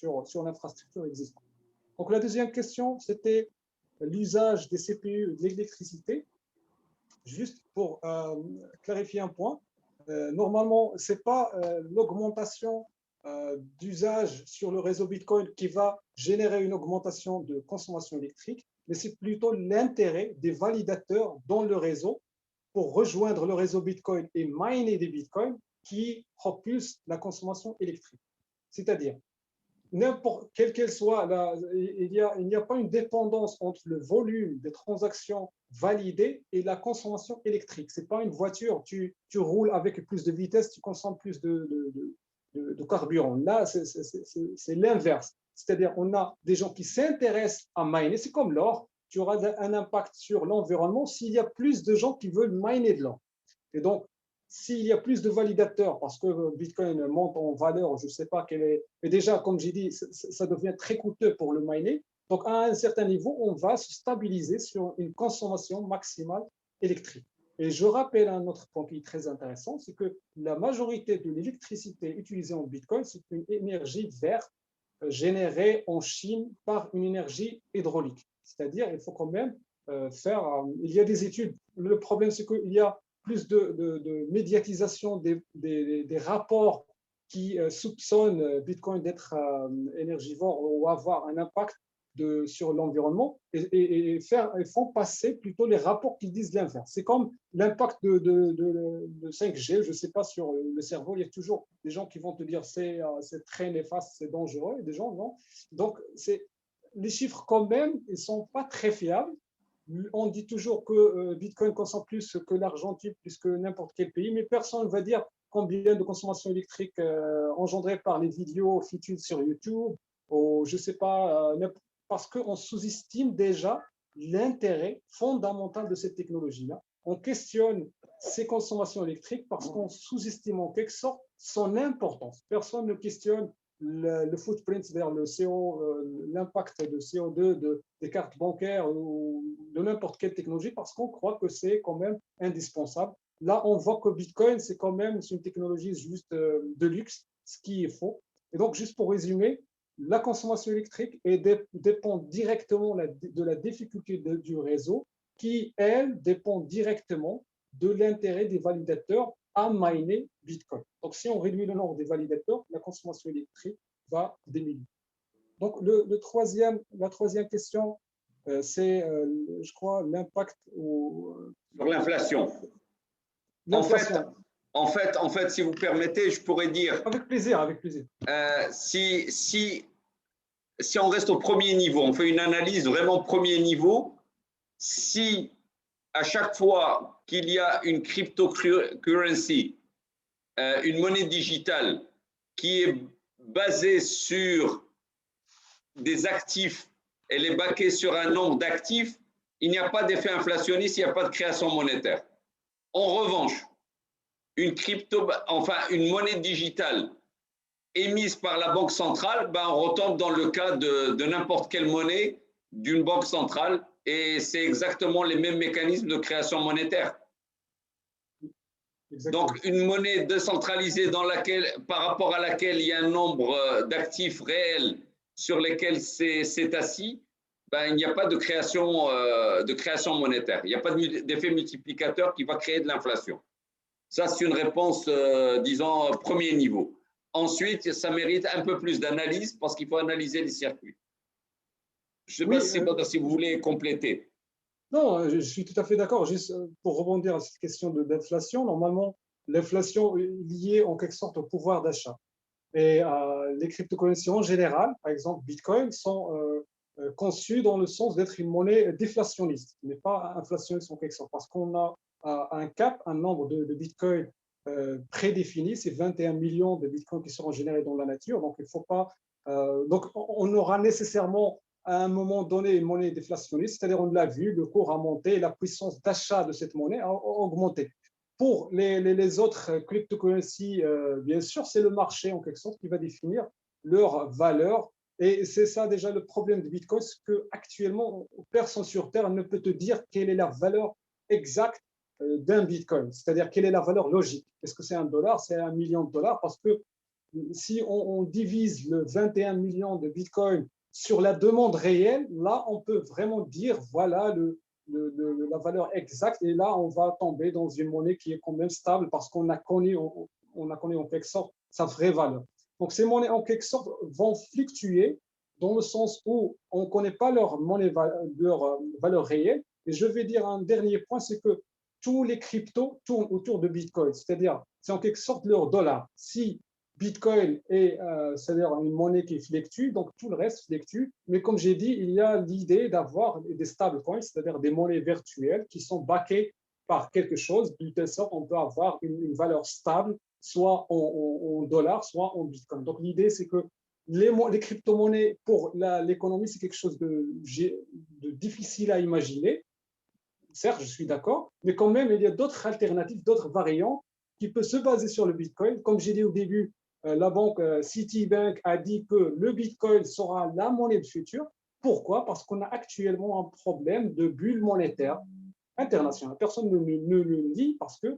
l'infrastructure existante. Donc, la deuxième question, c'était l'usage des CPU de l'électricité. Juste pour clarifier un point, normalement, ce n'est pas l'augmentation d'usage sur le réseau Bitcoin qui va générer une augmentation de consommation électrique, mais c'est plutôt l'intérêt des validateurs dans le réseau pour rejoindre le réseau Bitcoin et miner des Bitcoins qui propulse la consommation électrique. C'est-à-dire, quelle qu'elle soit, il n'y a pas une dépendance entre le volume des transactions validées et la consommation électrique. Ce n'est pas une voiture, tu roules avec plus de vitesse, tu consommes plus de carburant. Là, c'est l'inverse. C'est-à-dire, on a des gens qui s'intéressent à miner, c'est comme l'or, tu auras un impact sur l'environnement s'il y a plus de gens qui veulent miner de l'or. Et donc, s'il y a plus de validateurs, parce que Bitcoin monte en valeur, je ne sais pas quelle est, mais déjà, comme j'ai dit, ça devient très coûteux pour le miner. Donc, à un certain niveau, on va se stabiliser sur une consommation maximale électrique. Et je rappelle un autre point qui est très intéressant, c'est que la majorité de l'électricité utilisée en Bitcoin, c'est une énergie verte générée en Chine par une énergie hydraulique. C'est-à-dire, il faut quand même il y a des études. Le problème, c'est qu'il y a plus de médiatisation des rapports qui soupçonnent Bitcoin d'être énergivore ou avoir un impact sur l'environnement et font passer plutôt les rapports qui disent l'inverse. C'est comme l'impact de 5G, je ne sais pas, sur le cerveau. Il y a toujours des gens qui vont te dire c'est très néfaste, c'est dangereux, et des gens non. Donc, les chiffres quand même, ils ne sont pas très fiables. On dit toujours que Bitcoin consomme plus que l'Argentine, plus que n'importe quel pays, mais personne ne va dire combien de consommation électrique engendrée par les vidéos futures sur YouTube, ou je ne sais pas, parce qu'on sous-estime déjà l'intérêt fondamental de cette technologie-là. On questionne ces consommations électriques parce qu'on sous-estime en quelque sorte son importance. Personne ne questionne le footprint, c'est-à-dire l'impact de CO2 des cartes bancaires ou de n'importe quelle technologie parce qu'on croit que c'est quand même indispensable. Là, on voit que Bitcoin, c'est quand même une technologie juste de luxe, ce qui est faux. Et donc, juste pour résumer, la consommation électrique dépend directement de la difficulté du réseau qui, elle, dépend directement de l'intérêt des validateurs à miner Bitcoin. Donc, si on réduit le nombre des validateurs, la consommation électrique va diminuer. Donc, la troisième question, c'est, je crois, l'impact sur l'inflation. En fait, si vous permettez, je pourrais dire… Avec plaisir, avec plaisir. Si on reste au premier niveau, on fait une analyse vraiment premier niveau, si à chaque fois qu'il y a une cryptocurrency, une monnaie digitale qui est basée sur des actifs, elle est baquée sur un nombre d'actifs, il n'y a pas d'effet inflationniste, il n'y a pas de création monétaire. En revanche, une monnaie digitale émise par la banque centrale, on retombe dans le cas de n'importe quelle monnaie d'une banque centrale et c'est exactement les mêmes mécanismes de création monétaire. Exactement. Donc, une monnaie décentralisée par rapport à laquelle il y a un nombre d'actifs réels sur lesquels c'est assis, il n'y a pas de création monétaire. Il n'y a pas d'effet multiplicateur qui va créer de l'inflation. Ça, c'est une réponse, disons, premier niveau. Ensuite, ça mérite un peu plus d'analyse parce qu'il faut analyser les circuits. Je ne sais pas si vous voulez compléter. Non, je suis tout à fait d'accord. Juste pour rebondir à cette question d'inflation, normalement, l'inflation est liée en quelque sorte au pouvoir d'achat. Et les cryptocurrencies en général, par exemple Bitcoin, sont conçues dans le sens d'être une monnaie déflationniste, mais pas inflationniste en quelque sorte, parce qu'on a un cap, un nombre de Bitcoin prédéfini, c'est 21 millions de Bitcoins qui seront générés dans la nature. Donc, il faut pas. Donc, on aura nécessairement à un moment donné une monnaie déflationniste, c'est-à-dire on l'a vu, le cours a monté et la puissance d'achat de cette monnaie a augmenté. Pour les autres cryptocurrencies, bien sûr, c'est le marché en quelque sorte qui va définir leur valeur. Et c'est ça déjà le problème de Bitcoin, c'est qu'actuellement, personne sur Terre ne peut te dire quelle est la valeur exacte d'un Bitcoin, c'est-à-dire quelle est la valeur logique. Est-ce que c'est $1, c'est $1 million? Parce que si on divise le 21 millions de Bitcoin sur la demande réelle, là, on peut vraiment dire, voilà la valeur exacte. Et là, on va tomber dans une monnaie qui est quand même stable parce qu'on a connu en quelque sorte sa vraie valeur. Donc, ces monnaies, en quelque sorte, vont fluctuer dans le sens où on ne connaît pas leur valeur réelle. Et je vais dire un dernier point, c'est que tous les cryptos tournent autour de Bitcoin, c'est-à-dire c'est en quelque sorte leur dollar. Si Bitcoin est c'est-à-dire une monnaie qui fluctue, donc tout le reste fluctue. Mais comme j'ai dit, il y a l'idée d'avoir des stablecoins, c'est-à-dire des monnaies virtuelles qui sont backées par quelque chose, de telle sorte qu'on peut avoir une valeur stable, soit en dollars, soit en Bitcoin. Donc l'idée, c'est que les crypto-monnaies pour l'économie, c'est quelque chose de difficile à imaginer. Certes, je suis d'accord, mais quand même, il y a d'autres alternatives, d'autres variantes qui peuvent se baser sur le Bitcoin. Comme j'ai dit au début, la banque Citibank a dit que le Bitcoin sera la monnaie du futur. Pourquoi? Parce qu'on a actuellement un problème de bulle monétaire. international. Personne ne le dit parce que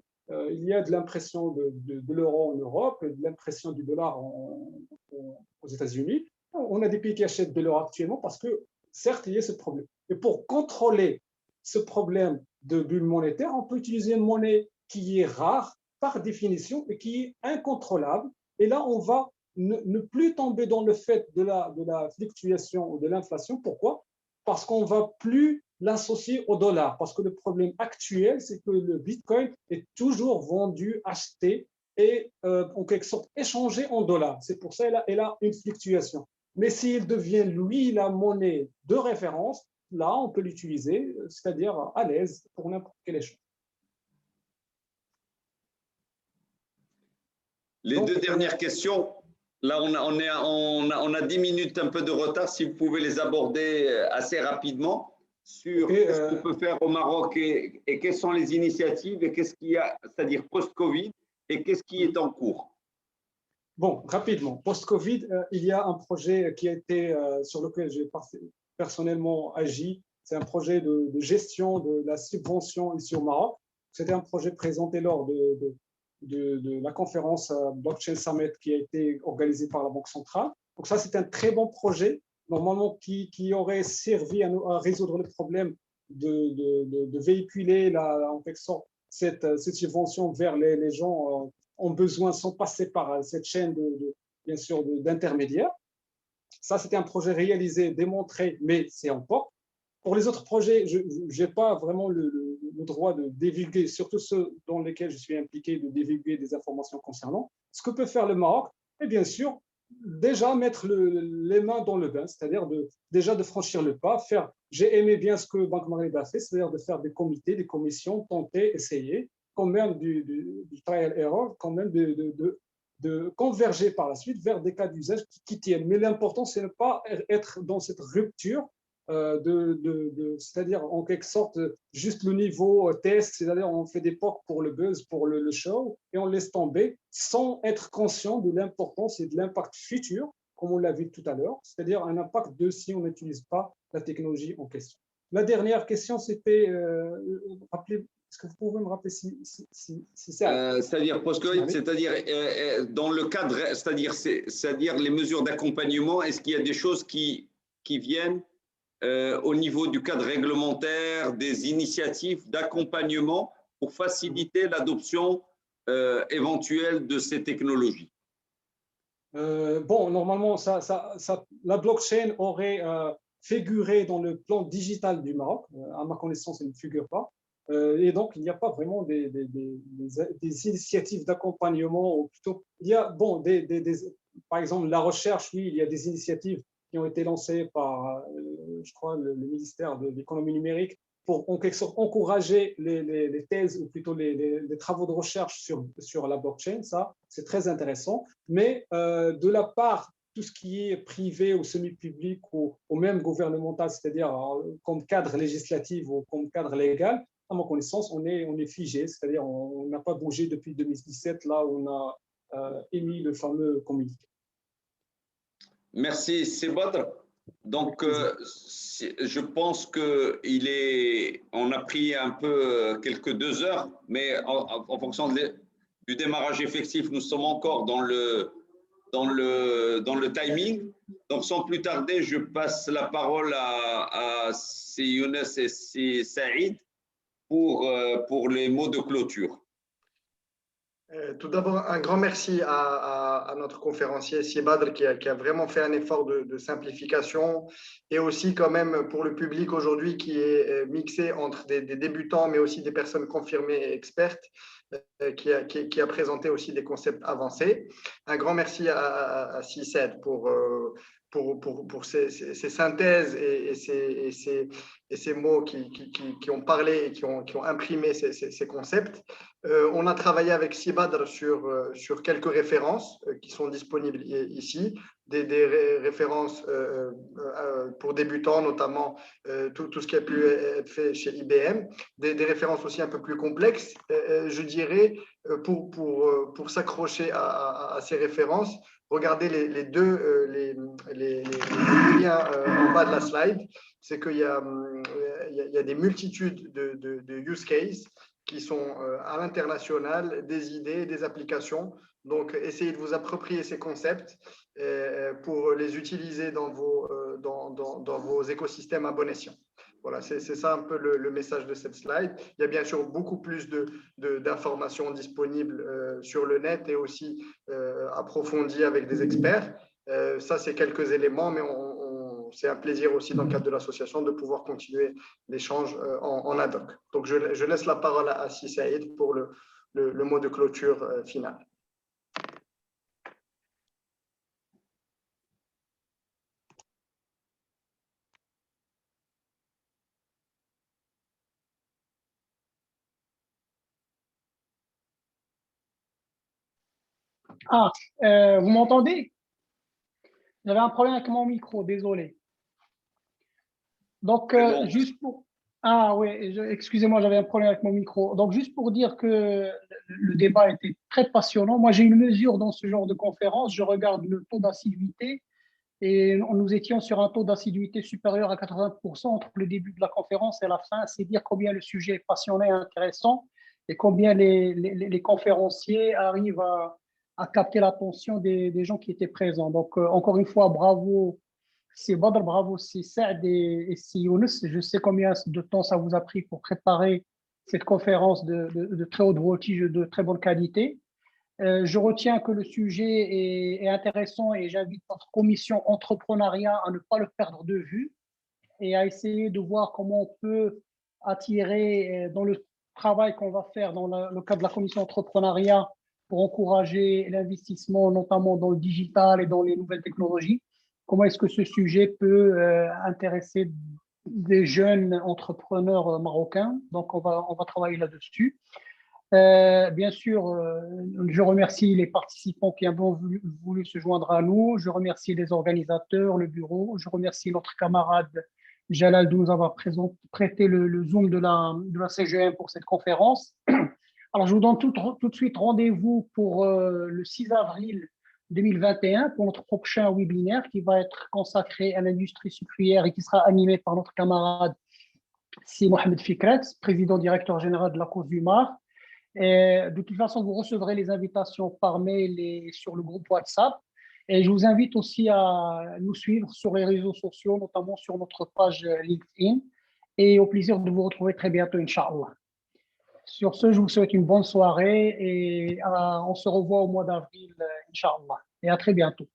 il y a de l'impression de l'euro en Europe, de l'impression du dollar aux États-Unis. On a des pays qui achètent de l'euro actuellement parce que, certes, il y a ce problème. Et pour contrôler ce problème de bulle monétaire, on peut utiliser une monnaie qui est rare par définition et qui est incontrôlable. Et là, on va ne plus tomber dans le fait de la fluctuation ou de l'inflation. Pourquoi? Parce qu'on ne va plus l'associer au dollar. Parce que le problème actuel, c'est que le Bitcoin est toujours vendu, acheté et en quelque sorte échangé en dollars. C'est pour ça qu'il a une fluctuation. Mais s'il devient, lui, la monnaie de référence, là, on peut l'utiliser, c'est-à-dire à l'aise pour n'importe quel échange. Les deux dernières questions, là, on a 10 minutes, un peu de retard. Si vous pouvez les aborder assez rapidement sur ce qu'on peut faire au Maroc et quelles sont les initiatives et qu'est-ce qu'il y a, c'est-à-dire post-Covid, et qu'est-ce qui est en cours. Bon, rapidement, post-Covid, il y a un projet qui a été, sur lequel j'ai personnellement agi. C'est un projet de gestion de la subvention ici au Maroc. C'était un projet présenté lors de la conférence Blockchain Summit qui a été organisée par la Banque centrale. Donc ça, c'est un très bon projet, normalement, qui aurait servi à résoudre le problème de véhiculer en quelque sorte cette subvention vers les gens ont besoin sans passer par cette chaîne bien sûr d'intermédiaires. Ça, c'était un projet réalisé, démontré, mais c'est en cours. Pour les autres projets, je n'ai pas vraiment le droit de divulguer, surtout ceux dans lesquels je suis impliqué, de divulguer des informations concernant. Ce que peut faire le Maroc, et bien sûr, déjà mettre les mains dans le bain, c'est-à-dire déjà de franchir le pas, j'ai aimé bien ce que Banque Maghreb a fait, c'est-à-dire de faire des comités, des commissions, tenter, essayer, quand même du trial error, quand même de converger par la suite vers des cas d'usage qui tiennent. Mais l'important, c'est ne pas être dans cette rupture, c'est-à-dire en quelque sorte juste le niveau test, c'est-à-dire on fait des POC pour le buzz, pour le show, et on laisse tomber sans être conscient de l'importance et de l'impact futur, comme on l'a vu tout à l'heure, c'est-à-dire un impact si on n'utilise pas la technologie en question. La dernière question, c'était, est-ce que vous pouvez me rappeler si c'est c'est-à-dire post-Covid, c'est-à-dire dans le cadre, c'est-à-dire les mesures d'accompagnement, est-ce qu'il y a des choses qui viennent au niveau du cadre réglementaire, des initiatives d'accompagnement pour faciliter l'adoption éventuelle de ces technologies? Bon, normalement, la blockchain aurait figuré dans le plan digital du Maroc. À ma connaissance, elle ne figure pas. Et donc, il n'y a pas vraiment des initiatives d'accompagnement, ou plutôt, il y a, bon, par exemple, la recherche, oui, il y a des initiatives qui ont été lancées par, je crois, le ministère de l'économie numérique pour en quelque sorte encourager les thèses ou plutôt les travaux de recherche sur la blockchain. Ça, c'est très intéressant. Mais de la part, tout ce qui est privé ou semi-public ou même gouvernemental, c'est-à-dire comme cadre législatif ou comme cadre légal, à ma connaissance, on est figé, c'est-à-dire on n'a pas bougé depuis 2017, là où on a émis le fameux communiqué. Merci, Sebadr. Donc, je pense qu'on a pris un peu quelques 2 heures, mais en fonction du démarrage effectif, nous sommes encore dans le timing. Donc, sans plus tarder, je passe la parole à Younes et Saïd pour les mots de clôture. Tout d'abord, un grand merci à notre conférencier Sebadr qui a vraiment fait un effort de simplification et aussi quand même pour le public aujourd'hui qui est mixé entre des débutants mais aussi des personnes confirmées et expertes qui a présenté aussi des concepts avancés. Un grand merci à CICED pour ces synthèses et ces mots qui ont parlé et qui ont imprimé ces concepts. On a travaillé avec Sebadr sur quelques références qui sont disponibles ici, des références pour débutants, notamment tout ce qui a pu être fait chez IBM, des références aussi un peu plus complexes, je dirais, pour s'accrocher à ces références. Regardez les liens en bas de la slide. C'est qu'il y a il y a des multitudes de use cases qui sont à l'international, des idées, des applications. Donc, essayez de vous approprier ces concepts pour les utiliser dans vos écosystèmes à bon escient. Voilà, c'est ça un peu le message de cette slide. Il y a bien sûr beaucoup plus d'informations disponibles sur le net et aussi approfondies avec des experts. Ça, c'est quelques éléments, mais c'est un plaisir aussi dans le cadre de l'association de pouvoir continuer l'échange en ad hoc. Donc, je laisse la parole à Si Saïd pour le mot de clôture final. Vous m'entendez? J'avais un problème avec mon micro, désolé. Donc, bon. juste pour… Ah oui, excusez-moi, j'avais un problème avec mon micro. Donc, juste pour dire que le débat était très passionnant. Moi, j'ai une mesure dans ce genre de conférence. Je regarde le taux d'assiduité et nous étions sur un taux d'assiduité supérieur à 80% entre le début de la conférence et la fin. C'est dire combien le sujet est passionnant et intéressant et combien les conférenciers arrivent à capter l'attention des gens qui étaient présents. Donc, encore une fois, bravo. C'est Badr, bravo, c'est Saad et c'est Younes. Je sais combien de temps ça vous a pris pour préparer cette conférence de très haute voltige, de très bonne qualité. Je retiens que le sujet est intéressant et j'invite notre commission entrepreneuriat à ne pas le perdre de vue et à essayer de voir comment on peut attirer dans le travail qu'on va faire dans le cadre de la commission entrepreneuriat pour encourager l'investissement, notamment dans le digital et dans les nouvelles technologies. Comment est-ce que ce sujet peut intéresser des jeunes entrepreneurs marocains? Donc, on va travailler là-dessus. Bien sûr, je remercie les participants qui ont voulu se joindre à nous. Je remercie les organisateurs, le bureau. Je remercie notre camarade Jalal de nous avoir prêté le Zoom de la CGM pour cette conférence. Alors, je vous donne tout de suite rendez-vous pour le 6 avril 2021 pour notre prochain webinaire qui va être consacré à l'industrie sucrière et qui sera animé par notre camarade Si Mohamed Fikret, président directeur général de la Cause du Mar. Et de toute façon, vous recevrez les invitations par mail et sur le groupe WhatsApp. Et je vous invite aussi à nous suivre sur les réseaux sociaux, notamment sur notre page LinkedIn. Et au plaisir de vous retrouver très bientôt, Inch'Allah. Sur ce, je vous souhaite une bonne soirée et on se revoit au mois d'avril, Inch'Allah. Et à très bientôt.